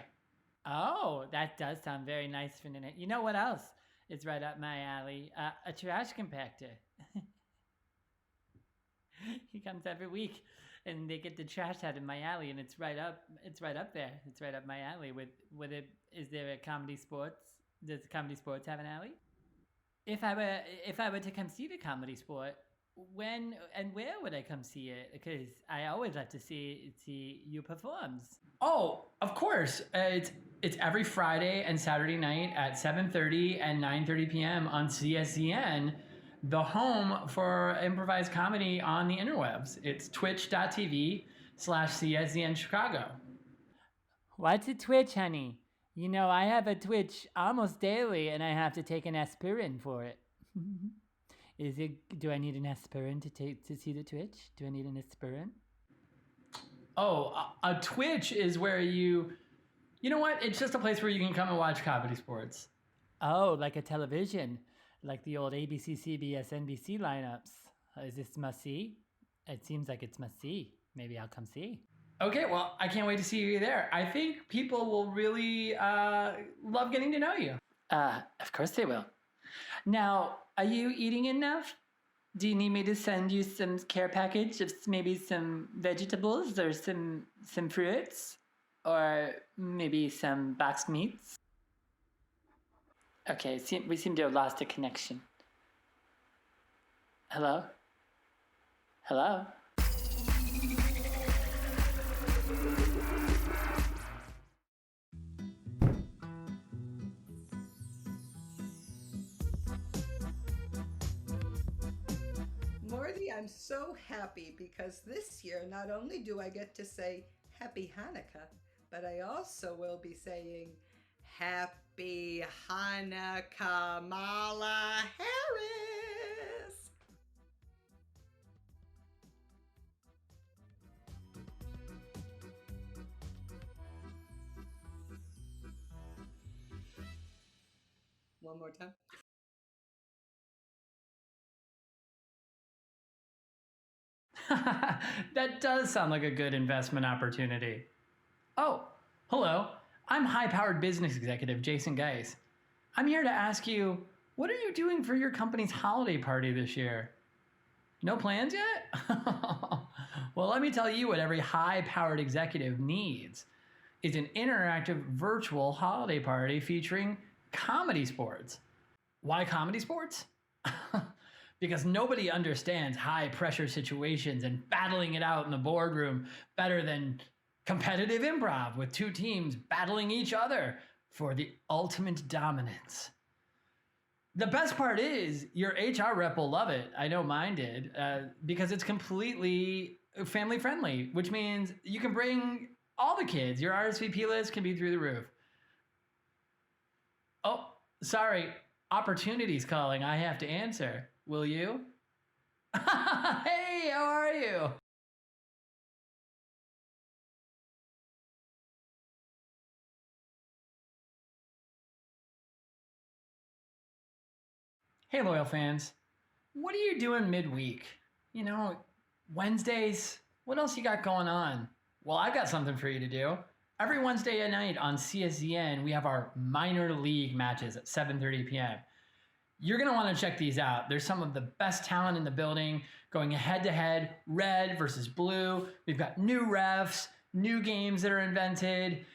Oh, that does sound very nice for Nanette. You know what else is right up my alley? A trash compactor. He comes every week, and they get the trash out in my alley, and it's right up there. It's right up my alley. Is there a Comedysportz? Does Comedysportz have an alley? If I were to come see the Comedy Sport, when and where would I come see it? Because I always like to see you performs. Oh, of course. It's every Friday and Saturday night at 7:30 and 9:30 p.m. on CSCN, the home for improvised comedy on the interwebs. It's twitch.tv/CSCN Chicago. What's a Twitch, honey? You know, I have a Twitch almost daily, and I have to take an aspirin for it. Do I need an aspirin to see the Twitch? Do I need an aspirin? Oh, a Twitch is where you know what? It's just a place where you can come and watch Comedysportz. Oh, like a television, like the old ABC, CBS, NBC lineups. Is this must see? It seems like it's must see. Maybe I'll come see. Okay, well, I can't wait to see you there. I think people will really love getting to know you. Of course they will. Now, are you eating enough? Do you need me to send you some care package of maybe some vegetables or some fruits? Or maybe some boxed meats? Okay, we seem to have lost a connection. Hello? Hello? Morty, I'm so happy because this year not only do I get to say Happy Hanukkah, but I also will be saying Happy Hanukkah, Kamala Harris. One more time. That does sound like a good investment opportunity. Oh, hello. I'm high-powered business executive Jason Geis. I'm here to ask you, what are you doing for your company's holiday party this year? No plans yet? Well, let me tell you what every high-powered executive needs is an interactive virtual holiday party featuring Comedysportz. Why Comedysportz? Because nobody understands high-pressure situations and battling it out in the boardroom better than competitive improv with two teams battling each other for the ultimate dominance. The best part is your HR rep will love it. I know mine did, because it's completely family friendly, which means you can bring all the kids. Your RSVP list can be through the roof. Oh, sorry, opportunity's calling. I have to answer. Will you? Hey, how are you? Hey, loyal fans. What are you doing midweek? You know, Wednesdays? What else you got going on? Well, I got something for you to do. Every Wednesday at night on CSCN, we have our minor league matches at 7:30 p.m. You're going to want to check these out. There's some of the best talent in the building going head to head, red versus blue. We've got new refs, new games that are invented.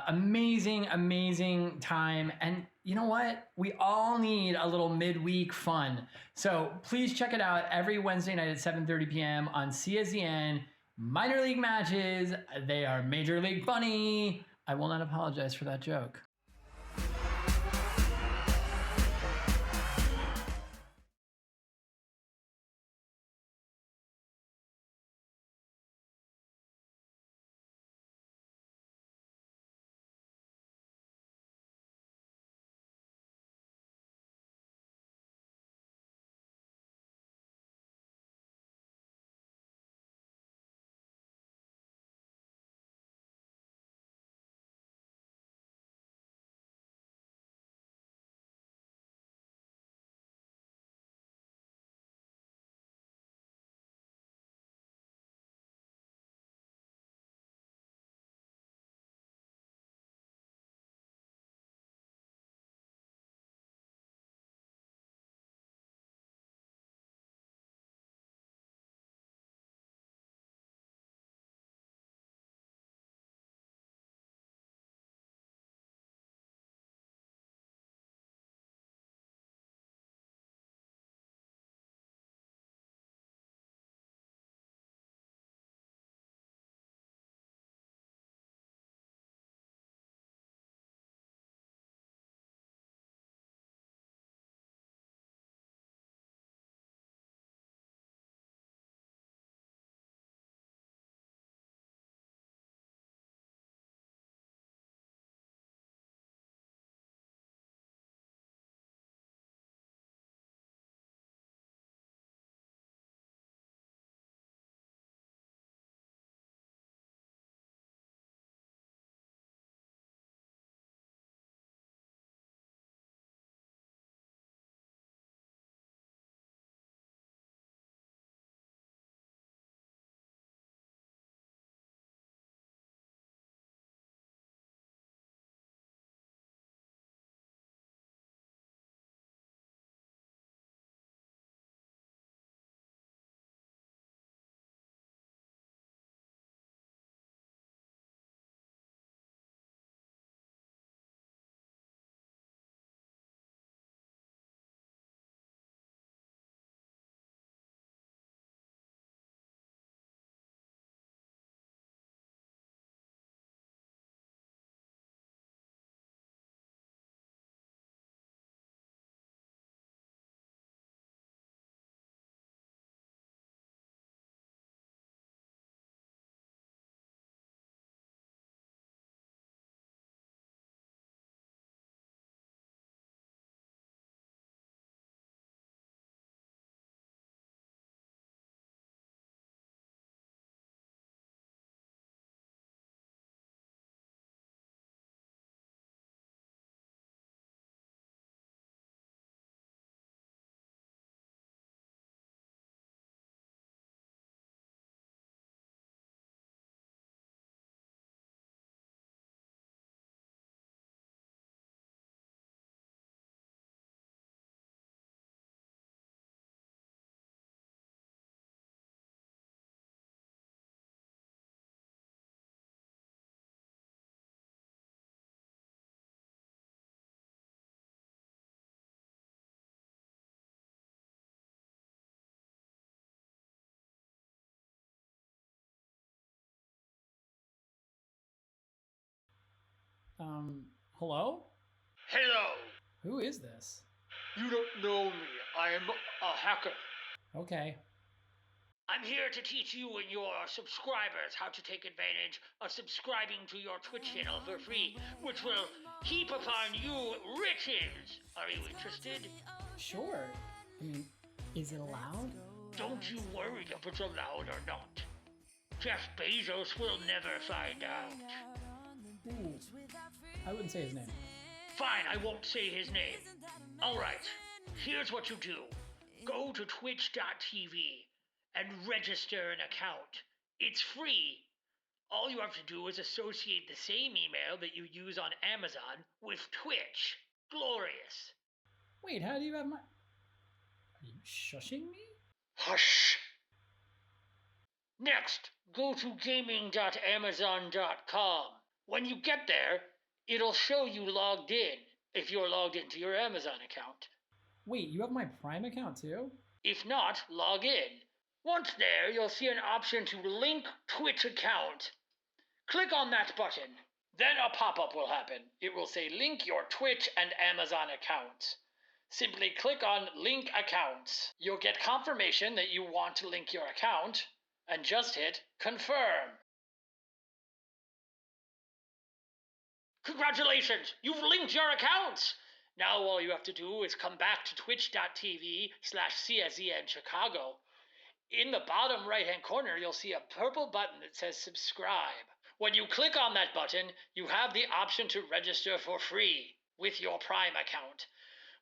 Amazing, amazing time. And you know what? We all need a little midweek fun. So please check it out every Wednesday night at 7:30 p.m. on CSCN. Minor league matches. They are Major League funny. I will not apologize for that joke. Hello? Hello. Who is this? You don't know me. I'm a hacker. Okay. I'm here to teach you and your subscribers how to take advantage of subscribing to your Twitch channel for free, which will heap upon you riches. Are you interested? Sure. I mean, is it allowed? Don't you worry if it's allowed or not. Jeff Bezos will never find out. Ooh. I wouldn't say his name. Fine, I won't say his name. Alright, here's what you do. Go to twitch.tv and register an account. It's free. All you have to do is associate the same email that you use on Amazon with Twitch. Glorious. Wait, how do you have my... Are you shushing me? Hush. Next, go to gaming.amazon.com. When you get there, it'll show you logged in if you're logged into your Amazon account. Wait, you have my Prime account too? If not, log in. Once there, you'll see an option to link Twitch account. Click on that button. Then a pop-up will happen. It will say link your Twitch and Amazon accounts. Simply click on link accounts. You'll get confirmation that you want to link your account, and just hit confirm. Congratulations! You've linked your accounts! Now all you have to do is come back to twitch.tv/CSEN Chicago. In the bottom right-hand corner, you'll see a purple button that says subscribe. When you click on that button, you have the option to register for free with your Prime account.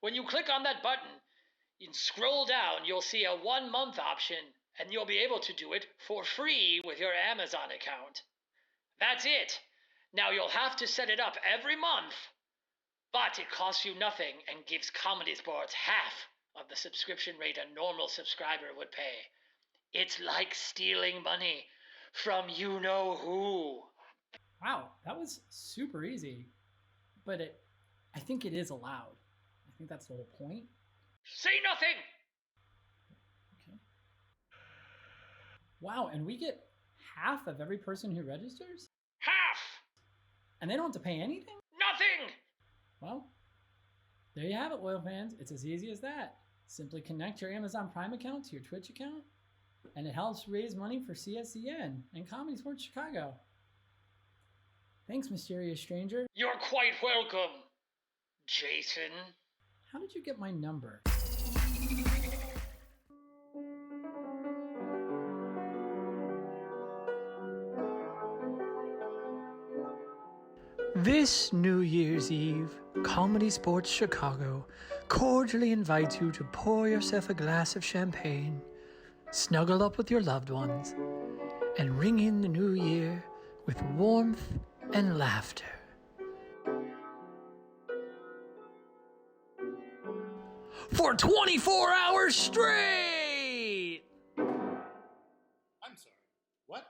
When you click on that button, you scroll down, you'll see a 1-month option, and you'll be able to do it for free with your Amazon account. That's it. Now you'll have to set it up every month, but it costs you nothing and gives Comedysportz half of the subscription rate a normal subscriber would pay. It's like stealing money from you-know-who. Wow, that was super easy. But I think it is allowed. I think that's the whole point. Say nothing! Okay. Wow, and we get half of every person who registers? Half! And they don't have to pay anything? Nothing! Well, there you have it, loyal fans. It's as easy as that. Simply connect your Amazon Prime account to your Twitch account, and it helps raise money for CSEN and Comedysportz Chicago. Thanks, mysterious stranger. You're quite welcome, Jason. How did you get my number? This New Year's Eve, Comedysportz Chicago cordially invites you to pour yourself a glass of champagne, snuggle up with your loved ones, and ring in the new year with warmth and laughter. For 24 hours straight! I'm sorry. What?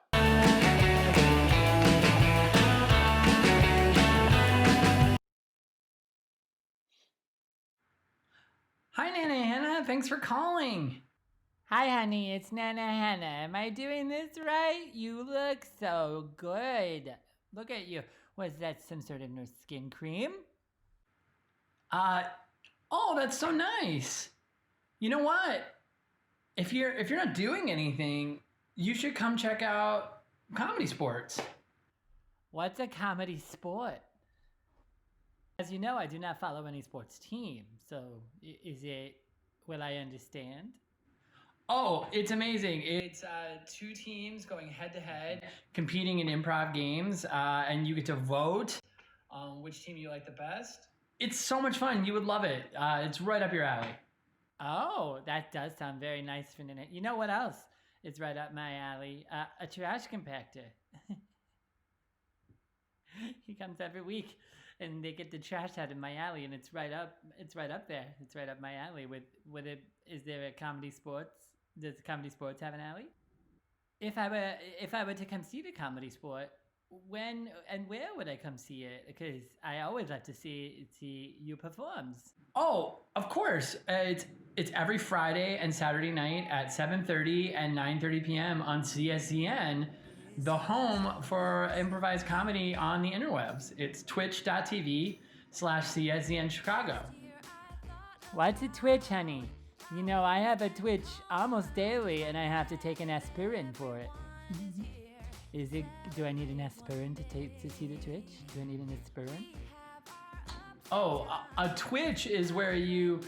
Hi, Nana Hannah. Thanks for calling. Hi, honey. It's Nana Hannah. Am I doing this right? You look so good. Look at you. Was that some sort of new skin cream? Oh, that's so nice. You know what? If you're not doing anything, you should come check out Comedysportz. What's a comedy sport? As you know, I do not follow any sports team, so will I understand? Oh, it's amazing. It's 2 teams going head to head, competing in improv games, and you get to vote on which team you like the best. It's so much fun. You would love it. It's right up your alley. Oh, that does sound very nice for Nana. You know what else is right up my alley? A trash compactor. He comes every week, and they get the trash out in my alley, and it's right up there. It's right up my alley. Is there a Comedysportz? Does Comedysportz have an alley? If I were to come see the Comedysport, when and where would I come see it? Because I always like to see you performs. Oh, of course. It's every Friday and Saturday night at 7:30 and 9:30 p.m. on CSCN. the home for improvised comedy on the interwebs. It's twitch.tv/CSZN Chicago. What's a Twitch, honey? You know, I have a Twitch almost daily, and I have to take an aspirin for it. Do I need an aspirin to see the Twitch? Do I need an aspirin? Oh, a Twitch is where you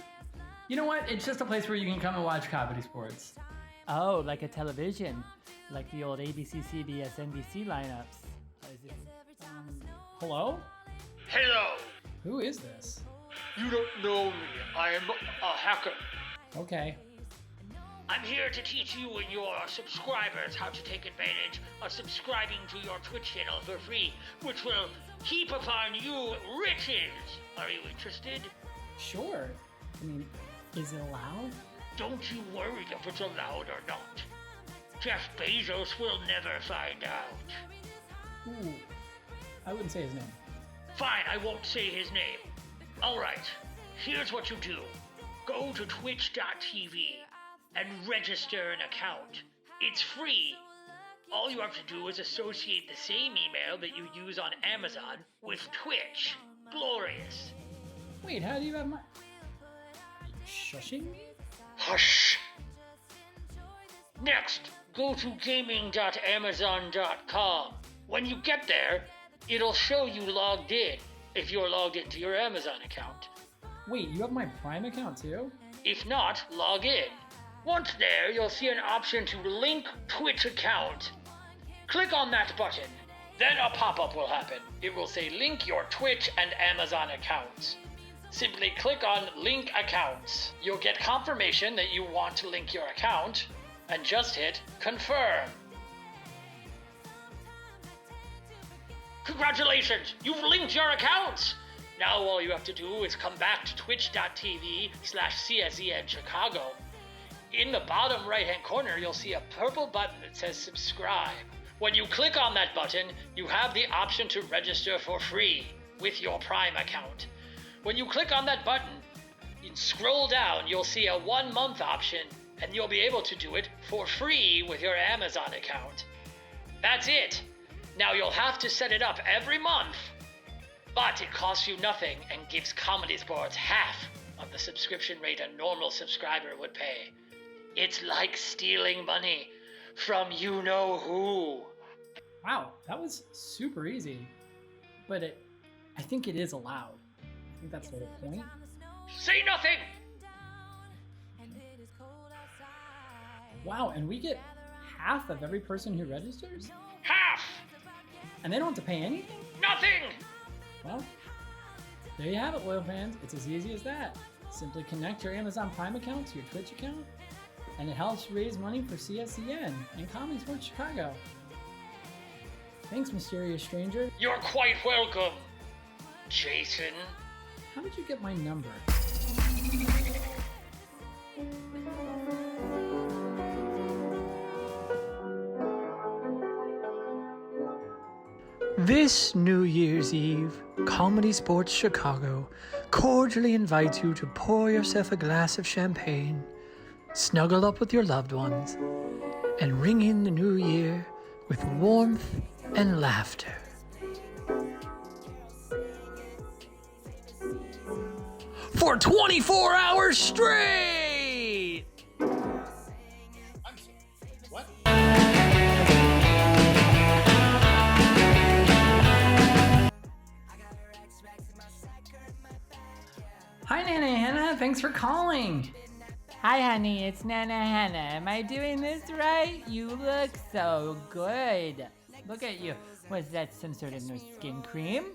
know what? It's just a place where you can come and watch Comedysportz. Oh, like a television, like the old ABC, CBS, NBC lineups. Hello? Hello. Who is this? You don't know me. I am a hacker. Okay. I'm here to teach you and your subscribers how to take advantage of subscribing to your Twitch channel for free, which will heap upon you riches. Are you interested? Sure. I mean, is it allowed? Don't you worry if it's allowed or not. Jeff Bezos will never find out. Ooh, I wouldn't say his name. Fine, I won't say his name. Alright, here's what you do. Go to twitch.tv and register an account. It's free. All you have to do is associate the same email that you use on Amazon with Twitch. Glorious. Wait, how do you have my... Are you shushing me? Hush. Next, go to gaming.amazon.com. When you get there, it'll show you logged in if you're logged into your Amazon account. Wait, you have my Prime account too? If not, log in. Once there, you'll see an option to link Twitch account. Click on that button. Then a pop-up will happen. It will say link your Twitch and Amazon accounts. Simply click on link accounts. You'll get confirmation that you want to link your account, and just hit confirm. Congratulations, you've linked your accounts! Now all you have to do is come back to twitch.tv/CSZN Chicago. In the bottom right-hand corner, you'll see a purple button that says subscribe. When you click on that button, you have the option to register for free with your Prime account. When you click on that button, you scroll down, you'll see a 1-month option, and you'll be able to do it for free with your Amazon account. That's it. Now you'll have to set it up every month, but it costs you nothing and gives Comedysportz half of the subscription rate a normal subscriber would pay. It's like stealing money from you-know-who. Wow, that was super easy. But I think it is allowed. I think that's the whole point. Say nothing! Wow, and we get half of every person who registers? Half! And they don't have to pay anything? Nothing! Well, there you have it, loyal fans. It's as easy as that. Simply connect your Amazon Prime account to your Twitch account, and it helps raise money for CSZN and Comedysportz Chicago. Thanks, mysterious stranger. You're quite welcome, Jason. How did you get my number? This New Year's Eve, Comedysportz Chicago cordially invites you to pour yourself a glass of champagne, snuggle up with your loved ones, and ring in the new year with warmth and laughter. For 24 hours straight! I'm sorry. What? Hi, Nana Hannah. Thanks for calling. Hi, honey. It's Nana Hannah. Am I doing this right? You look so good. Look at you. Was that some sort of new skin cream?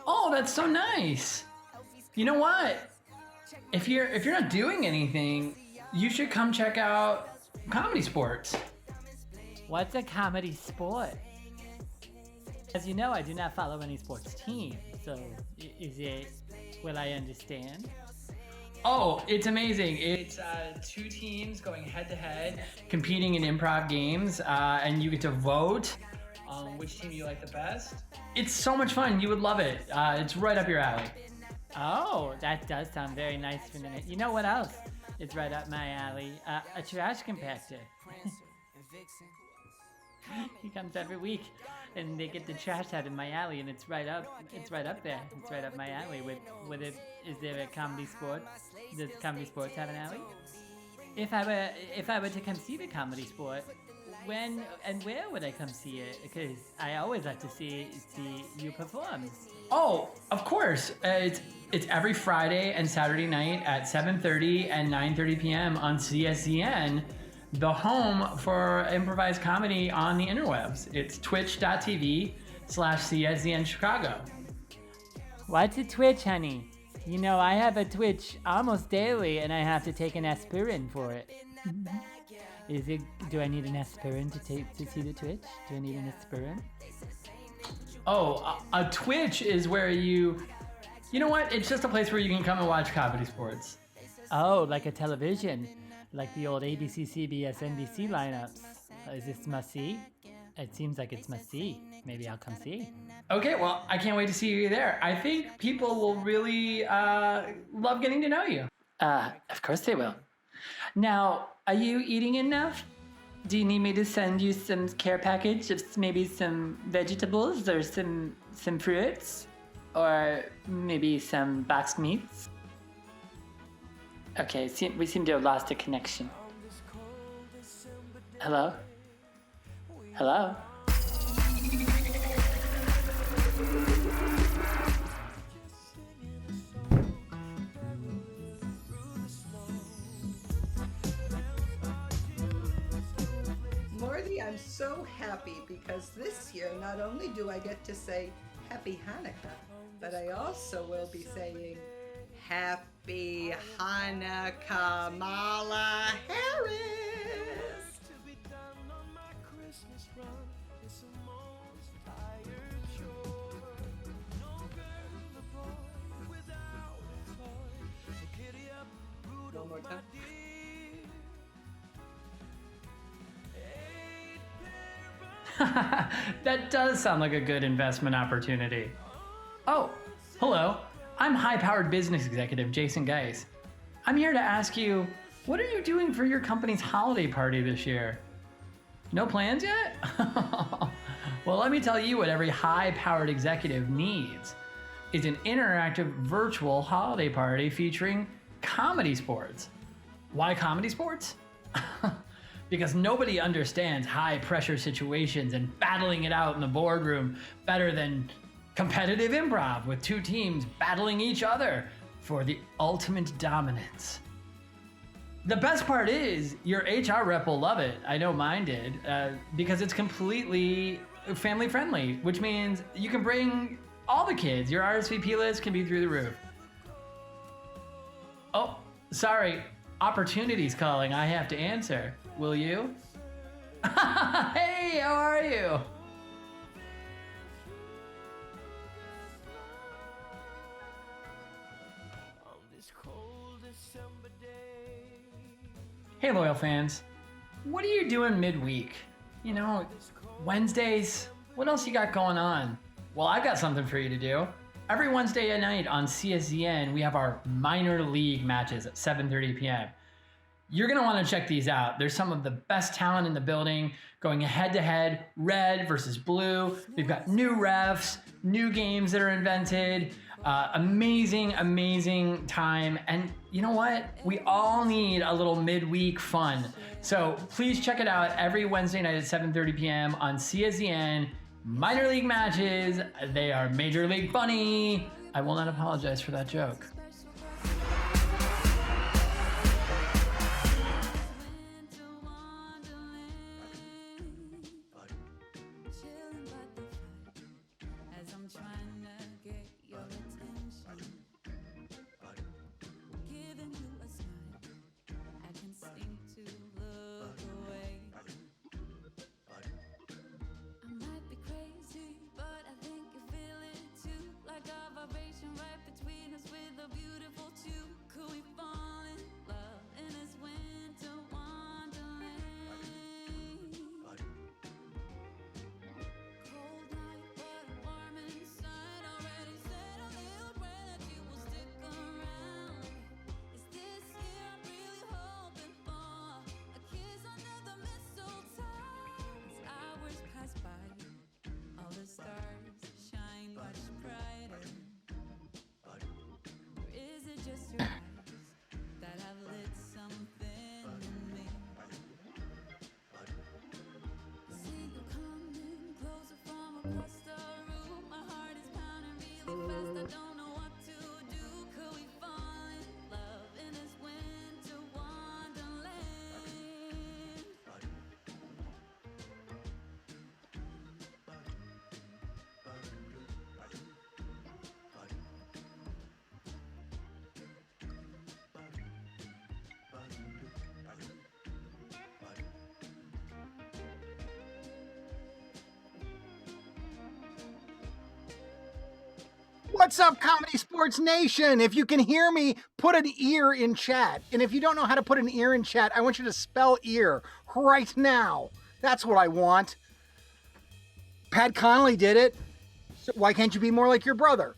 Oh, that's so nice. You know what? If you're not doing anything, you should come check out Comedysportz. What's a comedy sport? As you know, I do not follow any sports team, so will I understand? Oh, it's amazing. It's 2 teams going head-to-head, competing in improv games, and you get to vote on which team you like the best. It's so much fun. You would love it. It's right up your alley. Oh, that does sound very nice for a minute. You know what else is right up my alley? A trash compactor. He comes every week, and they get the trash out in my alley, and it's right up there. It's right up my alley. With it, is there a Comedysportz? Does Comedysportz have an alley? If I were to come see the Comedysport, when and where would I come see it? Because I always like to see you perform. Oh, of course. It's every Friday and Saturday night at 7:30 and 9:30 p.m. on CSCN, the home for improvised comedy on the interwebs. It's twitch.tv/CSCN Chicago. What's a Twitch, honey? You know, I have a Twitch almost daily, and I have to take an aspirin for it. Do I need an aspirin to see the Twitch? Do I need an aspirin? Oh, a Twitch is where you know what? It's just a place where you can come and watch Comedysportz. Oh, like a television, like the old ABC, CBS, NBC lineups. Is this must-see? It seems like it's must-see. Maybe I'll come see. Okay, well, I can't wait to see you there. I think people will really love getting to know you. Of course they will. Now, are you eating enough? Do you need me to send you some care package of maybe some vegetables or some fruits? Or maybe some boxed meats? Okay, we seem to have lost a connection. Hello? Hello? Morty, I'm so happy because this year not only do I get to say Happy Hanukkah, but I also will be saying Happy Hanukkah, Mala Harris. One more time. That does sound like a good investment opportunity. Oh, hello. I'm high-powered business executive Jason Geis. I'm here to ask you, what are you doing for your company's holiday party this year? No plans yet? Well, let me tell you what every high-powered executive needs is an interactive virtual holiday party featuring Comedysportz. Why Comedysportz? Because nobody understands high-pressure situations and battling it out in the boardroom better than competitive improv with two teams battling each other for the ultimate dominance. The best part is your HR rep will love it. I know mine did, because it's completely family-friendly, which means you can bring all the kids. Your RSVP list can be through the roof. Oh, sorry. Opportunity's calling. I have to answer. Will you? Hey, how are you? Hey, loyal fans. What are you doing midweek? You know, Wednesdays? What else you got going on? Well, I've got something for you to do. Every Wednesday night on CSCN, we have our minor league matches at 7:30 p.m. You're gonna wanna check these out. There's some of the best talent in the building going head to head, red versus blue. We've got new refs, new games that are invented, amazing, amazing time. And you know what? We all need a little midweek fun. So please check it out every Wednesday night at 7:30 p.m. on CSCN. Minor league matches, they are major league funny. I will not apologize for that joke. But I think you feel it too, like a vibration right between us with a What's up, Comedy Sports Nation? If you can hear me, put an ear in chat. And if you don't know how to put an ear in chat, I want you to spell ear right now. That's what I want. Pat Connolly did it. So why can't you be more like your brother?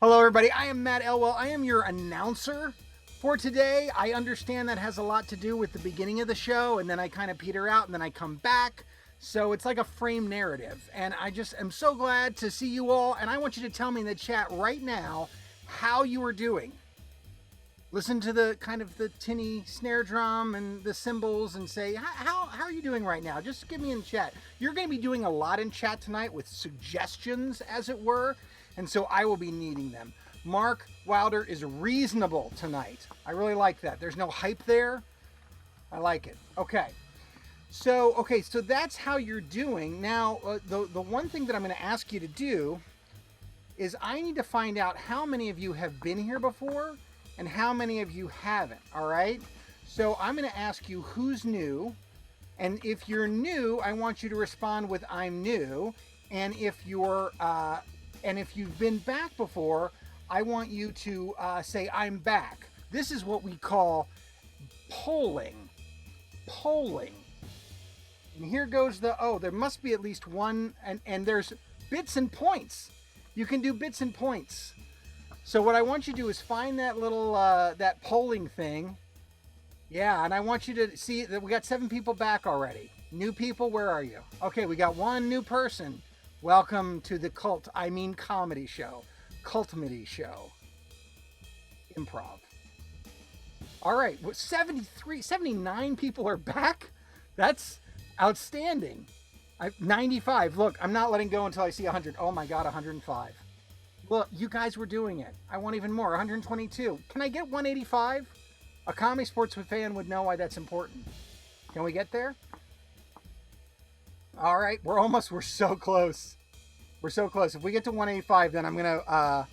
Hello, everybody. I am Matt Elwell. I am your announcer for today. I understand that has a lot to do with the beginning of the show, and then I kind of peter out, and then I come back. So it's like a frame narrative. And I just am so glad to see you all. And I want you to tell me in the chat right now how you are doing. Listen to the kind of the tinny snare drum and the cymbals and say, how are you doing right now? Just give me in chat. You're going to be doing a lot in chat tonight with suggestions, as it were. And so I will be needing them. Mark Wilder is reasonable tonight. I really like that. There's no hype there. I like it. Okay. So that's how you're doing. Now, the one thing that I'm going to ask you to do is I need to find out how many of you have been here before and how many of you haven't, all right? So I'm going to ask you who's new, and if you're new, I want you to respond with I'm new, and if you've been back before, I want you to say I'm back. This is what we call polling. And here goes there must be at least one, and there's bits and points. You can do bits and points. So what I want you to do is find that little, that polling thing. Yeah, and I want you to see that we got 7 people back already. New people, where are you? Okay, we got 1 new person. Welcome to the comedy show. Cultmity show. Improv. All right, 79 people are back? That's outstanding. 95. Look, I'm not letting go until I see 100. Oh my God, 105. Look, you guys were doing it. I want even more. 122. Can I get 185? A Comedy Sports fan would know why that's important. Can we get there? All right, we're so close. We're so close. If we get to 185, then I'm gonna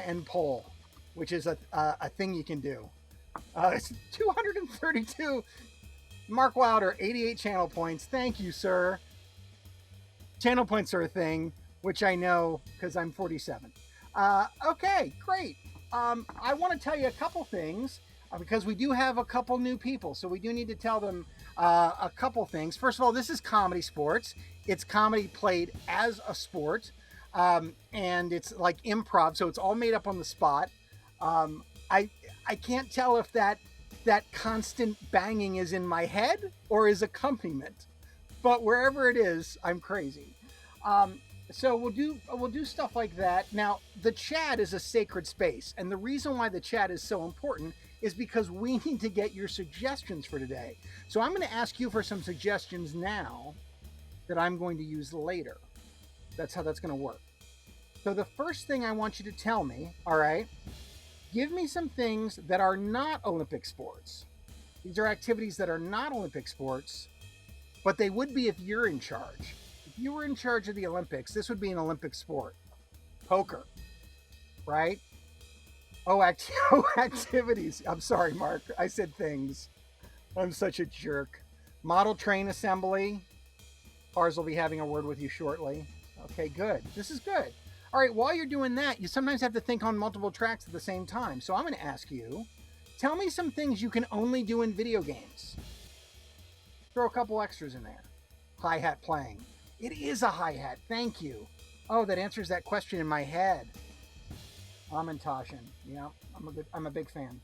end poll, which is a thing you can do. It's 232. Mark Wilder, 88 channel points. Thank you, sir. Channel points are a thing, which I know because I'm 47. Okay, great. I want to tell you a couple things because we do have a couple new people, so we do need to tell them a couple things. First of all, this is Comedy Sports. It's comedy played as a sport, and it's like improv, so it's all made up on the spot. I can't tell if that constant banging is in my head or is accompaniment, but wherever it is, I'm crazy. So we'll do stuff like that. Now, the chat is a sacred space, and the reason why the chat is so important is because we need to get your suggestions for today. So I'm going to ask you for some suggestions now that I'm going to use later. That's how that's going to work. So the first thing I want you to tell me, all right, give me some things that are not Olympic sports. These are activities that are not Olympic sports, but they would be if you're in charge. If you were in charge of the Olympics, this would be an Olympic sport. Poker, right? Activities. I'm sorry, Mark. I said things. I'm such a jerk. Model train assembly. Pars will be having a word with you shortly. Okay, good. This is good. All right, while you're doing that, you sometimes have to think on multiple tracks at the same time. So I'm going to ask you, tell me some things you can only do in video games. Throw a couple extras in there. Hi-hat playing. It is a hi-hat. Thank you. Oh, that answers that question in my head. Amantashen. Yeah, I'm a big fan.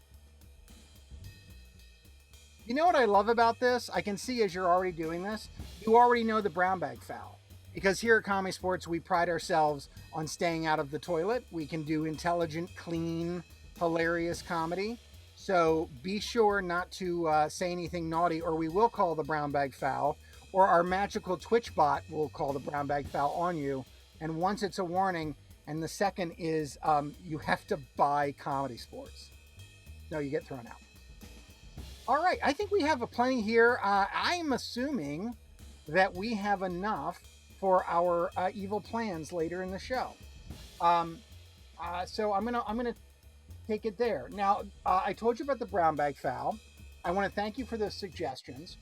You know what I love about this? I can see as you're already doing this, you already know the brown bag foul. Because here at Comedy Sports, we pride ourselves on staying out of the toilet. We can do intelligent, clean, hilarious comedy. So be sure not to say anything naughty, or we will call the brown bag foul, or our magical Twitch bot will call the brown bag foul on you. And once it's a warning, and the second is you have to buy Comedy Sports. No, you get thrown out. All right, I think we have a plenty here. I'm assuming that we have enough for our evil plans later in the show. So I'm gonna take it there. Now, I told you about the brown bag foul. I want to thank you for those suggestions.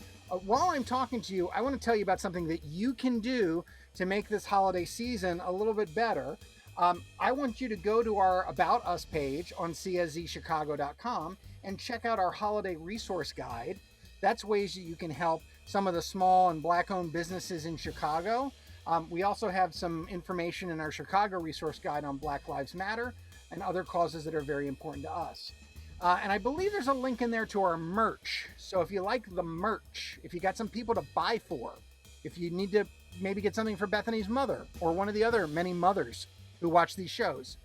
While I'm talking to you, I want to tell you about something that you can do to make this holiday season a little bit better. I want you to go to our About Us page on czchicago.com and check out our holiday resource guide. That's ways that you can help some of the small and Black-owned businesses in Chicago. We also have some information in our Chicago resource guide on Black Lives Matter and other causes that are very important to us. And I believe there's a link in there to our merch. So if you like the merch, if you got some people to buy for, if you need to maybe get something for Bethany's mother or one of the other many mothers who watch these shows,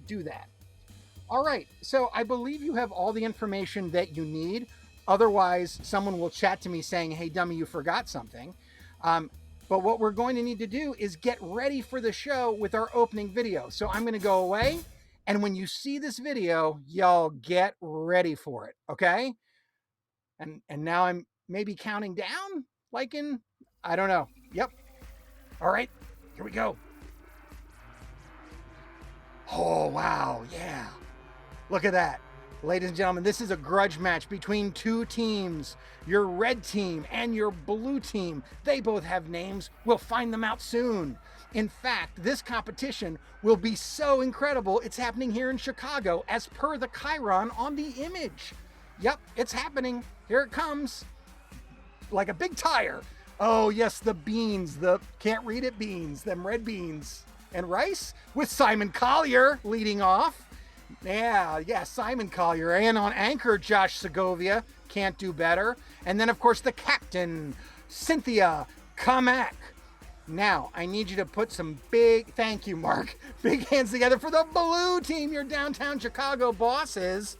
do that. All right, so I believe you have all the information that you need. Otherwise, someone will chat to me saying, hey, dummy, you forgot something. But what we're going to need to do is get ready for the show with our opening video. So I'm going to go away. And when you see this video, y'all get ready for it, okay? And now I'm maybe counting down, like in, I don't know. Yep. All right, here we go. Oh, wow, yeah. Look at that. Ladies and gentlemen, this is a grudge match between two teams. Your red team and your blue team. They both have names. We'll find them out soon. In fact, this competition will be so incredible, it's happening here in Chicago as per the Chiron on the image. Yep, it's happening. Here it comes. Like a big tire. Oh, yes, the beans. Can't read it, beans. Them red beans. And rice with Simon Collier leading off. Yeah, Simon Collier. And on anchor, Josh Segovia. Can't do better. And then, of course, the captain, Cynthia Kamak. Now, I need you to put some thank you, Mark, big hands together for the blue team, your downtown Chicago bosses.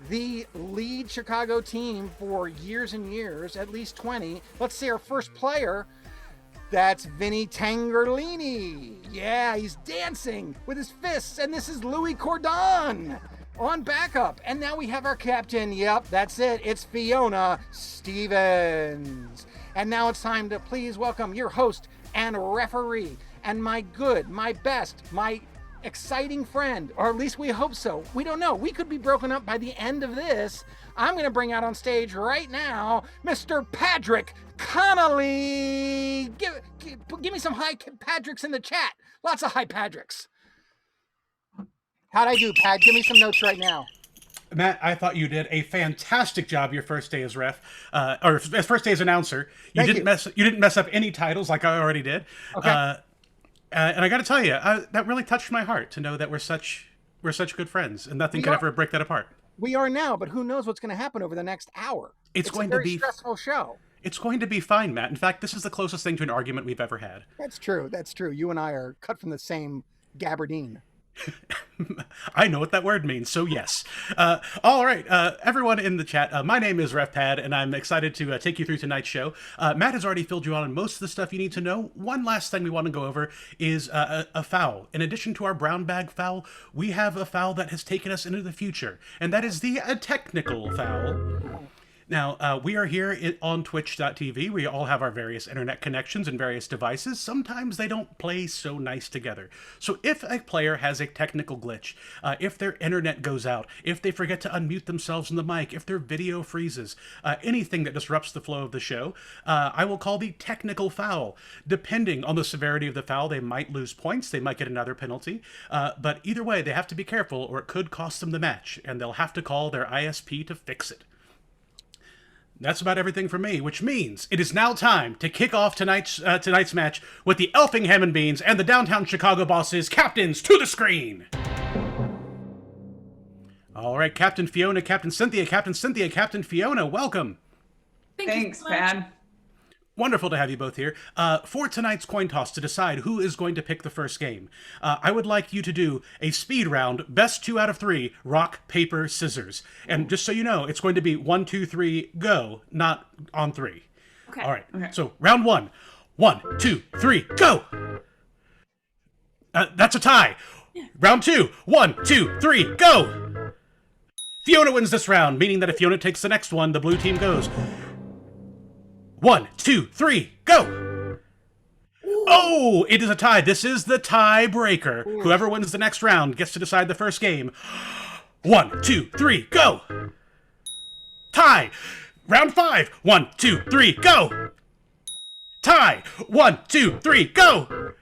The lead Chicago team for years and years, at least 20. Let's see our first player. That's Vinny Tangerlini. Yeah, he's dancing with his fists, and this is Louis Cordon on backup. And now we have our captain. Yep, that's it. It's Fiona Stevens. And now it's time to please welcome your host and referee and my good, my best, my exciting friend, or at least we hope so. We don't know. We could be broken up by the end of this. I'm going to bring out on stage right now Mr. Patrick Connolly. Give me some hi Patricks in the chat. Lots of hi Patricks. How'd I do, Pat? Give me some notes right now. Matt, I thought you did a fantastic job your first day as ref, or first day as announcer. You didn't mess up any titles like I already did. Okay. And I got to tell you, that really touched my heart to know that we're such good friends, and nothing can ever break that apart. We are now, but who knows what's going to happen over the next hour? It's going to be a stressful show. It's going to be fine, Matt. In fact, this is the closest thing to an argument we've ever had. That's true. You and I are cut from the same gabardine. I know what that word means, so yes. All right, everyone in the chat, my name is RefPad, and I'm excited to take you through tonight's show. Matt has already filled you on most of the stuff you need to know. One last thing we want to go over is a foul. In addition to our brown bag foul, we have a foul that has taken us into the future, and that is the technical foul. Now, we are here on twitch.tv. We all have our various internet connections and various devices. Sometimes they don't play so nice together. So if a player has a technical glitch, if their internet goes out, if they forget to unmute themselves in the mic, if their video freezes, anything that disrupts the flow of the show, I will call the technical foul. Depending on the severity of the foul, they might lose points, they might get another penalty, but either way, they have to be careful or it could cost them the match, and they'll have to call their ISP to fix it. That's about everything for me, which means it is now time to kick off tonight's match with the Elfing Ham and Beans and the Downtown Chicago Bosses captains to the screen. All right, Captain Fiona, Captain Cynthia, Captain Fiona, welcome. Thanks, Pat. Wonderful to have you both here. For tonight's coin toss to decide who is going to pick the first game, I would like you to do a speed round, best 2 out of 3, rock, paper, scissors. And just so you know, it's going to be 1, 2, 3, go, not on 3. Okay. All right. Okay. So round 1. 1, 2, 3, go! That's a tie. Yeah. Round 2. 1, 2, 3, go! Fiona wins this round, meaning that if Fiona takes the next one, the blue team goes. 1, 2, 3, go! Ooh. Oh, it is a tie. This is the tiebreaker. Whoever wins the next round gets to decide the first game. 1, 2, 3, go! Tie. Round 5. 1, 2, 3, go! Tie. 1, 2, 3, go!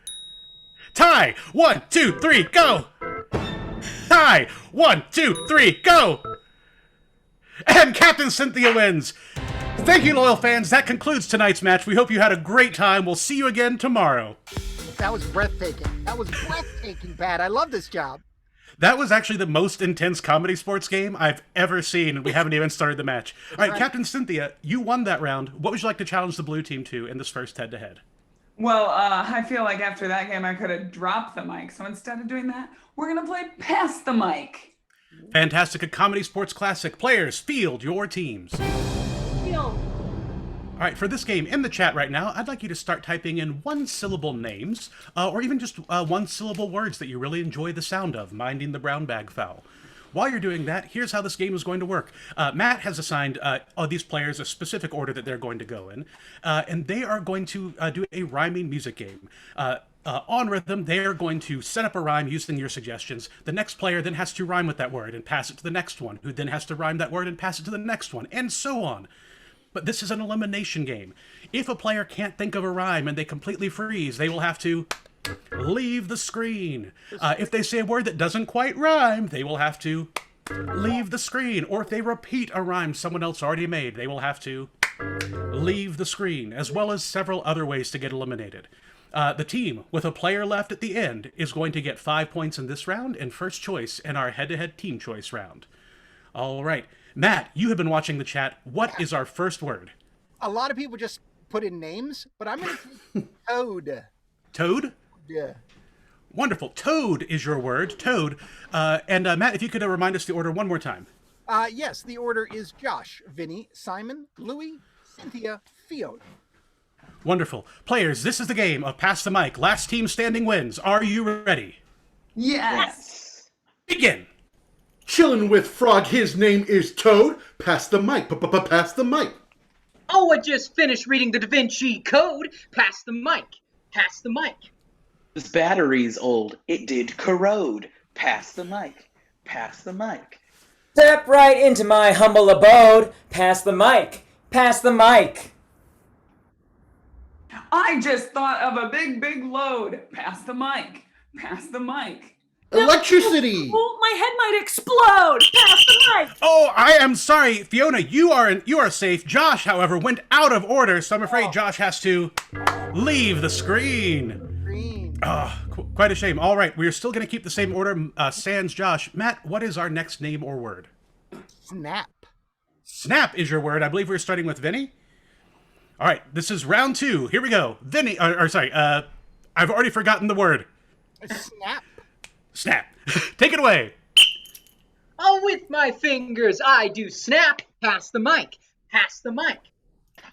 Tie! 1, 2, 3, go! Tie! 1, 2, 3, go! And Captain Cynthia wins! Thank you, loyal fans. That concludes tonight's match. We hope you had a great time. We'll see you again tomorrow. That was breathtaking. That was breathtaking, Pat. I love this job. That was actually the most intense comedy sports game I've ever seen, and we haven't even started the match. All right, Captain Cynthia, you won that round. What would you like to challenge the blue team to in this first head-to-head? Well, I feel like after that game I could have dropped the mic. So instead of doing that, we're going to play Pass the Mic. Fantastic. A comedy sports classic. Players, field your teams. All right, for this game, in the chat right now, I'd like you to start typing in one-syllable names, or even just one-syllable words that you really enjoy the sound of, minding the brown bag foul. While you're doing that, here's how this game is going to work. Matt has assigned these players a specific order that they're going to go in, and they are going to do a rhyming music game. On rhythm, they are going to set up a rhyme using your suggestions. The next player then has to rhyme with that word and pass it to the next one, who then has to rhyme that word and pass it to the next one, and so on. But this is an elimination game. If a player can't think of a rhyme and they completely freeze, they will have to leave the screen. If they say a word that doesn't quite rhyme, they will have to leave the screen. Or if they repeat a rhyme someone else already made, they will have to leave the screen, as well as several other ways to get eliminated. The team with a player left at the end is going to get 5 points in this round and first choice in our head-to-head team choice round. All right. Matt, you have been watching the chat. What is our first word? A lot of people just put in names, but I'm going to say toad. Toad? Yeah. Wonderful. Toad is your word. Toad. And Matt, if you could remind us the order one more time. Yes, the order is Josh, Vinny, Simon, Louie, Cynthia, Fiona. Wonderful. Players, this is the game of Pass the Mic. Last team standing wins. Are you ready? Yes. Begin. Chillin' with Frog, his name is Toad. Pass the mic, pass the mic. Oh, I just finished reading the Da Vinci Code. Pass the mic, pass the mic. This battery's old. It did corrode. Pass the mic, pass the mic. Step right into my humble abode. Pass the mic, pass the mic. I just thought of a big load. Pass the mic, pass the mic. Electricity! Oh, my head might explode! Pass the mic! Oh, I am sorry, Fiona. You are safe. Josh, however, went out of order, so I'm afraid Josh has to leave the screen. Quite a shame. All right, we're still going to keep the same order. Sans Josh. Matt, what is our next name or word? Snap. Snap is your word. I believe we're starting with Vinny. All right, this is round 2. Here we go. Vinny, I've already forgotten the word. Snap. Snap. Take it away. Oh, with my fingers I do snap. Pass the mic. Pass the mic.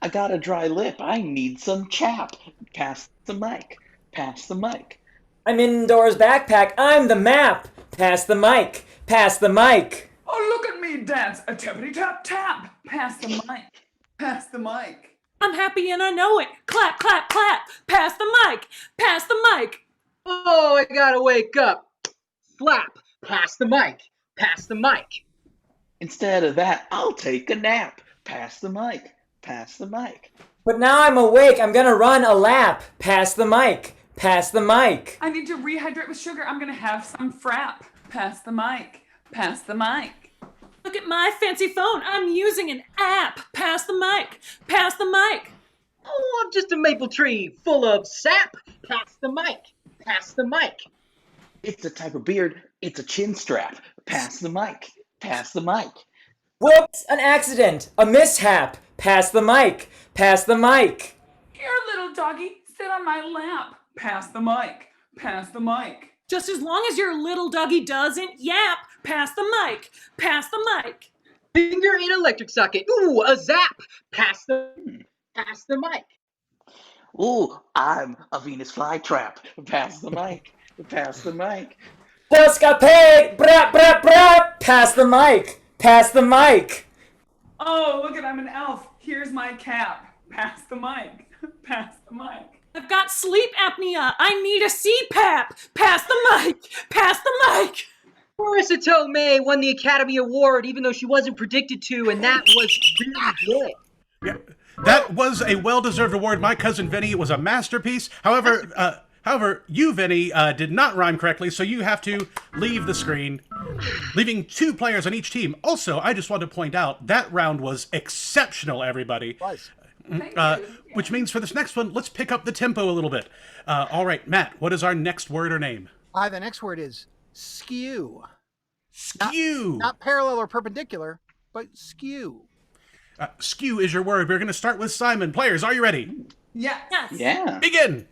I got a dry lip. I need some chap. Pass the mic. Pass the mic. I'm indoors backpack. I'm the map. Pass the mic. Pass the mic. Oh, look at me dance. A tappity tap tap. Pass the mic. Pass the mic. I'm happy and I know it. Clap, clap, clap. Pass the mic. Pass the mic. Oh, I gotta wake up. Slap. Pass the mic. Pass the mic. Instead of that, I'll take a nap. Pass the mic. Pass the mic. But now I'm awake. I'm gonna run a lap. Pass the mic. Pass the mic. I need to rehydrate with sugar. I'm gonna have some frap. Pass the mic. Pass the mic. Look at my fancy phone. I'm using an app. Pass the mic. Pass the mic. Oh, I'm just a maple tree full of sap. Pass the mic. Pass the mic. It's a type of beard. It's a chin strap. Pass the mic. Pass the mic. Whoops, an accident. A mishap. Pass the mic. Pass the mic. Here, little doggy, sit on my lap. Pass the mic. Pass the mic. Just as long as your little doggy doesn't yap. Pass the mic. Pass the mic. Finger in electric socket. Ooh, a zap. Pass the mic. Ooh, I'm a Venus flytrap. Pass the mic. Pass the mic. Just got paid. Brap, brap, brap. Pass the mic. Pass the mic. Oh, look at, I'm an elf. Here's my cap. Pass the mic. Pass the mic. I've got sleep apnea. I need a CPAP. Pass the mic. Pass the mic. Marissa Tomei won the Academy Award even though she wasn't predicted to, and that was really good. Yeah, that was a well-deserved award. My cousin Vinny was a masterpiece. However, However, you, Vinny, did not rhyme correctly, so you have to leave the screen, leaving 2 players on each team. Also, I just want to point out that round was exceptional, everybody. Which means for this next one, let's pick up the tempo a little bit. All right, Matt, what is our next word or name? The next word is skew. Skew. Not parallel or perpendicular, but skew. Skew is your word. We're going to start with Simon. Players, are you ready? Yes. Yeah. Begin.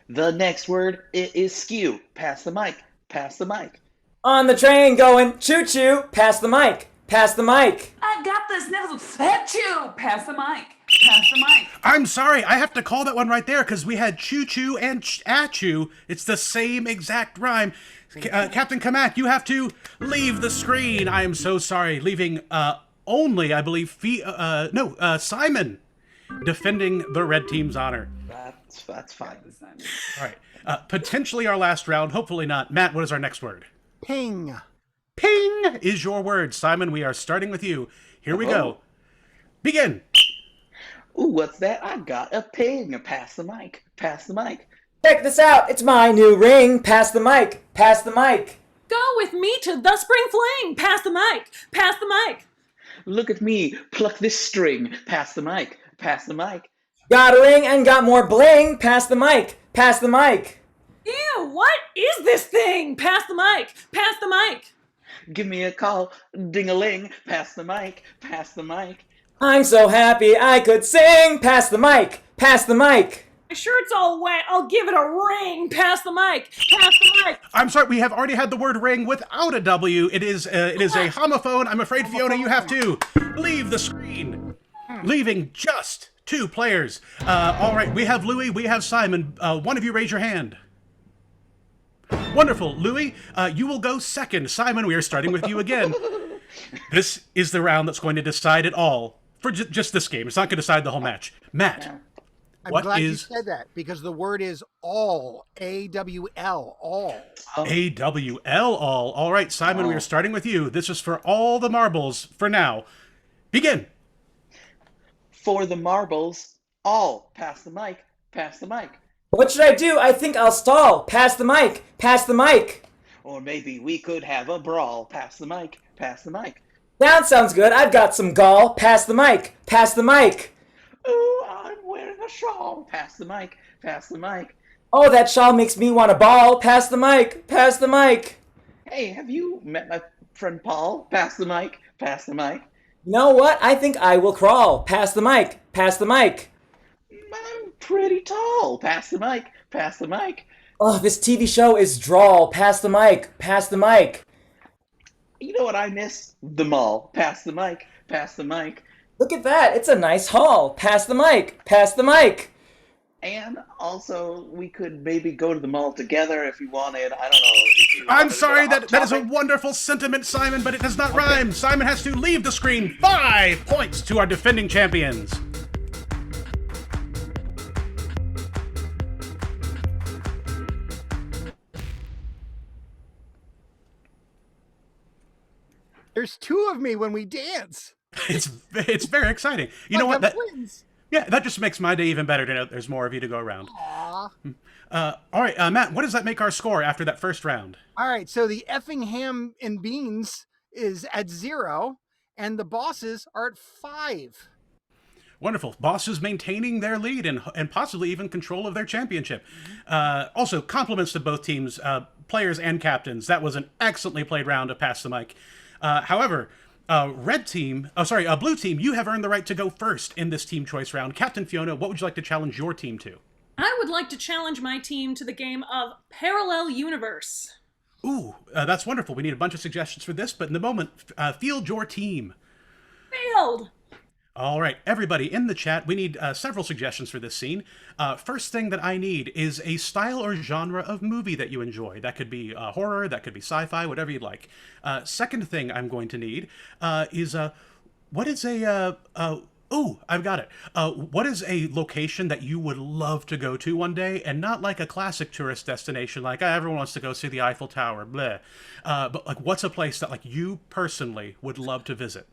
The next word is skew. Pass the mic. Pass the mic. On the train going choo-choo, pass the mic. Pass the mic. I got this nizzle. Set you. Pass the mic. Pass the mic. I'm sorry, I have to call that one right there because we had choo-choo and achoo. It's the same exact rhyme. Captain Kamak, you have to leave the screen. I am so sorry. Leaving only, I believe, Simon defending the red team's honor. That's fine. All right. Potentially our last round. Hopefully not. Matt, what is our next word? Ping. Ping is your word. Simon, we are starting with you. Here we go. Begin. Ooh, what's that? I got a ping. Pass the mic. Pass the mic. Check this out. It's my new ring. Pass the mic. Pass the mic. Go with me to the spring fling. Pass the mic. Pass the mic. Look at me. Pluck this string. Pass the mic. Pass the mic. Got a ring and got more bling. Pass the mic. Pass the mic. Ew, what is this thing? Pass the mic. Pass the mic. Give me a call. Ding-a-ling. Pass the mic. Pass the mic. I'm so happy I could sing. Pass the mic. Pass the mic. My shirt's all wet. I'll give it a ring. Pass the mic. Pass the mic. I'm sorry, we have already had the word ring without a W. It is a homophone. I'm afraid, Fiona, you have to leave the screen. Leaving just 2 players. All right, we have Louis, we have Simon. One of you raise your hand. Wonderful. Louis, you will go second. Simon, we are starting with you again. This is the round that's going to decide it all for just this game. It's not going to decide the whole match. Matt, I'm glad you said that because the word is all. A-W-L. All. A-W-L, all. All right, Simon, we are starting with you. This is for all the marbles for now. Begin. For the marbles, all. Pass the mic. Pass the mic. What should I do? I think I'll stall. Pass the mic. Pass the mic. Or maybe we could have a brawl. Pass the mic. Pass the mic. That sounds good. I've got some gall. Pass the mic. Pass the mic. Ooh, I'm wearing a shawl. Pass the mic. Pass the mic. Oh, that shawl makes me want to ball. Pass the mic. Pass the mic. Hey, have you met my friend Paul? Pass the mic. Pass the mic. You know what? I think I will crawl. Pass the mic. Pass the mic. I'm pretty tall. Pass the mic. Pass the mic. Oh, this TV show is drawl. Pass the mic. Pass the mic. You know what I miss? The mall. Pass the mic. Pass the mic. Look at that. It's a nice haul. Pass the mic. Pass the mic. And also, we could maybe go to the mall together if you wanted. I don't know. I'm sorry, that is a wonderful sentiment, Simon, but it does not rhyme. Simon has to leave the screen. 5 points to our defending champions. There's 2 of me when we dance. It's very exciting. You know what? That just makes my day even better to know there's more of you to go around. Aww. All right, Matt, what does that make our score after that first round? All right, so the effing ham and beans is at 0, and the bosses are at 5. Wonderful. Bosses maintaining their lead and possibly even control of their championship. Also, compliments to both teams, players and captains. That was an excellently played round of Pass the Mic. However, blue team, you have earned the right to go first in this team choice round. Captain Fiona, what would you like to challenge your team to? I would like to challenge my team to the game of Parallel Universe. Ooh, that's wonderful. We need a bunch of suggestions for this, but in the moment, field your team. Field! All right, everybody in the chat, we need several suggestions for this scene. First thing that I need is a style or genre of movie that you enjoy. That could be horror, that could be sci-fi, whatever you'd like. Second thing I'm going to need is what is a... I've got it. What is a location that you would love to go to one day, and not like a classic tourist destination, like everyone wants to go see the Eiffel Tower, bleh. But like, what's a place that like you personally would love to visit?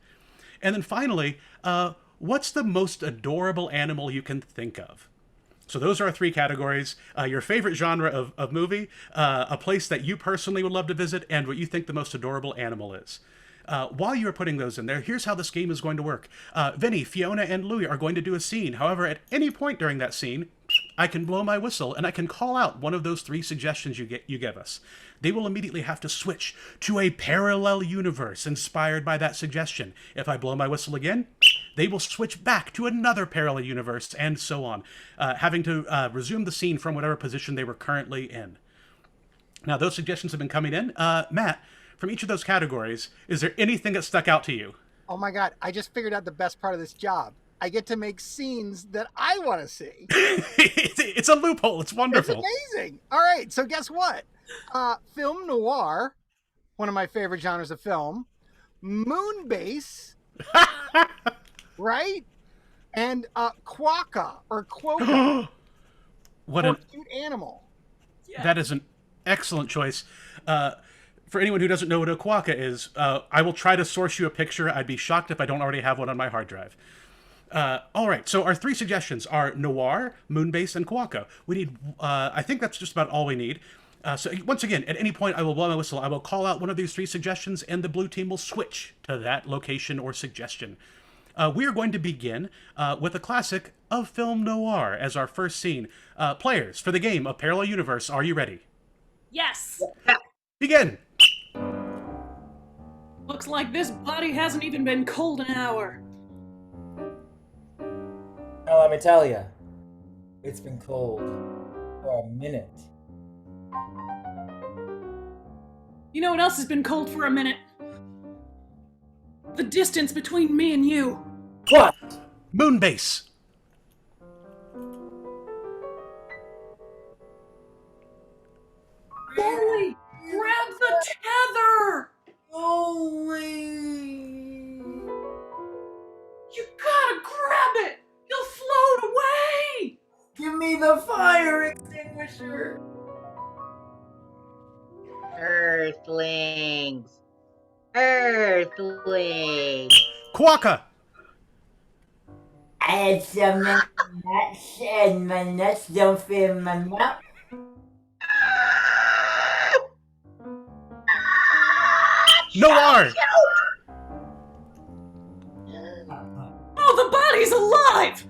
And then finally, what's the most adorable animal you can think of? So those are our 3 categories. Your favorite genre of movie, a place that you personally would love to visit, and what you think the most adorable animal is. While you are putting those in there, here's how this game is going to work. Vinny, Fiona, and Louie are going to do a scene. However, at any point during that scene, I can blow my whistle and I can call out one of those 3 suggestions you give us. They will immediately have to switch to a parallel universe inspired by that suggestion. If I blow my whistle again, they will switch back to another parallel universe, and so on, having to resume the scene from whatever position they were currently in. Now, those suggestions have been coming in. Matt, from each of those categories, is there anything that stuck out to you? Oh my God, I just figured out the best part of this job. I get to make scenes that I want to see. It's a loophole. It's wonderful. It's amazing. All right, so guess what? Film noir, one of my favorite genres of film. Moon base, right? And quokka or quokka. What a cute animal. That is an excellent choice. For anyone who doesn't know what a quokka is, I will try to source you a picture. I'd be shocked if I don't already have one on my hard drive. All right, so our 3 suggestions are noir, moonbase, and quokka. We need, I think that's just about all we need. So once again, at any point I will blow my whistle, I will call out one of these 3 suggestions, and the blue team will switch to that location or suggestion. We are going to begin with a classic of film noir as our first scene. Players, for the game of Parallel Universe, are you ready? Yes. Begin! Looks like this body hasn't even been cold an hour. Now let me tell you, it's been cold for a minute. You know what else has been cold for a minute? The distance between me and you. What? Moonbase. Barry, grab the tether! You gotta grab it! You'll float away! Give me the fire extinguisher! Earthlings! Earthlings! Quokka! I had some nuts and my nuts don't fit in my mouth. Noir! Oh, the body's alive!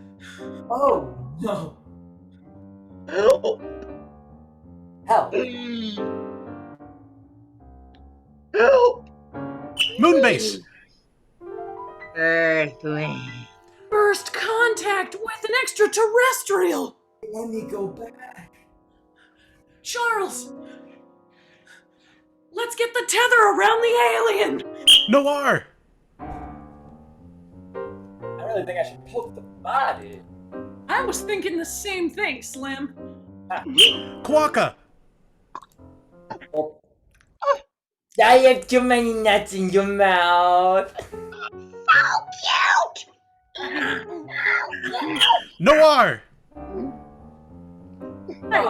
Oh, no. Help! Help! Help! Moonbase! Earthling. First contact with an extraterrestrial! Let me go back. Charles! Let's get the tether around the alien! Noir! I really think I should poke the body. I was thinking the same thing, Slim. Quokka! I have too many nuts in your mouth. So cute! Noir! Hey,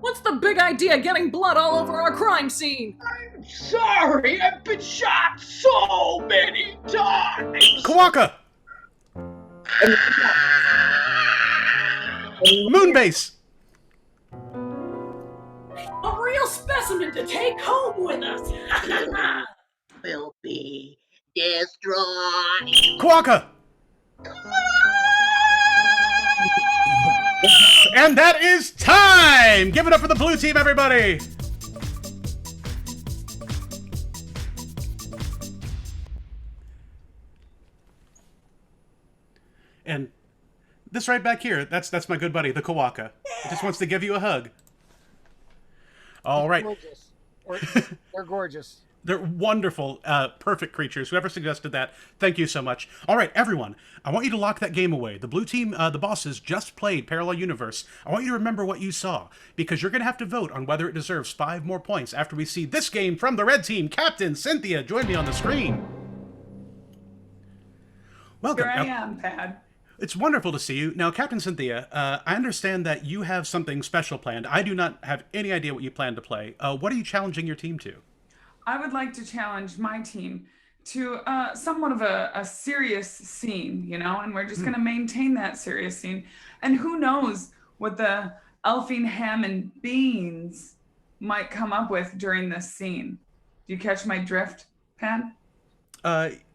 what's the big idea getting blood all over our crime scene? I'm sorry, I've been shot so many times! Quokka! Moonbase! A real specimen to take home with us! Will be destroyed. Quokka! And that is time! Give it up for the blue team, everybody! And this right back here, that's my good buddy, the Quokka. He just wants to give you a hug. All right. Gorgeous. They're gorgeous. They're wonderful, perfect creatures. Whoever suggested that, thank you so much. All right, everyone, I want you to lock that game away. The blue team, the bosses, just played Parallel Universe. I want you to remember what you saw, because you're going to have to vote on whether it deserves 5 more points after we see this game from the red team. Captain Cynthia, join me on the screen. Welcome. Here I am, Pad. It's wonderful to see you. Now, Captain Cynthia, I understand that you have something special planned. I do not have any idea what you plan to play. What are you challenging your team to? I would like to challenge my team to somewhat of a serious scene, you know, and we're just going to maintain that serious scene. And who knows what the elfing ham and beans might come up with during this scene. Do you catch my drift, Pan?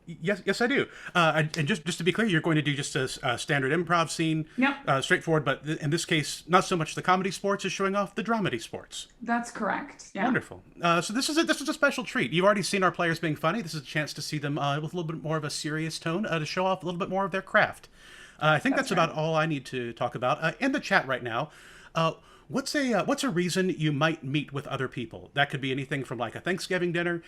Yes, I do. And just to be clear, you're going to do just a standard improv scene, straightforward. But in this case, not so much the comedy sports is showing off the dramedy sports. That's correct. Yeah. Wonderful. So this is a special treat. You've already seen our players being funny. This is a chance to see them with a little bit more of a serious tone to show off a little bit more of their craft. I think that's about all I need to talk about. In the chat right now, what's a reason you might meet with other people? That could be anything from like a Thanksgiving dinner,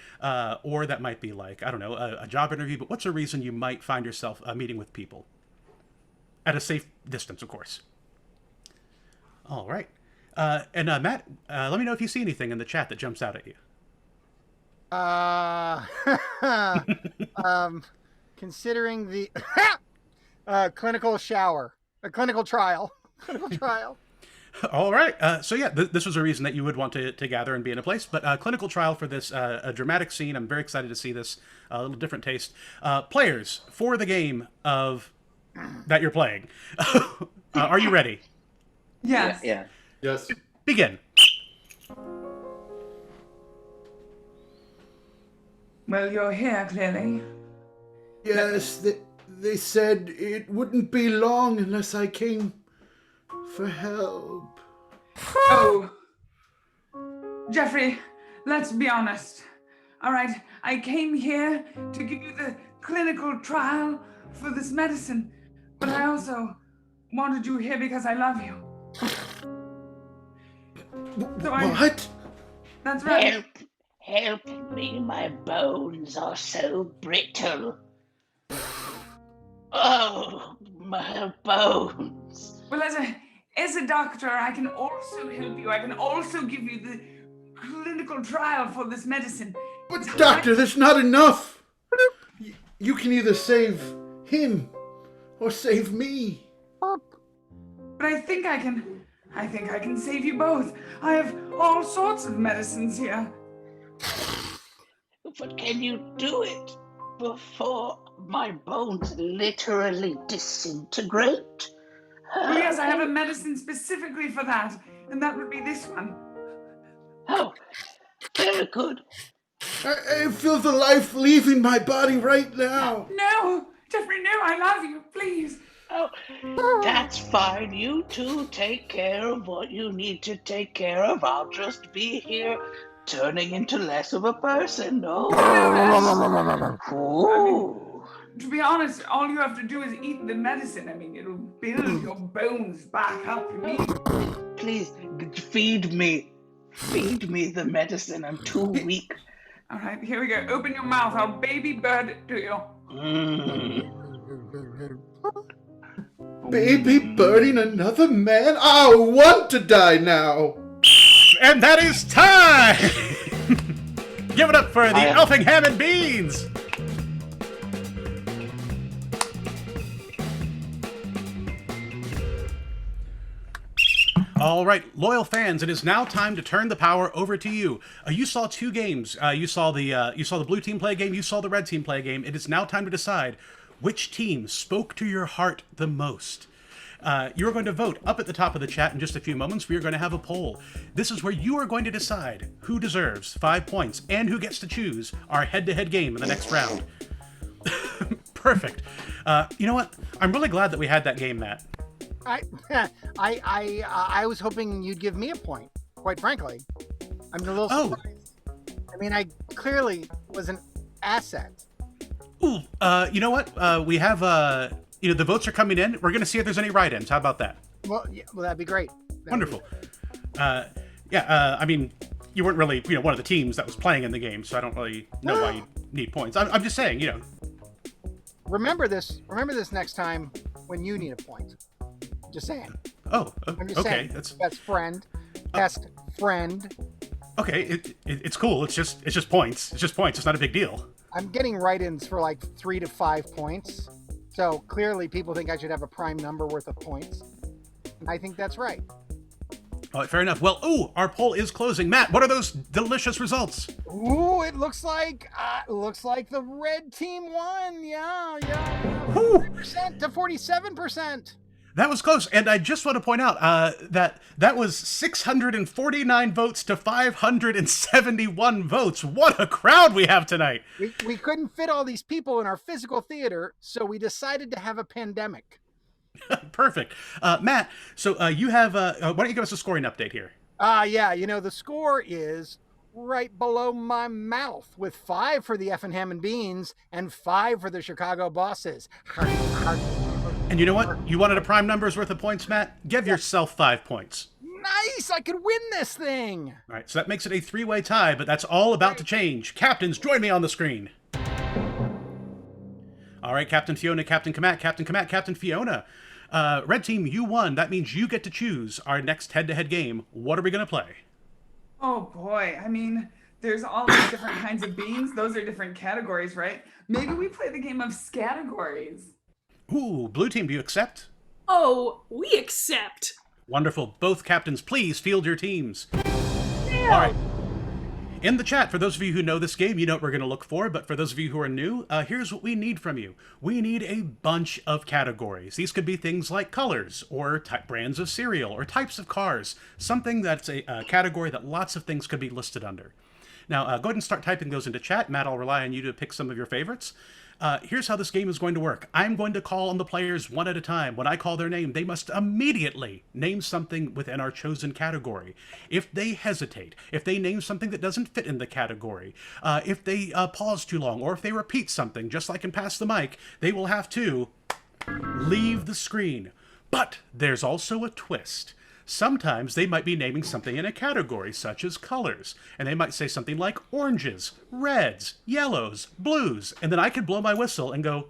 or that might be like, I don't know, a job interview. But what's a reason you might find yourself meeting with people? At a safe distance, of course. All right. And Matt, let me know if you see anything in the chat that jumps out at you. Considering the clinical trial. Clinical trial. All right. So yeah, this was a reason that you would want to gather and be in a place. But clinical trial for this a dramatic scene. I'm very excited to see this. A little different taste. Players for the game of that you're playing. Are you ready? Yes. Yeah. Yes. Begin. Well, you're here, clearly. Yes, they said it wouldn't be long unless I came for help. Oh. Jeffrey, let's be honest. All right, I came here to give you the clinical trial for this medicine, but I also wanted you here because I love you. So What? That's right. Help me, my bones are so brittle. Oh, my bones. Well, as a doctor, I can also help you. I can also give you the clinical trial for this medicine. But doctor, that's not enough. You can either save him or save me. But I think I can save you both. I have all sorts of medicines here. But can you do it before my bones literally disintegrate? Oh, yes, I have a medicine specifically for that, and that would be this one. Oh, very good. I feel the life leaving my body right now. No, Jeffrey, no, I love you, please. Oh, that's fine. You two take care of what you need to take care of. I'll just be here turning into less of a person. No. To be honest, all you have to do is eat the medicine. I mean, it'll build your bones back up immediately. Please, feed me. Feed me the medicine. I'm too weak. All right, here we go. Open your mouth. I'll baby bird it to you. Baby birding another man? I want to die now. And that is time! Give it up for the Elfing Ham and Beans! All right, loyal fans, it is now time to turn the power over to you. You saw two games. You saw the blue team play a game. You saw the red team play a game. It is now time to decide which team spoke to your heart the most. You're going to vote up at the top of the chat in just a few moments. We are going to have a poll. This is where you are going to decide who deserves 5 points and who gets to choose our head-to-head game in the next round. Perfect. You know what? I'm really glad that we had that game, Matt. I was hoping you'd give me a point, quite frankly. I'm a little surprised. I mean, I clearly was an asset. Ooh, you know what? We have, the votes are coming in. We're going to see if there's any write-ins. How about that? Well, yeah, that'd be great. Wonderful. I mean, you weren't really, one of the teams that was playing in the game, so I don't really know why you need points. I'm just saying, Remember this next time when you need a point. Just saying. Oh, I'm just okay. saying. Best friend. Okay, it's cool. It's just points. It's just points. It's not a big deal. I'm getting write-ins for like 3 to 5 points. So clearly people think I should have a prime number worth of points. And I think that's right. All right, fair enough. Well, our poll is closing. Matt, what are those delicious results? Ooh, it looks like the red team won. Yeah. 40% to 47%. That was close, and I just want to point out that was 649 votes to 571 votes. What a crowd we have tonight! We couldn't fit all these people in our physical theater, so we decided to have a pandemic. Perfect. Matt, so you have, why don't you give us a scoring update here? Yeah, the score is right below my mouth with 5 for the Effingham and Beans and 5 for the Chicago Bosses. And you know what? You wanted a prime number's worth of points, Matt? Give yourself 5 points. Nice! I could win this thing! All right, so that makes it a 3-way tie, but that's all about to change. Captains, join me on the screen. All right, Captain Fiona, Captain Kamat, Captain Fiona. Red team, you won. That means you get to choose our next head-to-head game. What are we going to play? Oh boy, I mean, there's all these different kinds of beans. Those are different categories, right? Maybe we play the game of scategories. Ooh, blue team, do you accept? Oh, we accept. Wonderful. Both captains, please field your teams. Yeah. All right. In the chat, for those of you who know this game, you know what we're going to look for, but for those of you who are new, here's what we need from you. We need a bunch of categories. These could be things like colors, or brands of cereal, or types of cars, something that's a category that lots of things could be listed under. Now, go ahead and start typing those into chat. Matt, I'll rely on you to pick some of your favorites. Here's how this game is going to work. I'm going to call on the players one at a time. When I call their name, they must immediately name something within our chosen category. If they hesitate, if they name something that doesn't fit in the category, if they pause too long, or if they repeat something, just like in Pass the Mic, they will have to leave the screen. But there's also a twist. Sometimes they might be naming something in a category, such as colors, and they might say something like oranges, reds, yellows, blues, and then I could blow my whistle and go,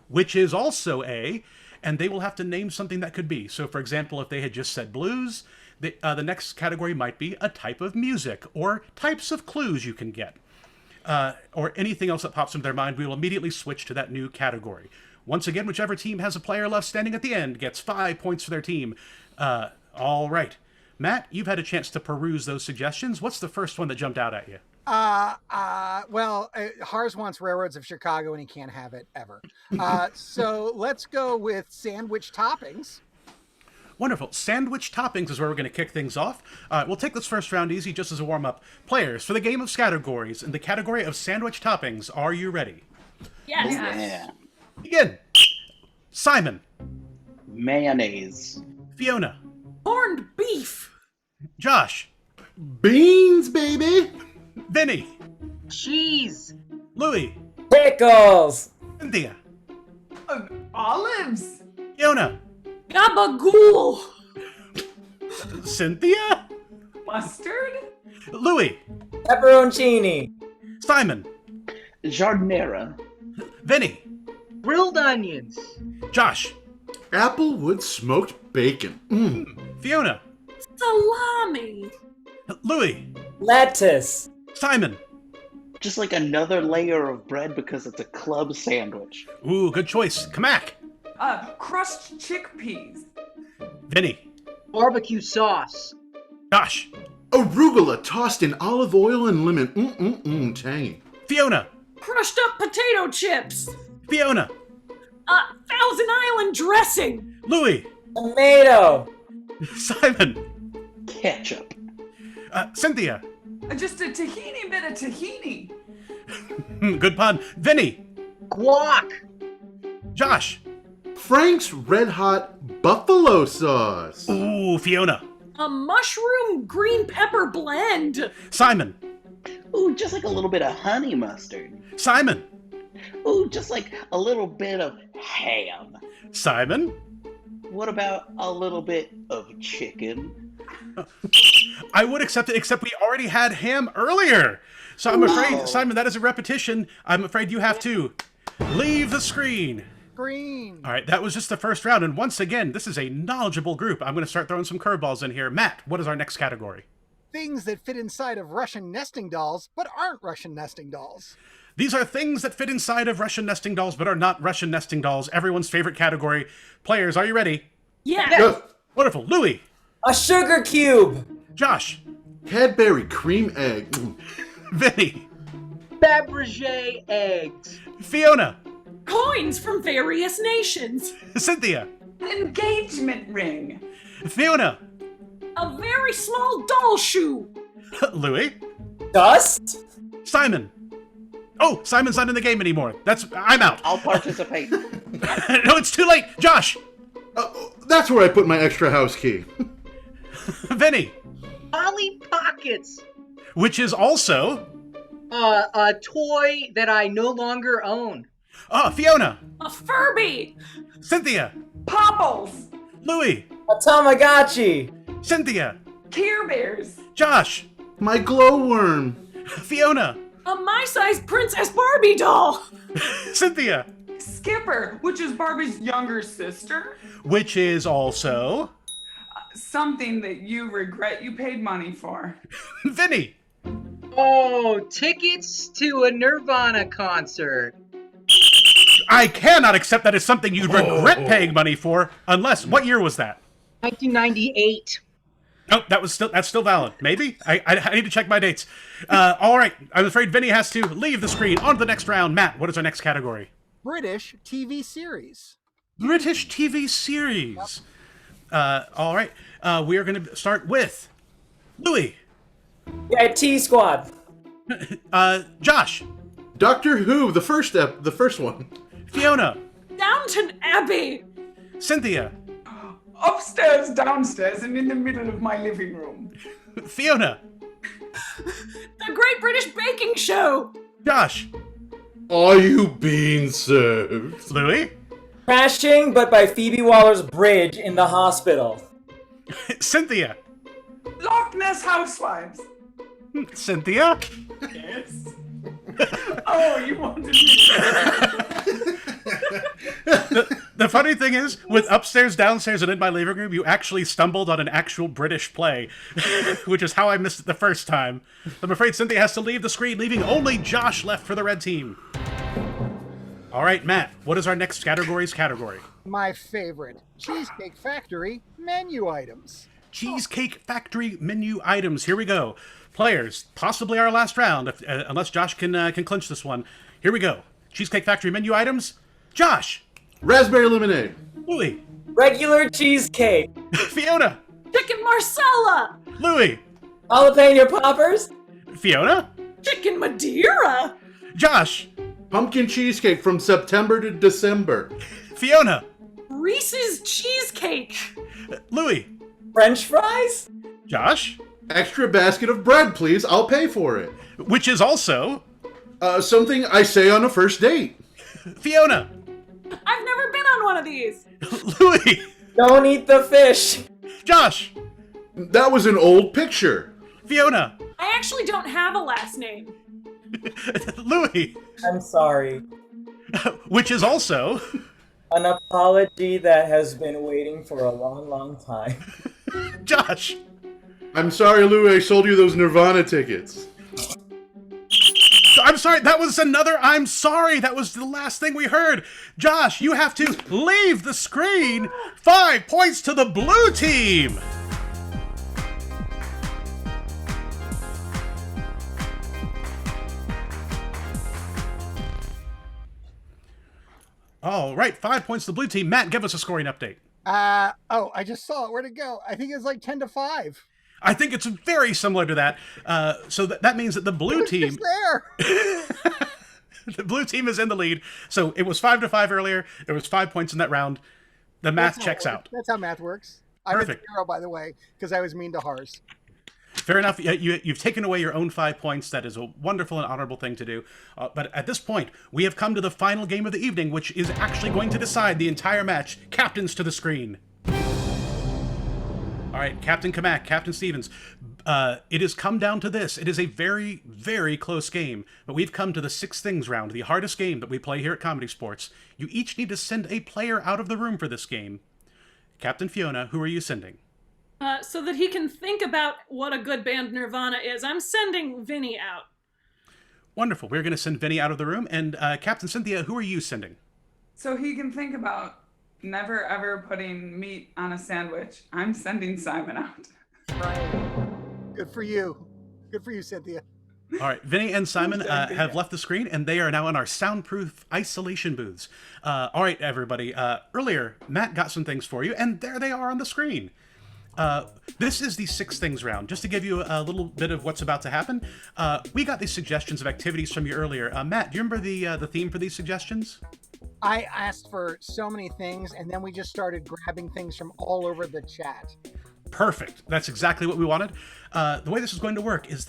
which is also a, and they will have to name something that could be. So, for example, if they had just said blues, the next category might be a type of music, or types of clues you can get, or anything else that pops into their mind. We will immediately switch to that new category. Once again, whichever team has a player left standing at the end gets 5 points for their team. All right. Matt, you've had a chance to peruse those suggestions. What's the first one that jumped out at you? Hars wants Railroads of Chicago and he can't have it ever. So let's go with sandwich toppings. Wonderful. Sandwich toppings is where we're going to kick things off. We'll take this first round easy just as a warm-up. Players, for the game of categories, in the category of sandwich toppings, are you ready? Yes. Yeah. Begin. Simon. Mayonnaise. Fiona. Corned beef. Josh. Beans, baby. Vinny. Cheese. Louis. Pickles. Cynthia. Olives. Fiona. Gabagool. Cynthia. Mustard. Louis. Pepperoncini. Simon. Jardinera. Vinny. Grilled onions. Josh. Applewood smoked bacon. Fiona. Salami. Louis. Lettuce. Simon. Just like another layer of bread because it's a club sandwich. Ooh, good choice. Kamak. Crushed chickpeas. Vinny. Barbecue sauce. Josh. Arugula tossed in olive oil and lemon. Tangy. Fiona. Crushed up potato chips. Fiona. Thousand Island dressing. Louis. Tomato. Simon. Ketchup. Cynthia. Just a tahini bit of tahini. Good pun. Vinny. Guac. Josh. Frank's Red Hot Buffalo Sauce. Ooh, Fiona. A mushroom green pepper blend. Simon. Ooh, just like a little bit of honey mustard. Simon. Ooh, just like a little bit of ham. Simon. What about a little bit of chicken? I would accept it, except we already had ham earlier. So I'm afraid, Simon, that is a repetition. I'm afraid you have to leave the screen. Green. All right, that was just the first round. And once again, this is a knowledgeable group. I'm going to start throwing some curveballs in here. Matt, what is our next category? Things that fit inside of Russian nesting dolls, but aren't Russian nesting dolls. These are things that fit inside of Russian nesting dolls, but are not Russian nesting dolls. Everyone's favorite category. Players, are you ready? Yes. Wonderful. Louis. A sugar cube. Josh. Cadbury cream egg. Vinny. Fabergé eggs. Fiona. Coins from various nations. Cynthia. engagement ring. Fiona. A very small doll shoe. Louis. Dust. Simon. Oh, Simon's not in the game anymore. I'm out. I'll participate. No, it's too late. Josh. That's where I put my extra house key. Vinny. Polly Pockets. Which is also... a toy that I no longer own. Fiona. A Furby. Cynthia. Popples. Louis. A Tamagotchi. Cynthia. Care Bears. Josh. My glowworm. Fiona. A my-size Princess Barbie doll. Cynthia. Skipper, which is Barbie's younger sister. Which is also... Something that you regret you paid money for. Vinny. Oh, tickets to a Nirvana concert. I cannot accept that as something you'd regret paying money for, unless... What year was that? 1998. Oh, that's still valid. Maybe? I need to check my dates. All right. I'm afraid Vinny has to leave the screen. On to the next round. Matt, what is our next category? British TV series. British TV series. All right. We are going to start with Louis. Yeah, T-Squad. Josh. Doctor Who, the first one. Fiona. Downton Abbey. Cynthia. Upstairs, downstairs, and in the middle of my living room. Fiona. The Great British Baking Show. Josh. Are you being served? Louis. Crashing, but by Phoebe Waller-Bridge in the hospital. Cynthia. Loch Ness Housewives. Cynthia. Yes. Oh, you wanted me The funny thing is, with upstairs, downstairs, and in my living room, you actually stumbled on an actual British play, which is how I missed it the first time. I'm afraid Cynthia has to leave the screen, leaving only Josh left for the red team. All right, Matt, what is our next category? My favorite, Cheesecake Factory menu items. Cheesecake Factory menu items. Here we go. Players, possibly our last round, unless Josh can clinch this one. Here we go. Cheesecake Factory menu items. Josh. Raspberry lemonade. Louis. Regular cheesecake. Fiona. Chicken Marsala. Louis. Jalapeno poppers. Fiona. Chicken Madeira. Josh. Pumpkin cheesecake from September to December. Fiona. Reese's Cheesecake. Louis. French fries. Josh. Extra basket of bread, please. I'll pay for it. Which is also... something I say on a first date. Fiona. I've never been on one of these. Louis. Don't eat the fish. Josh. That was an old picture. Fiona. I actually don't have a last name. Louis. I'm sorry. Which is also... An apology that has been waiting for a long, long time. Josh. I'm sorry, Louis, I sold you those Nirvana tickets. I'm sorry, that was another I'm sorry. That was the last thing we heard. Josh, you have to leave the screen. 5 points to the blue team. All right, 5 points to the blue team. Matt, give us a scoring update. I just saw it. Where'd it go? I think it's like 10-5. I think it's very similar to that. So that means that the blue team... there. The blue team is in the lead. So it was 5-5 earlier. There was 5 points in that round. The math checks out. That's how math works. Perfect. I'm at 0, by the way, because I was mean to Hars. Fair enough. You've taken away your own 5 points. That is a wonderful and honorable thing to do. But at this point, we have come to the final game of the evening, which is actually going to decide the entire match. Captains to the screen. All right, Captain Kamak, Captain Stevens. It has come down to this. It is a very, very close game. But we've come to the 6 things round, the hardest game that we play here at Comedysportz. You each need to send a player out of the room for this game. Captain Fiona, who are you sending? So that he can think about what a good band Nirvana is. I'm sending Vinny out. Wonderful. We're going to send Vinny out of the room. And Captain Cynthia, who are you sending? So he can think about never ever putting meat on a sandwich. I'm sending Simon out. Right. Good for you. Good for you, Cynthia. All right, Vinny and Simon have left the screen, and they are now in our soundproof isolation booths. All right, everybody. Earlier, Matt got some things for you, and there they are on the screen. This is the 6 things round. Just to give you a little bit of what's about to happen, we got these suggestions of activities from you earlier. Matt, do you remember the theme for these suggestions? I asked for so many things, and then we just started grabbing things from all over the chat. Perfect. That's exactly what we wanted. The way this is going to work is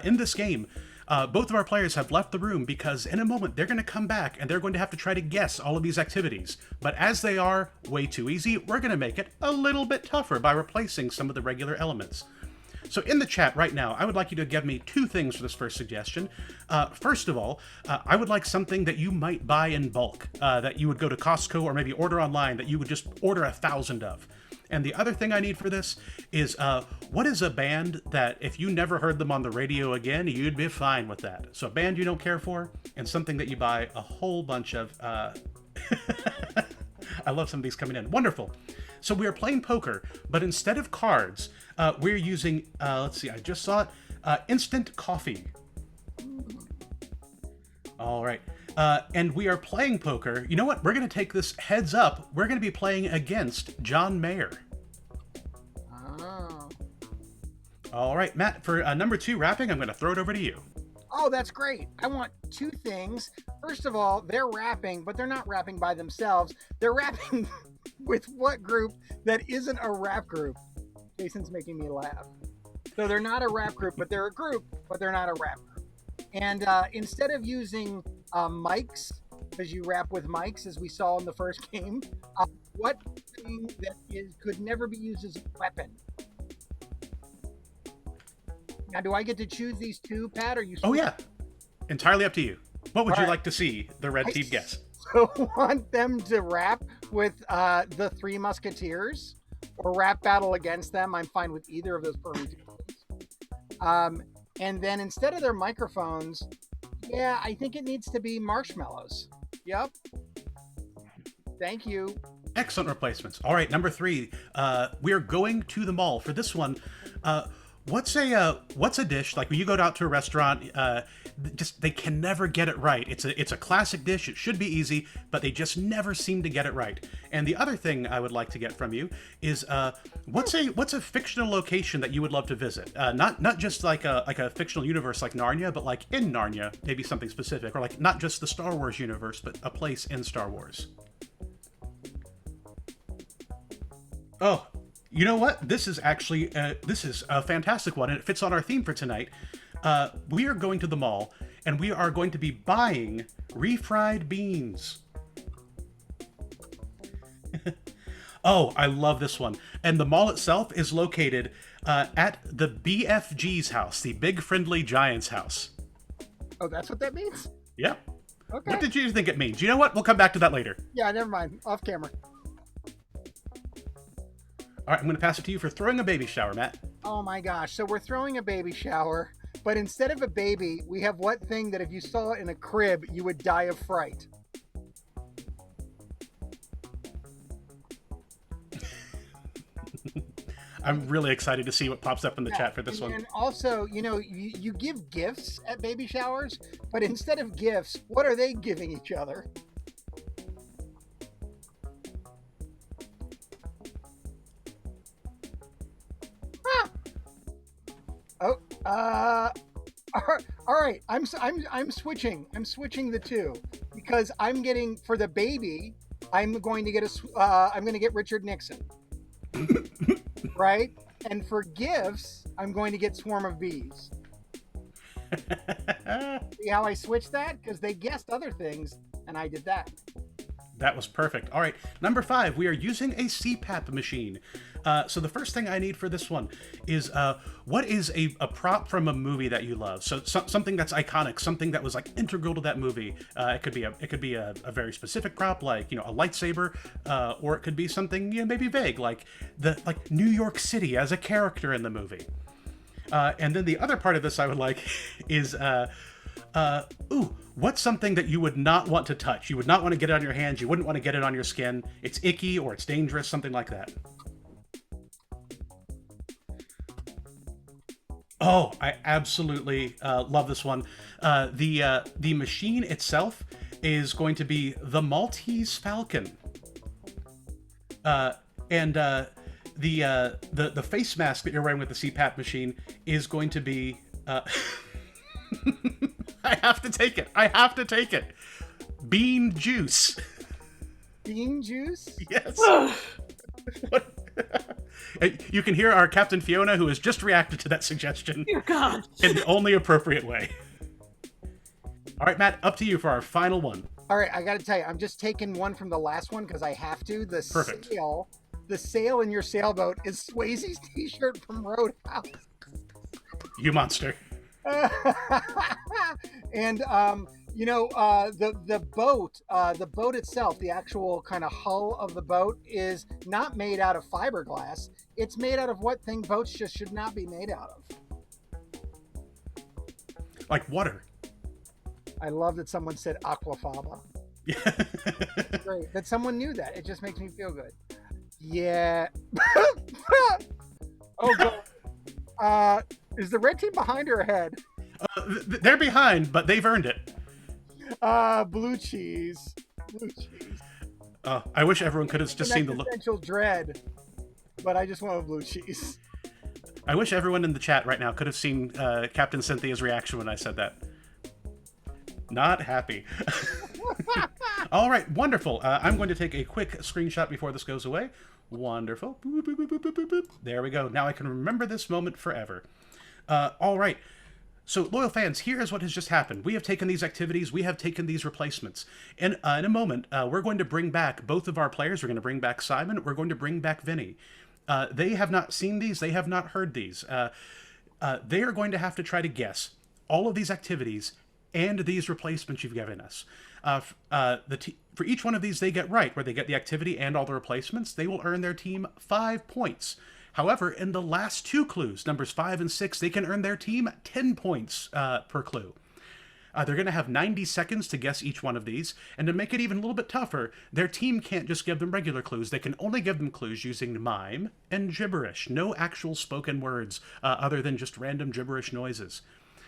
in this game, both of our players have left the room because in a moment they're going to come back and they're going to have to try to guess all of these activities. But as they are way too easy, we're going to make it a little bit tougher by replacing some of the regular elements. So in the chat right now, I would like you to give me 2 things for this first suggestion. First of all, I would like something that you might buy in bulk, that you would go to Costco or maybe order online, that you would just order 1,000 of. And the other thing I need for this is, what is a band that if you never heard them on the radio again, you'd be fine with that? So a band you don't care for, and something that you buy a whole bunch of. I love some of these coming in. Wonderful. So we are playing poker, but instead of cards, we're using, let's see, I just saw it, instant coffee. All right. And we are playing poker. You know what? We're going to take this heads up. We're going to be playing against John Mayer. Oh. All right, Matt, for number 2 rapping, I'm going to throw it over to you. Oh, that's great. I want 2 things. First of all, they're rapping, but they're not rapping by themselves. They're rapping with what group that isn't a rap group? Jason's making me laugh. So they're not a rap group, but they're a group, but they're not a rap group. And instead of using mics, because you rap with mics, as we saw in the first game, what thing that could never be used as a weapon? Now, do I get to choose these 2, Pat? Or you? Oh yeah, entirely up to you. What would you like to see the red team guess? So want them to rap with the 3 Musketeers, or rap battle against them. I'm fine with either of those permutations. And then instead of their microphones, yeah, I think it needs to be marshmallows. Yep. Thank you. Excellent replacements. All right, number 3. We are going to the mall. For this one, what's a dish, like when you go out to a restaurant, just they can never get it right. It's a classic dish. It should be easy, but they just never seem to get it right. And the other thing I would like to get from you is what's a fictional location that you would love to visit? Not just like a fictional universe like Narnia, but like in Narnia, maybe something specific, or like not just the Star Wars universe, but a place in Star Wars. Oh, you know what? This is actually this is a fantastic one, and it fits on our theme for tonight. We are going to the mall, and we are going to be buying refried beans. Oh, I love this one. And the mall itself is located at the BFG's house, the Big Friendly Giants house. Oh, that's what that means? Yeah. Okay. What did you think it means? You know what? We'll come back to that later. Yeah, never mind. Off camera. All right, I'm going to pass it to you for throwing a baby shower, Matt. Oh my gosh. So we're throwing a baby shower, but instead of a baby, we have what thing that if you saw it in a crib, you would die of fright? I'm really excited to see what pops up in the chat for this one. And also, you give gifts at baby showers, but instead of gifts, what are they giving each other? All right. I'm switching. I'm switching the 2 because I'm getting for the baby. I'm going to get Richard Nixon. Right? And for gifts, I'm going to get Swarm of Bees. See how I switched that? Because they guessed other things, and I did that. That was perfect. All right, number 5, we are using a CPAP machine. So the first thing I need for this one is what is a prop from a movie that you love? So something that's iconic, something that was like integral to that movie. It could be a very specific prop, like a lightsaber, or it could be something maybe vague, like New York City as a character in the movie. And then the other part of this I would like is what's something that you would not want to touch? You would not want to get it on your hands. You wouldn't want to get it on your skin. It's icky or it's dangerous, something like that. Oh, I absolutely love this one. The machine itself is going to be the Maltese Falcon. And the face mask that you're wearing with the CPAP machine is going to be. I have to take it. I have to take it. Bean juice. Bean juice? Yes. You can hear our Captain Fiona, who has just reacted to that suggestion. Dear God. In the only appropriate way. All right, Matt, up to you for our final one. All right, I got to tell you, I'm just taking one from the last one because I have to. Perfect. The sail in your sailboat is Swayze's T-shirt from Roadhouse. You monster. And the boat itself, the actual kind of hull of the boat is not made out of fiberglass. It's made out of what thing boats just should not be made out of. Like water. I love that someone said aquafaba. Great that someone knew that. It just makes me feel good. Yeah. Oh god. Is the red team behind or ahead? They're behind, but they've earned it. Blue cheese. Blue cheese. I wish everyone could have just seen the look. Existential dread, but I just want a blue cheese. I wish everyone in the chat right now could have seen Captain Cynthia's reaction when I said that. Not happy. All right, wonderful. I'm going to take a quick screenshot before this goes away. Wonderful. Boop, boop, boop, boop, boop, boop. There we go. Now I can remember this moment forever. All right. So, loyal fans, here is what has just happened. We have taken these activities. We have taken these replacements. In a moment, we're going to bring back both of our players. We're going to bring back Simon. We're going to bring back Vinny. They have not seen these. They have not heard these. They are going to have to try to guess all of these activities and these replacements you've given us. For each one of these they get right, where they get the activity and all the replacements, they will earn their team 5 points. However, in the last 2 clues, numbers 5 and 6, they can earn their team 10 points per clue. They're going to have 90 seconds to guess each one of these, and to make it even a little bit tougher, their team can't just give them regular clues. They can only give them clues using mime and gibberish. No actual spoken words other than just random gibberish noises.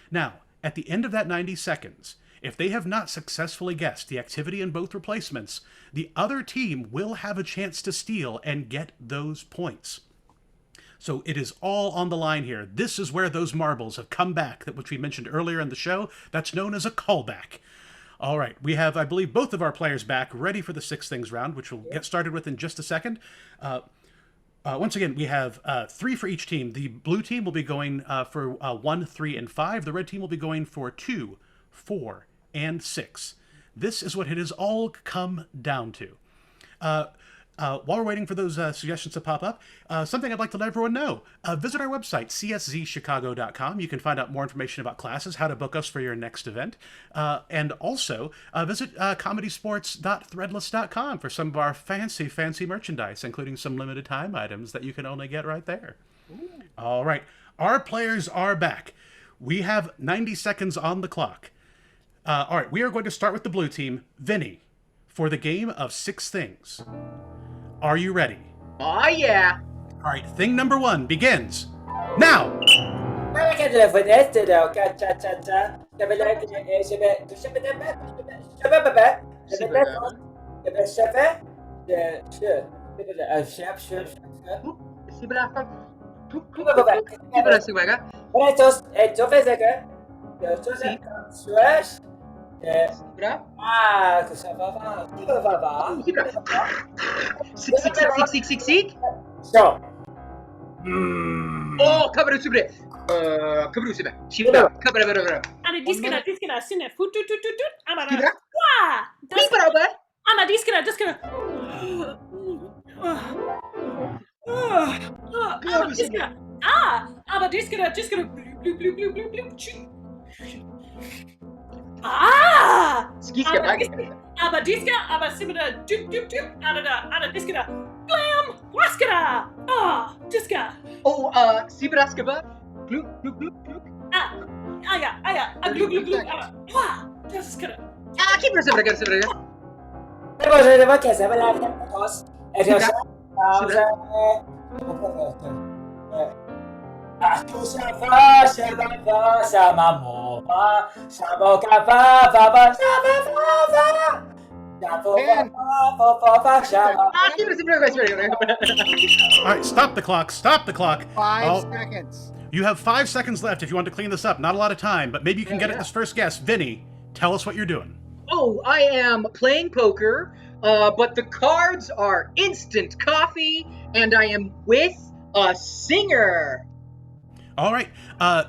Now, at the end of that 90 seconds, if they have not successfully guessed the activity in both replacements, the other team will have a chance to steal and get those points. So it is all on the line here. This is where those marbles have come back, which we mentioned earlier in the show. That's known as a callback. All right, we have, I believe, both of our players back, ready for the 6 things round, which we'll get started with in just a second. Once again, we have 3 for each team. The blue team will be going for 1, 3, and 5. The red team will be going for 2, 4, and 6. This is what it has all come down to. While we're waiting for those suggestions to pop up, something I'd like to let everyone know. Visit our website, cszchicago.com. You can find out more information about classes, how to book us for your next event. And also, visit comedysportz.threadless.com for some of our fancy, fancy merchandise, including some limited time items that you can only get right there. Ooh. All right. Our players are back. We have 90 seconds on the clock. All right. We are going to start with the blue team. Vinny, for the game of 6 things. Are you ready? Oh, yeah. All right, thing number 1 begins now. Sik. Stop. Oh, kabaru subre. Kabaru subre. Shibra. Kabaru. Ana diskana sinne fut tut. Amara. Shibra. Wah. Shibra ba. Ana diskana. Aber diskana. Blub. Aber diska, aber simmer dip, ana diska, blam, waskara, diska. Oh, sibraskaba, gluk. Aya, gluk, diska. Keep it. All right, stop the clock. Stop the clock. 5 seconds. You have 5 seconds left if you want to clean this up. Not a lot of time, but maybe you can get at this first guess. Vinny, tell us what you're doing. Oh, I am playing poker, but the cards are instant coffee, and I am with a singer. All right.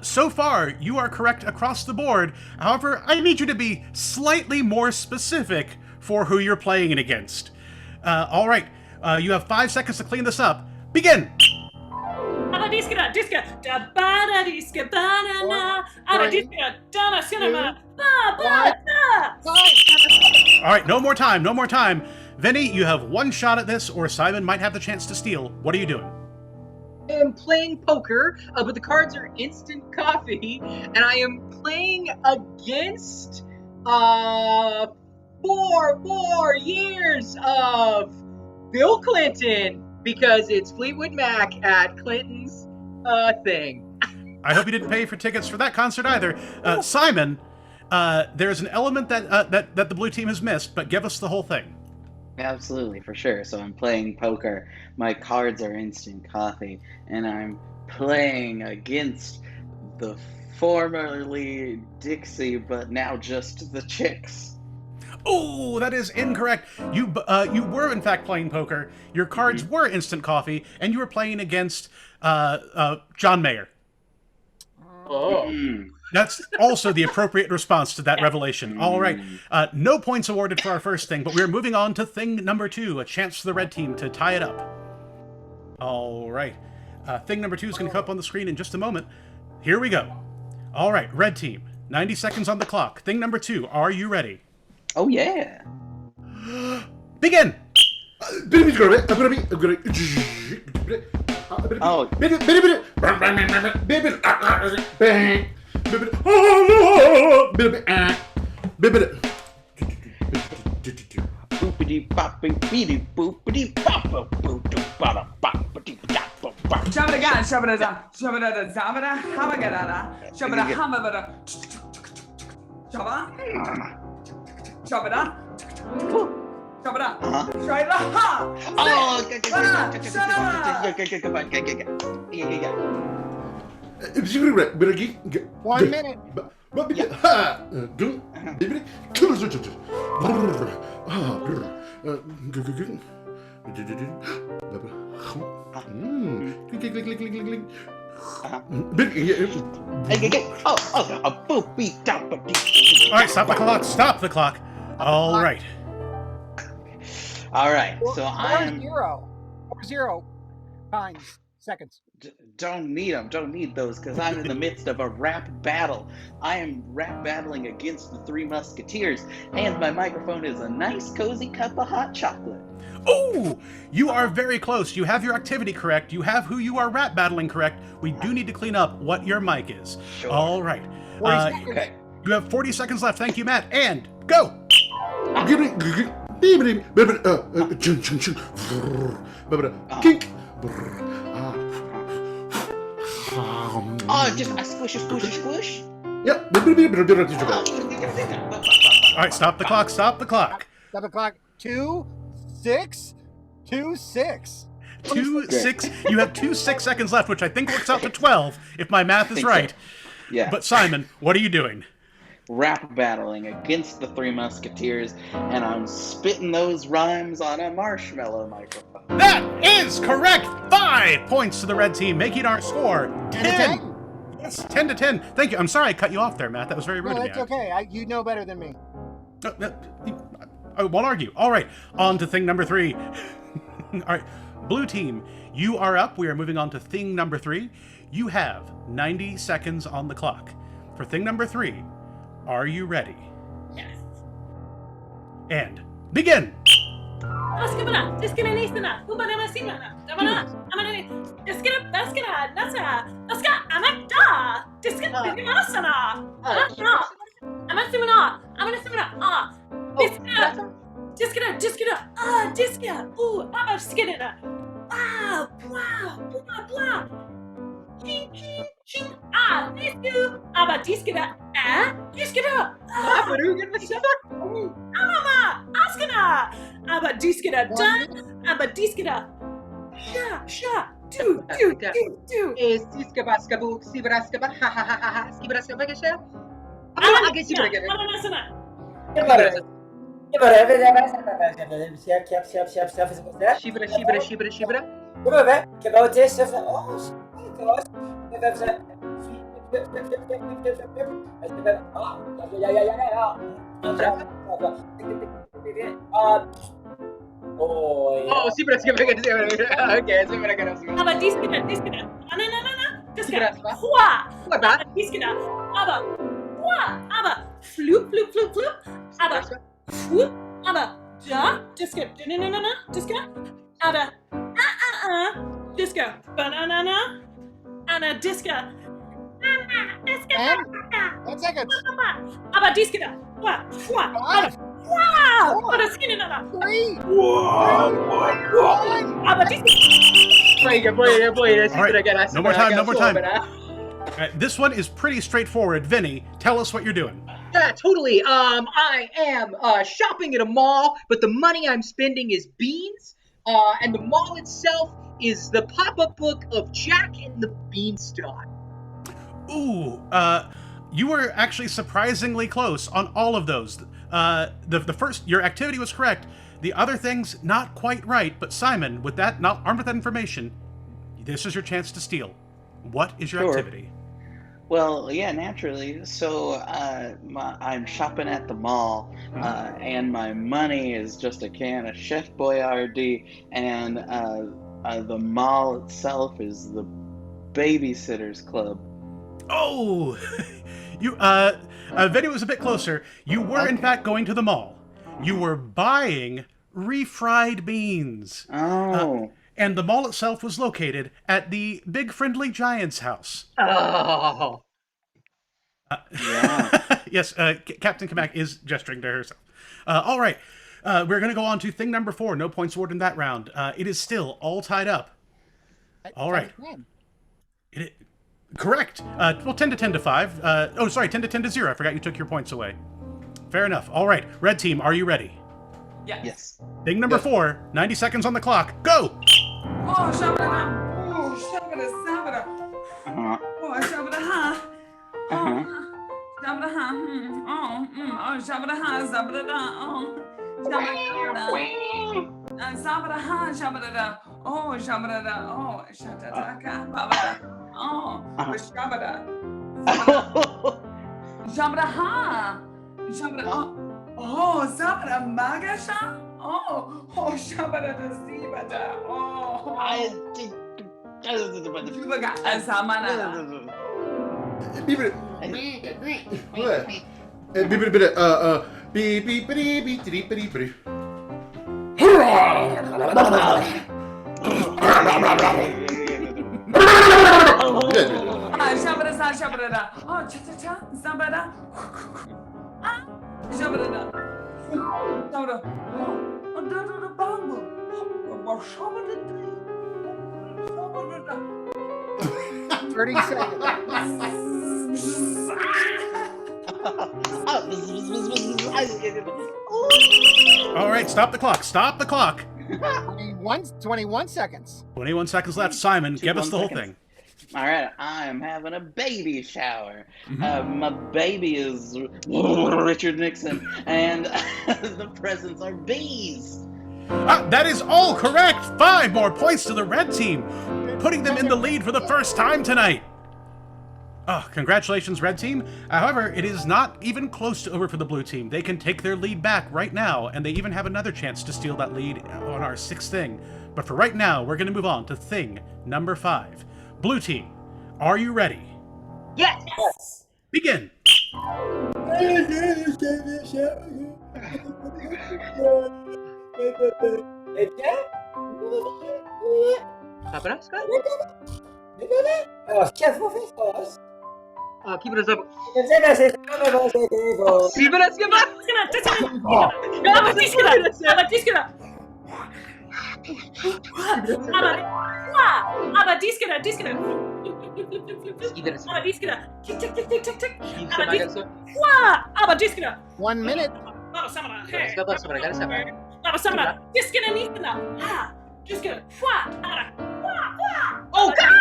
So far, you are correct across the board. However, I need you to be slightly more specific for who you're playing it against. All right. You have 5 seconds to clean this up. Begin. Alla diskera, diska, da bara diska banana. Alla diskera, dana cinema. Ba ba da. All right. No more time. No more time. Vinny, you have one shot at this, or Simon might have the chance to steal. What are you doing? I am playing poker, but the cards are instant coffee, and I am playing against 4 more years of Bill Clinton, because it's Fleetwood Mac at Clinton's thing. I hope you didn't pay for tickets for that concert either. Simon, there's an element that the blue team has missed, but give us the whole thing. Absolutely, for sure. So I'm playing poker. My cards are instant coffee, and I'm playing against the formerly Dixie, but now just the Chicks. Oh, that is incorrect. You were in fact playing poker. Your cards were instant coffee, and you were playing against John Mayer. Oh. That's also the appropriate response to that revelation. All right. No points awarded for our first thing, but we're moving on to thing number 2, a chance for the red team to tie it up. All right. Thing number 2 is going to come up on the screen in just a moment. Here we go. All right, red team. 90 seconds on the clock. Thing number 2. Are you ready? Oh, yeah. Begin! Oh. Shabada, shabada, shabada, zabada, habagada, shabada, hamabada, shabada, shabada, shabada, shabada, ha! Oh, shut 1 minute. All right, stop the clock. Stop the clock. All right. All right. So I'm 0 times seconds. Don't need them. Don't need those, because I'm in the midst of a rap battle. I am rap battling against the Three Musketeers, and my microphone is a nice, cozy cup of hot chocolate. Oh, you are very close. You have your activity correct. You have who you are rap battling correct. We do need to clean up what your mic is. Sure. All right. 40 seconds. Okay. You have 40 seconds left. Thank you, Matt. And go. Kink. Oh, just a squish, squish. Yep. All right, stop the clock. Stop the clock. Stop the clock. 2, 6, 2, 6. 2, 6. You have 2 6 seconds left, which I think works out to 12, if my math is right. So. Yeah. But Simon, what are you doing? Rap battling against the Three Musketeers, and I'm spitting those rhymes on a marshmallow microphone. That is correct. 5 points to the red team, making our score 10. Yes, 10 to 10. Thank you. I'm sorry I cut you off there, Matt. That was very rude No, of me. that's okay. You know better than me. I won't argue. All right, on to thing number 3. All right, blue team, you are up. We are moving on to thing number 3. You have 90 seconds on the clock. For thing number 3, are you ready? Yes. And begin. Askabana, diskana nisana, ubana masimana, dabana, amana, diskana, baskana, nasa, aska, amata, diskana, bimasana, amasimana, amanasimana, diskana, diska, ooh, amaskana, blah, blah, blah, blah. Kinky, diskida, diskida. Barugan Masaba. Mama, askana. Aber diskida done. Aber diskida. Sha. Do. Siskabaskabu, Sibraskaba, ha ha ha ha, Sibraskabagasha. I guess you better get it. Shibra. Oh, Sibra. Okay, Sibra. Aber diskida. Na. Diskida. Hua. Aber diskida. Aber flug. Aber whoop. Aber da. Diskida. Na. Diskida. Aber Disco. Banana. Anna Disca. 10 seconds. Aber Disca. Wow. Aber Skin. 3. Aber Disca. All right, no more time. All right, this one is pretty straightforward. Vinny, tell us what you're doing. Yeah, totally. I am shopping at a mall, but the money I'm spending is beans. And the mall itself is the pop-up book of Jack and the Beanstalk. Ooh, you were actually surprisingly close on all of those. The first, your activity was correct. The other things, not quite right. But Simon, with that, not armed with that information, this is your chance to steal. What is your activity? Well, yeah, naturally. So I'm shopping at the mall, and my money is just a can of Chef Boyardee, and the mall itself is the Babysitters Club. Oh, you Vinny was a bit closer. You were in fact going to the mall. You were buying refried beans. Oh. And the mall itself was located at the Big Friendly Giant's house. Oh. Yeah. Yes, Captain Kamak is gesturing to herself. All right, we're going to go on to thing number 4. No points awarded in that round. It is still all tied up. All right. Correct. Well, 10 to 10 to 5. 10 to 10 to 0. I forgot you took your points away. Fair enough. All right, red team, are you ready? Yes. Thing number 4, 90 seconds on the clock. Go! Oh, shabada. Oh, shabada. Oh, shabada. Oh, shabada. Oh, shabada. Zabada. Oh, shabada. Shabada. Oh, shabada. Oh, shataka. Babada. Oh, shabada. Shabada. Shabada. Oh, Sabada Magasha? Oh, Shabada the Zibada. Oh, Jubaga Samana. Shabada. Oh, cha Zabada. Shabada. Shabada. Oh, the bumble. Oh, Shabada. 30 seconds. All right, stop the clock. 21 seconds. 21 seconds left. Simon, give us the whole thing. All right, I'm having a baby shower. My baby is Richard Nixon, and the presents are bees. That is all correct. 5 more points to the red team, putting them in the lead for the first time tonight. Oh, congratulations, red team. However, it is not even close to over for the blue team. They can take their lead back right now, and they even have another chance to steal that lead on our 6th thing. But for right now, we're going to move on to thing number 5. Blue team, are you ready? Yes. Begin. Keep it up. Aber Disca. Abadiskina. Tick, tick, tick, tick, tick, tick. Abadiskina. Abadiskina. 1 minute. Lava Samana. Hey. Sabar, sabar. Lava Samana. Diskina Niskina. Ah. Diskina. Fwa. Ara. Oh, Abadiskina.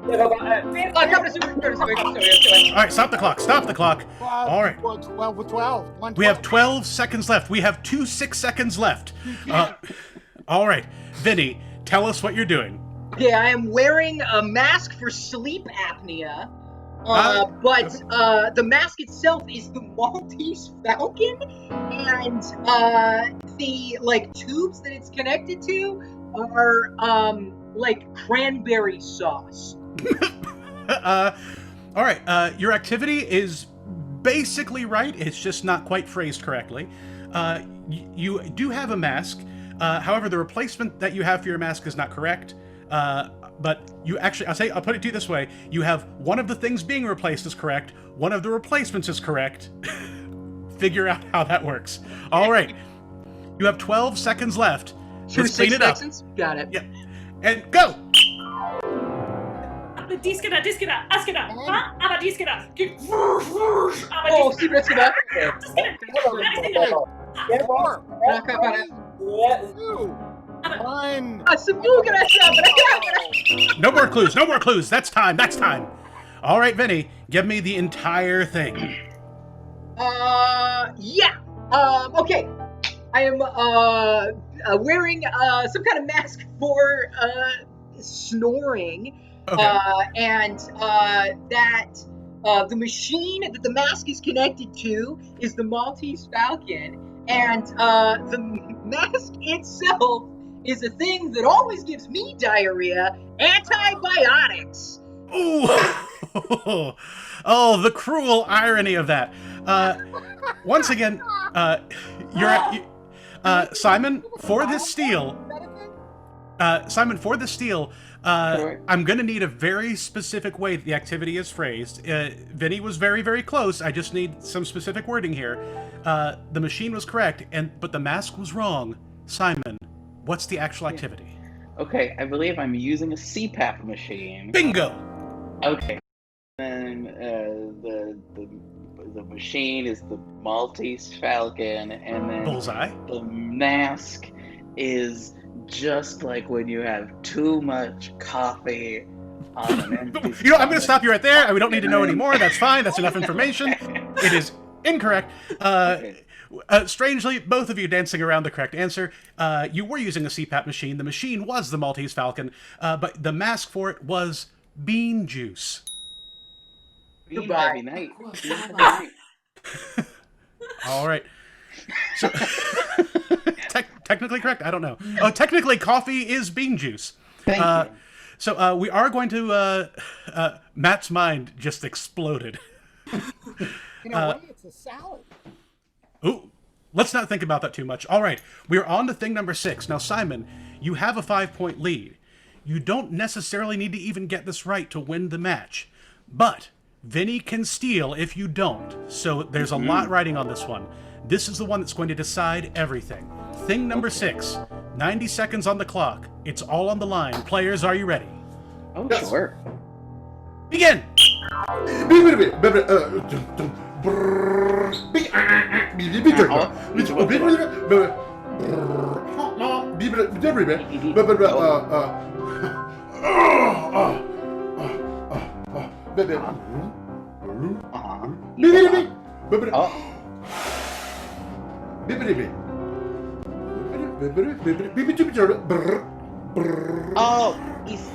Thirty seconds. All right, stop the clock. Stop the clock. All right. 12 with 12. We have 12 seconds left. We have 2 6-seconds left. All right, Vinny, tell us what you're doing. Okay, I am wearing a mask for sleep apnea, but the mask itself is the Maltese Falcon, and the tubes that it's connected to are cranberry sauce. All right, your activity is basically right. It's just not quite phrased correctly. You do have a mask. However, the replacement that you have for your mask is not correct. But you actually, I'll put it to you this way. You have one of the things being replaced is correct. One of the replacements is correct. Figure out how that works. All right. You have 12 seconds left. Let's clean it up. Got it. Yeah. And go! Abadiskina. Diskina. Askina. Abadiskina. Oh, Abadiskina. No more clues. No more clues. That's time. That's time. All right, Vinny, give me the entire thing. Yeah. Okay. I am wearing some kind of mask for snoring. Okay. And that the machine that the mask is connected to is the Maltese Falcon, and the mask itself is a thing that always gives me diarrhea, antibiotics. Ooh. Oh, the cruel irony of that. Once again, Simon, for this steal, I'm going to need a very specific way that the activity is phrased. Vinny was very, very close. I just need some specific wording here. The machine was correct, but the mask was wrong. Simon, what's the actual activity? Okay, I believe I'm using a CPAP machine. Bingo! Okay. Then the machine is the Maltese Falcon, and then Bullseye. The mask is just like when you have too much coffee on an empty I'm going to stop you right there. We don't need to know anymore. That's fine. That's enough information. It is incorrect. Strangely, both of you dancing around the correct answer. You were using a CPAP machine. The machine was the Maltese Falcon, but the mask for it was bean juice. Bean heavy night. Bean heavy night. All right. So, technically correct? I don't know. Oh, technically, coffee is bean juice. Thank you. So we are going to. Matt's mind just exploded. In a way, it's a salad. Ooh, let's not think about that too much. All right, we're on to thing number 6. Now, Simon, you have a 5-point lead. You don't necessarily need to even get this right to win the match, but Vinny can steal if you don't. So there's a lot riding on this one. This is the one that's going to decide everything. Thing number 6. 90 seconds on the clock. It's all on the line. Players, are you ready? Oh, sure. Begin! Oh, he's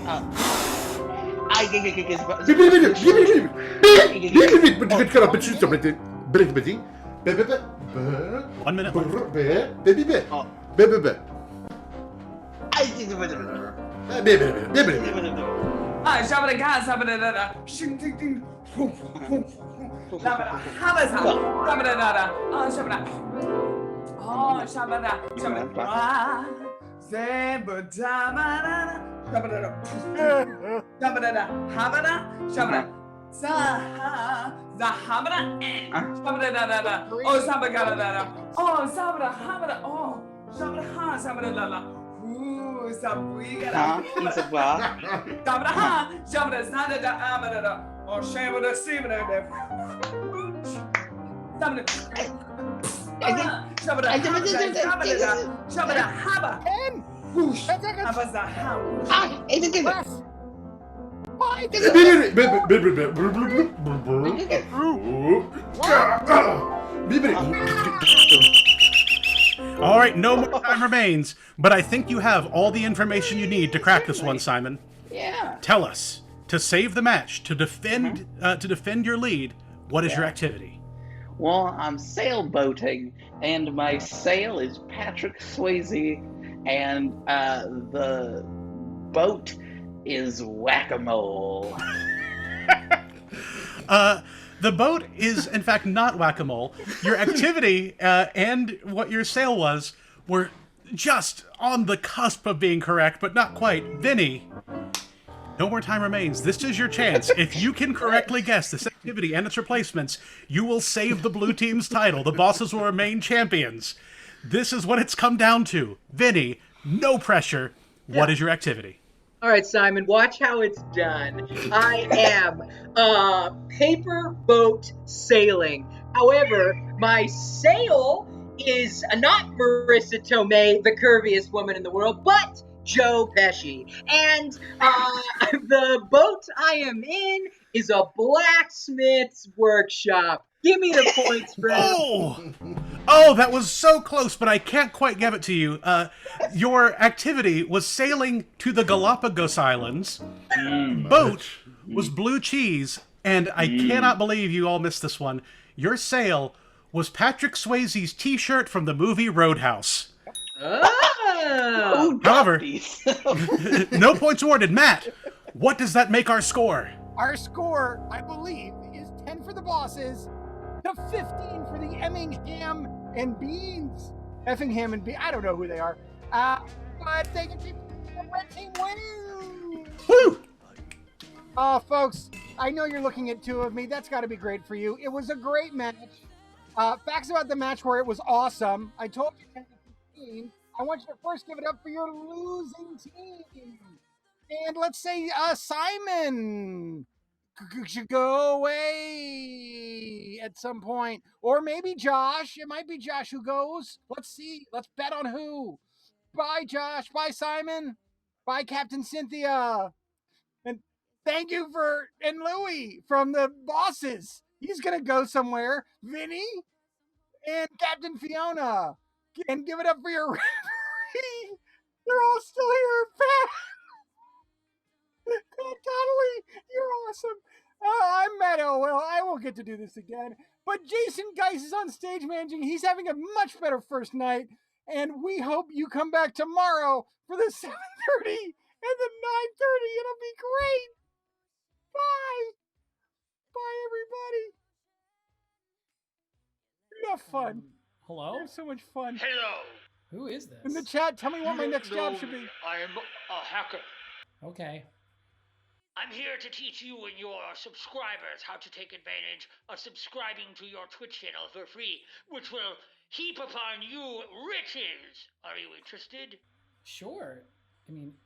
Bibbidi. Ah, shabba ga, shabba da da, shing ding ding, shabba habba shabba da da, oh shabba, oh shabba da, shabba ah, zebra da ma da da, shabba da da, shabba da da, habba da, shabba da, za habba da, shabba da da, oh shabba ga da da, oh shabba da habba da, oh shabba ha shabba da da. Huh? He's a what? All right, no more time remains, but I think you have all the information you need to crack this one, Simon. Yeah. Tell us, to save the match, to defend your lead, what is your activity? Well, I'm sailboating, and my sail is Patrick Swayze, and the boat is whack-a-mole. The boat is, in fact, not whack-a-mole. Your activity and what your sail was were just on the cusp of being correct, but not quite. Vinny, no more time remains. This is your chance. If you can correctly guess this activity and its replacements, you will save the blue team's title. The bosses will remain champions. This is what it's come down to. Vinny, no pressure. What is your activity? All right, Simon, watch how it's done. I am paper boat sailing. However, my sail is not Marissa Tomei, the curviest woman in the world, but Joe Pesci. And the boat I am in is a blacksmith's workshop. Give me the points, Fred. Oh, that was so close, but I can't quite give it to you. Your activity was sailing to the Galapagos Islands. Boat was blue cheese, and I cannot believe you all missed this one. Your sail was Patrick Swayze's t-shirt from the movie Roadhouse. Oh! However, no points awarded. Matt, what does that make our score? Our score, I believe, is 10 for the bosses to 15 for the Emmingham and Beans. Effingham and Beans. I don't know who they are. But they can keep the red team winning. Woo! Folks, I know you're looking at two of me. That's got to be great for you. It was a great match. Facts about the match were it was awesome. I told you 10 to 15. I want you to first give it up for your losing team. And let's say Simon should go away at some point. Or maybe Josh. It might be Josh who goes. Let's see. Let's bet on who. Bye, Josh. Bye, Simon. Bye, Captain Cynthia. And thank you and Louie from the bosses. He's going to go somewhere. Vinny and Captain Fiona. And give it up for your referee. They're all still here. Pat Connolly, you're awesome. I'm Matt Elwell. I won't get to do this again. But Jason Geis is on stage managing. He's having a much better first night. And we hope you come back tomorrow for the 7:30 and the 9:30. It'll be great. Bye. Bye, everybody. You have fun. Hello? You have so much fun. Hello. Who is this? In the chat, tell me what my next job should be. I am a hacker. Okay. I'm here to teach you and your subscribers how to take advantage of subscribing to your Twitch channel for free, which will heap upon you riches. Are you interested? Sure. I mean,